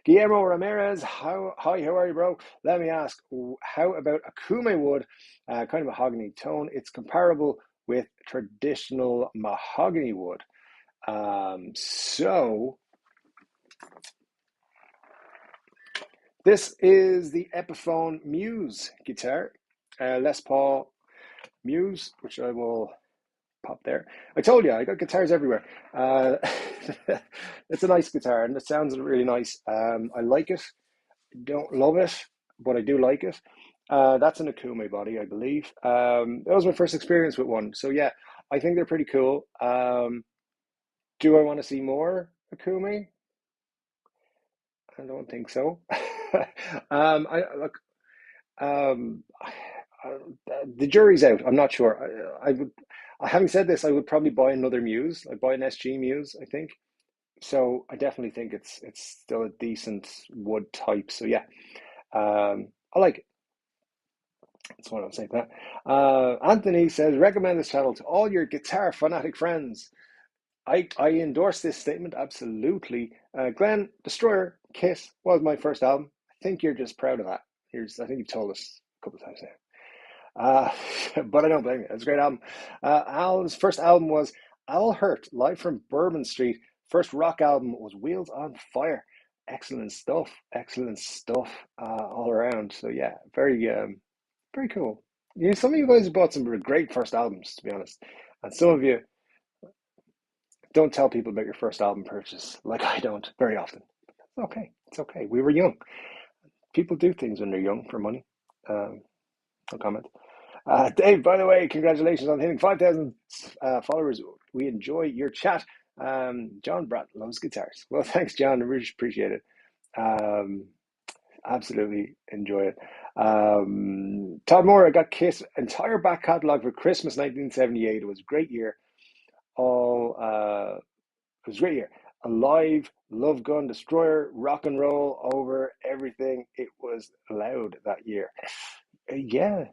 Guillermo Ramirez, hi, how are you, bro? Let me ask, how about a Kume wood, kind of mahogany tone? It's comparable with traditional mahogany wood. So this is the Epiphone Muse guitar, Les Paul Muse, which I will pop there. I told you, I got guitars everywhere. It's a nice guitar, and it sounds really nice. I like it. Don't love it, but I do like it. That's an Akume body, I believe. That was my first experience with one. So yeah, I think they're pretty cool. Do I want to see more Akume? I don't think so. I look. Um, the jury's out. I'm not sure. I would. Having said this, I would probably buy another Muse. I'd buy an SG Muse, I think. So I definitely think it's still a decent wood type. So yeah, I like it. That's what I would say to that. Anthony says, recommend this channel to all your guitar fanatic friends. I endorse this statement, absolutely. Glenn, Destroyer, Kiss was my first album. I think you're just proud of that. I think you've told us a couple of times now. But I don't blame you. It's a great album. Alan's first album was Al Hurt, live from Bourbon Street. First rock album was Wheels on Fire. Excellent stuff. Excellent stuff all around. So yeah, very cool. Some of you guys have bought some great first albums, to be honest. And some of you don't tell people about your first album purchase, like I don't very often. It's okay. It's okay. We were young. People do things when they're young for money. No comment. Dave, by the way, congratulations on hitting 5,000 followers. We enjoy your chat. John Bratt loves guitars. Well, thanks, John. I really appreciate it. Absolutely enjoy it. Todd Moore, I got Kiss entire back catalogue for Christmas 1978. It was a great year. It was a great year. Alive, Love Gun, Destroyer, RocknRoll over everything. It was loud that year. Yeah,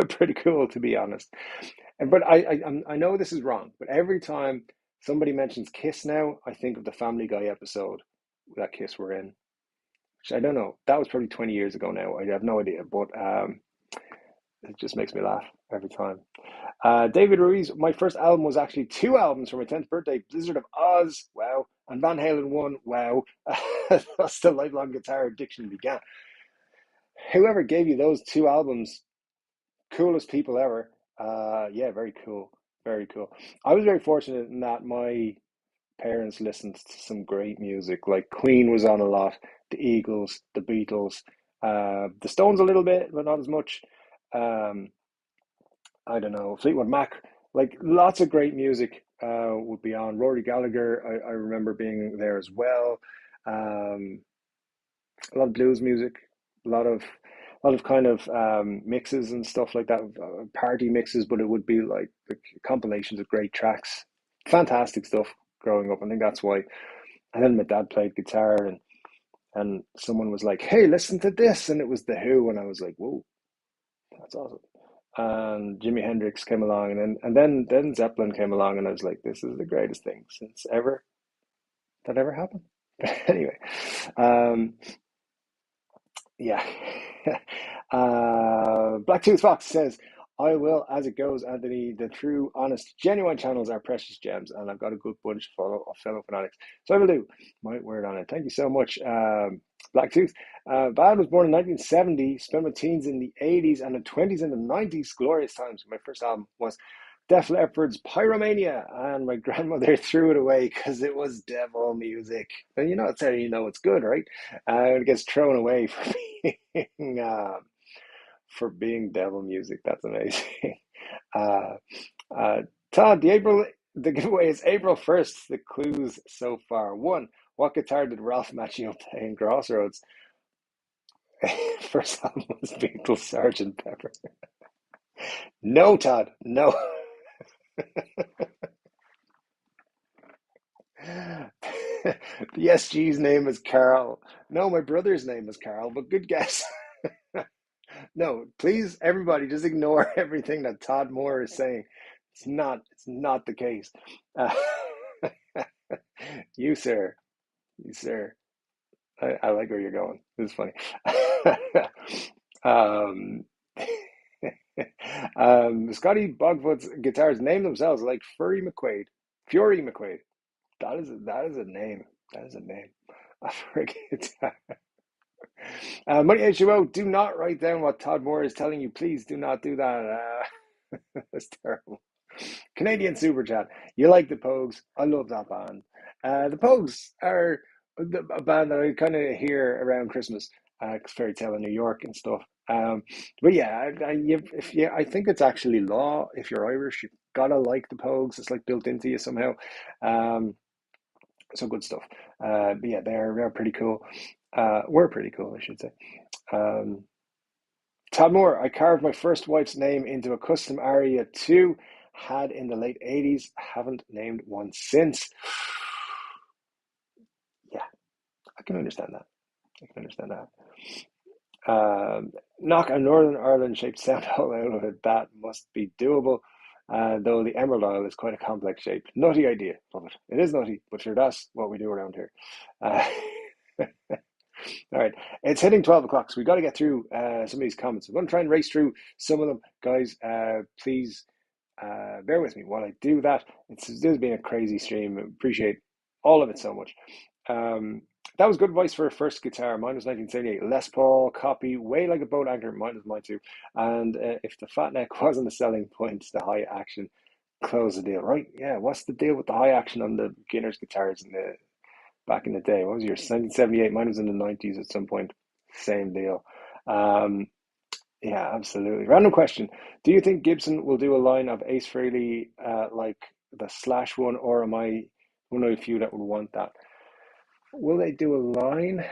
pretty cool, to be honest. But I know this is wrong, but every time somebody mentions Kiss now, I think of the Family Guy episode that Kiss were in. Which I don't know. That was probably 20 years ago now. I have no idea, but it just makes me laugh every time. David Ruiz, my first album was actually two albums for my 10th birthday. Blizzard of Oz, wow, and Van Halen 1, wow. That's the lifelong guitar addiction began. Whoever gave you those two albums, coolest people ever. Yeah, very cool. Very cool. I was very fortunate in that my parents listened to some great music. Like Queen was on a lot, the Eagles, the Beatles, the Stones a little bit, but not as much. Um, I don't know, Fleetwood Mac, like lots of great music would be on. Rory Gallagher, I remember being there as well. Um, a lot of blues music, a lot of kind of mixes and stuff like that, party mixes, but it would be like compilations of great tracks. Fantastic stuff growing up. I think that's why. And then my dad played guitar, and someone was like, "Hey, listen to this," and it was The Who, and I was like, "Whoa, that's awesome." And Jimi Hendrix came along, and then Zeppelin came along, and I was like, "This is the greatest thing since ever happened." But anyway, um, yeah. Blacktooth Fox says, I will as it goes, Anthony. The true, honest, genuine channels are precious gems, and I've got a good bunch of fellow fanatics. So I will do my word on it. Thank you so much, Blacktooth. Bad was born in 1970, spent my teens in the 80s and the 20s and the 90s. Glorious times. My first album was Def Leppard's Pyromania, and my grandmother threw it away because it was devil music. And you know, it's how you know it's good, right? It gets thrown away being for being devil music. That's amazing. Uh, uh, Todd, the giveaway is April 1st. The clues so far: one, what guitar did Ralph Macchio play in Crossroads? First album was Beatles, Sergeant Pepper. No, Todd, no. The SG's name is Carl. No, my brother's name is Carl, but good guess. No, please, everybody, just ignore everything that Todd Moore is saying. It's not the case. Uh, you, sir, you, sir. I like where you're going. This is funny. um, Scotty Bogfoot's guitars name themselves like Fury McQuaid. Fury McQuaid. That is a name. That is a name. For a guitar. Money H2O, do not write down what Todd Moore is telling you. Please do not do that. That's terrible. Canadian Super Chat. You like the Pogues? I love that band. The Pogues are a band that I kind of hear around Christmas, Fairy Tale in New York and stuff. But yeah, I think it's actually law. If you're Irish, you've gotta like the Pogues. It's like built into you somehow. Um, so good stuff. But yeah, they're pretty cool. We're pretty cool, I should say. Um, Todd Moore, I carved my first wife's name into a custom aria too. Had in the late 80s. Haven't named one since. Yeah, I can understand that. I can understand that. Knock a Northern Ireland shaped sound hole out of it. That must be doable. Though the Emerald Isle is quite a complex shape. Nutty idea. Love it. It is nutty, but sure, that's what we do around here. Uh, All right, it's hitting 12 o'clock, so we've got to get through some of these comments. I'm going to try and race through some of them. Guys, please bear with me while I do that. This has been a crazy stream. I appreciate all of it so much. That was good advice for a first guitar. Mine was 1978. Les Paul copy, way like a boat anchor. Mine was mine too. And if the fat neck wasn't a selling point, the high action close the deal. Right? Yeah. What's the deal with the high action on the beginners guitars in the back in the day? What was yours? 1978. Mine was in the 90s at some point. Same deal. Um, yeah, absolutely. Random question. Do you think Gibson will do a line of Ace Frehley like the Slash one, or am I one of the few that would want that? Will they do a line?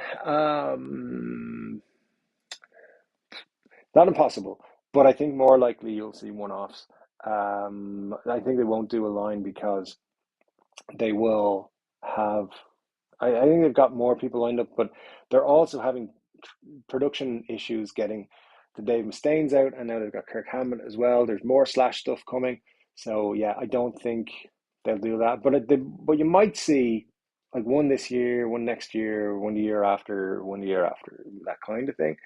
Not impossible, but I think more likely you'll see one-offs. I think they won't do a line because they will have. I think they've got more people lined up, but they're also having production issues getting the Dave Mustaine's out, and now they've got Kirk Hammett as well. There's more Slash stuff coming, so yeah, I don't think they'll do that. But you might see like one this year, one next year, one the year after, one the year after, that kind of thing.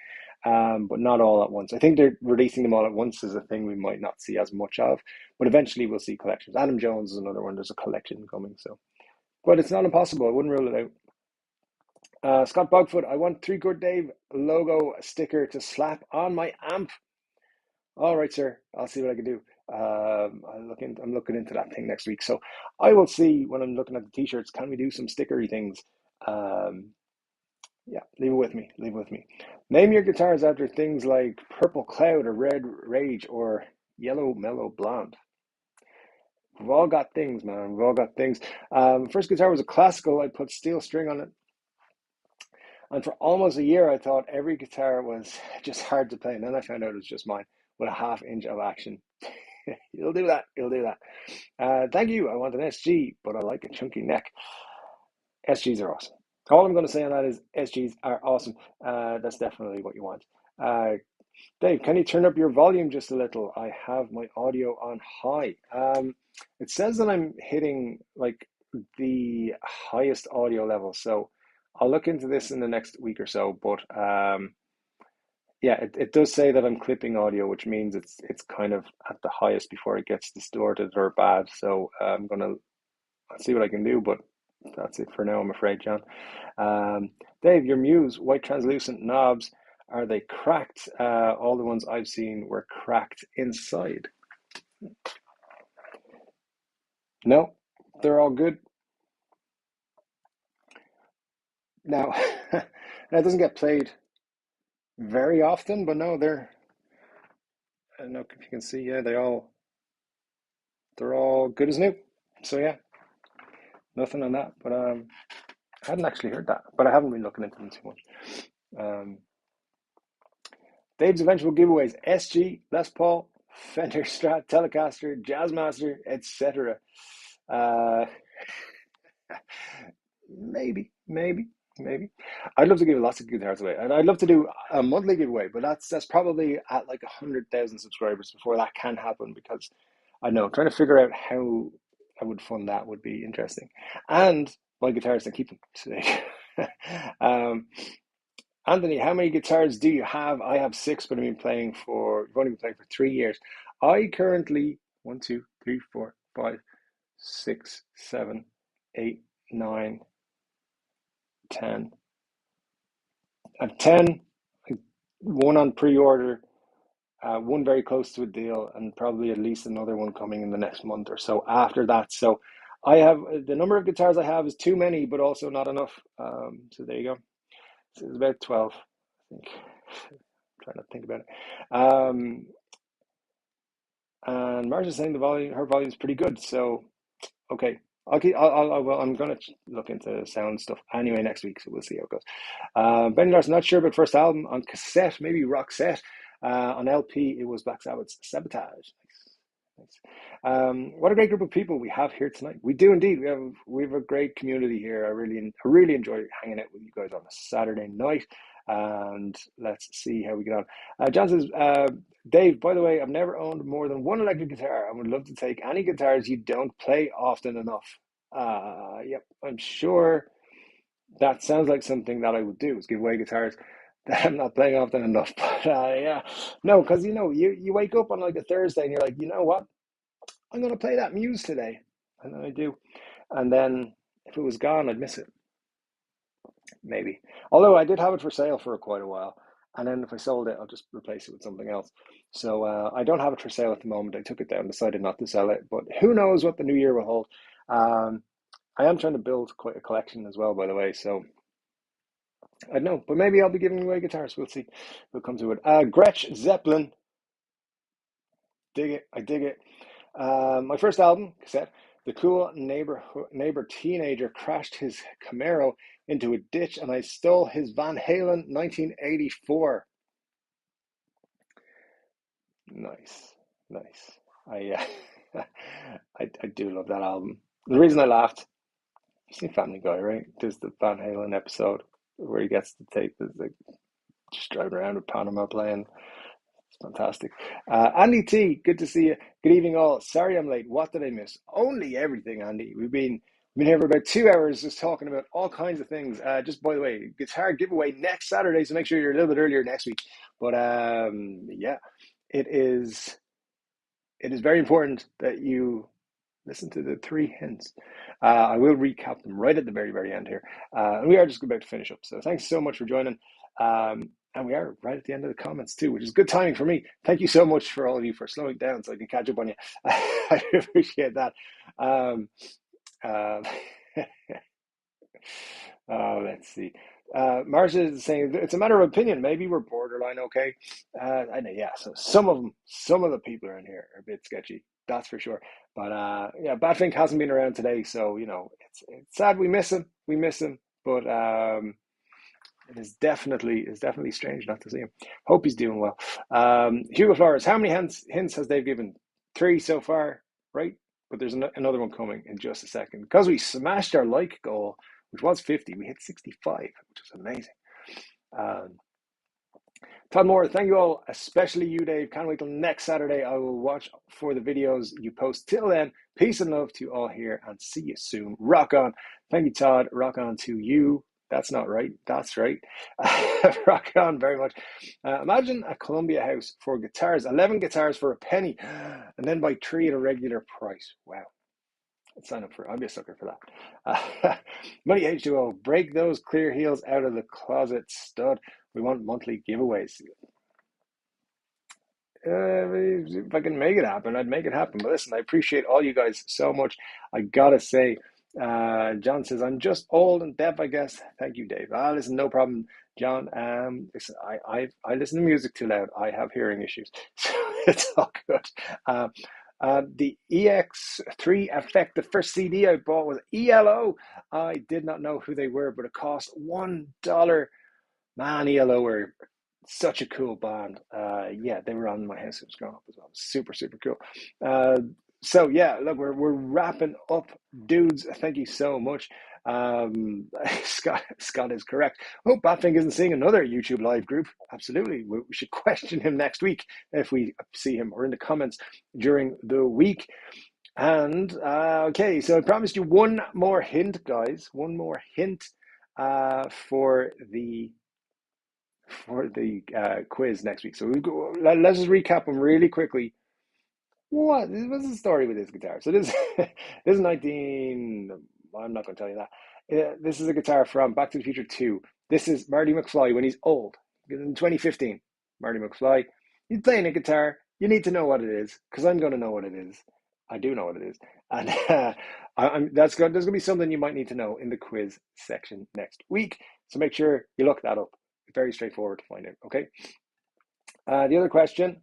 But not all at once. I think they're releasing them all at once is a thing we might not see as much of, but eventually we'll see collections. Adam Jones is another one. There's a collection coming, so but it's not impossible. I wouldn't rule it out. Scott Bogfoot, I want three Chord Dave logo sticker to slap on my amp. All right, sir. I'll see what I can do. I'm looking into that thing next week. So I will see when I'm looking at the t-shirts. Can we do some stickery things? Um, yeah, leave it with me. Leave it with me. Name your guitars after things like Purple Cloud or Red Rage or Yellow Mellow Blonde. We've all got things, man. We've all got things. First guitar was a classical. I put steel string on it. And for almost a year, I thought every guitar was just hard to play. And then I found out it was just mine with a ½ inch of action. You'll do that. You'll do that. Thank you. I want an SG, but I like a chunky neck. SGs are awesome. All I'm going to say on that is SGs are awesome. That's definitely what you want. Dave, can you turn up your volume just a little? I have my audio on high. It says that I'm hitting like the highest audio level. So I'll look into this in the next week or so, but Yeah, it does say that I'm clipping audio, which means it's kind of at the highest before it gets distorted or bad. So I'm gonna see what I can do, but that's it for now, I'm afraid, John. Dave, your Muse white translucent knobs, are they cracked? All the ones I've seen were cracked inside. No, they're all good. Now, that doesn't get played very often, but no, I don't know if you can see, yeah, they're all good as new. So yeah, nothing on that. But I hadn't actually heard that, but I haven't been looking into them too much. Um, Dave's eventual giveaways: SG, Les Paul, Fender Strat, Telecaster, Jazzmaster, etc. Uh, maybe. I'd love to give lots of guitars away, and I'd love to do a monthly giveaway, but that's probably at like 100,000 subscribers before that can happen because I know trying to figure out how I would fund that would be interesting, and buy guitars and keep them today. um, Anthony, how many guitars do you have? I have six, but I've only been playing for 3 years. I currently, one, two, three, four, five, six, seven, eight, nine, 10. I have 10, one on pre-order, one very close to a deal, and probably at least another one coming in the next month or so after that. So I have the number of guitars I have is too many, but also not enough. So there you go. So it's about 12, I think. Trying to think about it. And Marcia's saying her volume's pretty good. So okay, well, I'm gonna look into sound stuff anyway next week, so we'll see how it goes. Ben Larson, not sure about first album on cassette, maybe rock set. On LP, it was Black Sabbath's Sabotage. Nice. What a great group of people we have here tonight. We do indeed. We have a great community here. I really enjoy hanging out with you guys on a Saturday night. And let's see how we get on. John says, Dave, by the way, I've never owned more than one electric guitar. I would love to take any guitars you don't play often enough. Yep, I'm sure that sounds like something that I would do, is give away guitars that I'm not playing often enough. But yeah, no, because you wake up on like a Thursday and you're like, you know what? I'm going to play that Muse today. And then I do. And then if it was gone, I'd miss it. Maybe. Although I did have it for sale for quite a while. And then if I sold it, I'll just replace it with something else. So I don't have it for sale at the moment. I took it down, decided not to sell it. But who knows what the new year will hold. I am trying to build quite a collection as well, by the way. So I don't know. But maybe I'll be giving away guitars. We'll see. We'll come to it. Gretsch Zeppelin. Dig it. I dig it. My first album, cassette, the cool neighbor teenager crashed his Camaro into a ditch and I stole his Van Halen 1984. Nice. I, I do love that album. The reason I laughed, you've seen Family Guy, right? There's the Van Halen episode where he gets to take just driving around with Panama playing. It's fantastic. Andy T, good to see you. Good evening, all. Sorry I'm late. What did I miss? Only everything, Andy. We've been here for about 2 hours just talking about all kinds of things. Just by the way, guitar giveaway next Saturday, so make sure you're a little bit earlier next week. But yeah, it is very important that you listen to the three hints. I will recap them right at the very, very end here. And we are just about to finish up. So thanks so much for joining. And we are right at the end of the comments too, which is good timing for me. Thank you so much for all of you for slowing down so I can catch up on you. I appreciate that. Uh, let's see. Marcia is saying it's a matter of opinion. Maybe we're borderline okay. I know, yeah. So some of the people are in here are a bit sketchy. That's for sure. But yeah, Badfink hasn't been around today, so it's sad we miss him. But it's definitely strange not to see him. Hope he's doing well. Hugo Flores, how many hints has Dave given? 3 so far, right? But there's another one coming in just a second. Because we smashed our like goal, which was 50, we hit 65, which is amazing. Todd Moore, thank you all, especially you, Dave. Can't wait till next Saturday. I will watch for the videos you post. Till then, peace and love to you all here, and see you soon. Rock on. Thank you, Todd. Rock on to you. That's not right. That's right. Rock on very much. Imagine a Columbia house for guitars, 11 guitars for a penny, and then buy three at a regular price. Wow. Let's sign up for, I'll be a sucker for that. Money H2O, break those clear heels out of the closet, stud. We want monthly giveaways. If I can make it happen, I'd make it happen. But listen, I appreciate all you guys so much. I gotta say, John says I'm just old and deaf, I guess. Thank you, Dave. Listen, no problem, John. Listen, I listen to music too loud. I have hearing issues, so it's all good. The EX3 Effect, the first CD I bought was ELO. I did not know who they were, but it cost $1. Man, ELO were such a cool band. Yeah, they were on my house. It was growing up as well. Super, super cool. So yeah, look, we're wrapping up, dudes. Thank you so much. Scott is correct. Hope Batfink isn't seeing another YouTube live group. Absolutely, we should question him next week if we see him, or in the comments during the week. And okay, so I promised you one more hint, guys. One more hint for the quiz next week. So let's just recap them really quickly. What's the story with this guitar? So this this is 19. I'm not going to tell you that. This is a guitar from Back to the Future 2. This is Marty McFly when he's old. In 2015, Marty McFly, he's playing a guitar. You need to know what it is, because I'm going to know what it is. I do know what it is, and there's going to be something you might need to know in the quiz section next week. So make sure you look that up. Very straightforward to find out. Okay. The other question: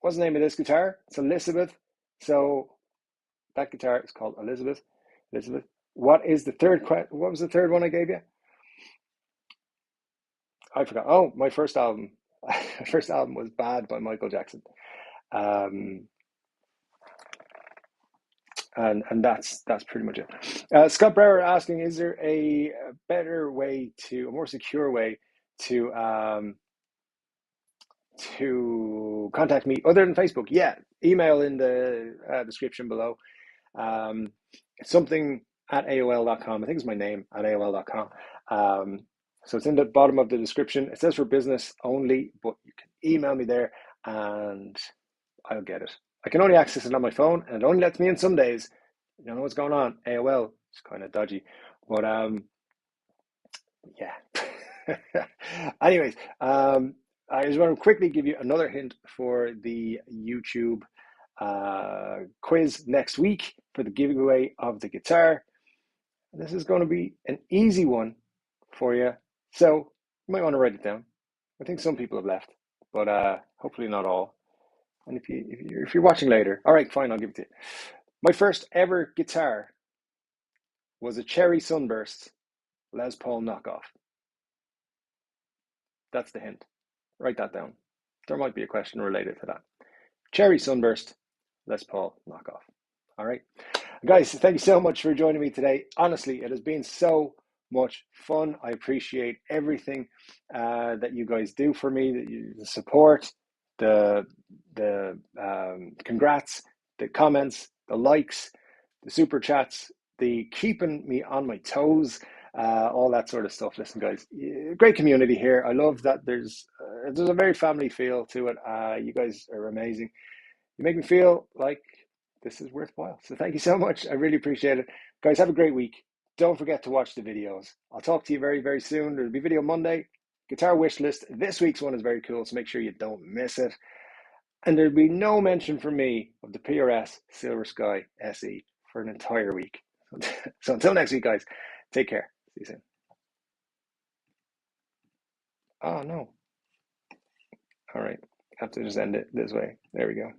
what's the name of this guitar? It's Elizabeth. So that guitar is called Elizabeth. Elizabeth. What is the third? What was the third one I gave you? I forgot. Oh, my first album. My first album was Bad by Michael Jackson. And that's pretty much it. Scott Brower asking, is there a better way a more secure way to contact me other than Facebook? Yeah, email in the description below. Something at AOL.com. I think it's my name at AOL.com. So it's in the bottom of the description. It says for business only, but you can email me there and I'll get it. I can only access it on my phone, and it only lets me in some days. You don't know what's going on. AOL is kind of dodgy, but yeah. Anyways, I just want to quickly give you another hint for the YouTube quiz next week for the giveaway of the guitar. This is going to be an easy one for you, so you might want to write it down. I think some people have left, but hopefully not all. And if you're watching later, all right, fine, I'll give it to you. My first ever guitar was a Cherry Sunburst Les Paul knockoff. That's the hint. Write that down. There might be a question related to that. Cherry Sunburst Les Paul knockoff. All right, guys, thank you so much for joining me today. Honestly, it has been so much fun. I appreciate everything that you guys do for me, the support, the congrats, the comments, the likes, the super chats, the keeping me on my toes, all that sort of stuff. Listen, guys, great community here. I love that there's a very family feel to it. You guys are amazing. You make me feel like this is worthwhile. So thank you so much. I really appreciate it. Guys, have a great week. Don't forget to watch the videos. I'll talk to you very, very soon. There'll be video Monday. Guitar wish list. This week's one is very cool, so make sure you don't miss it. And there'll be no mention from me of the PRS Silver Sky SE for an entire week. So until next week, guys, take care. See you soon. Oh, no. All right. I have to just end it this way. There we go.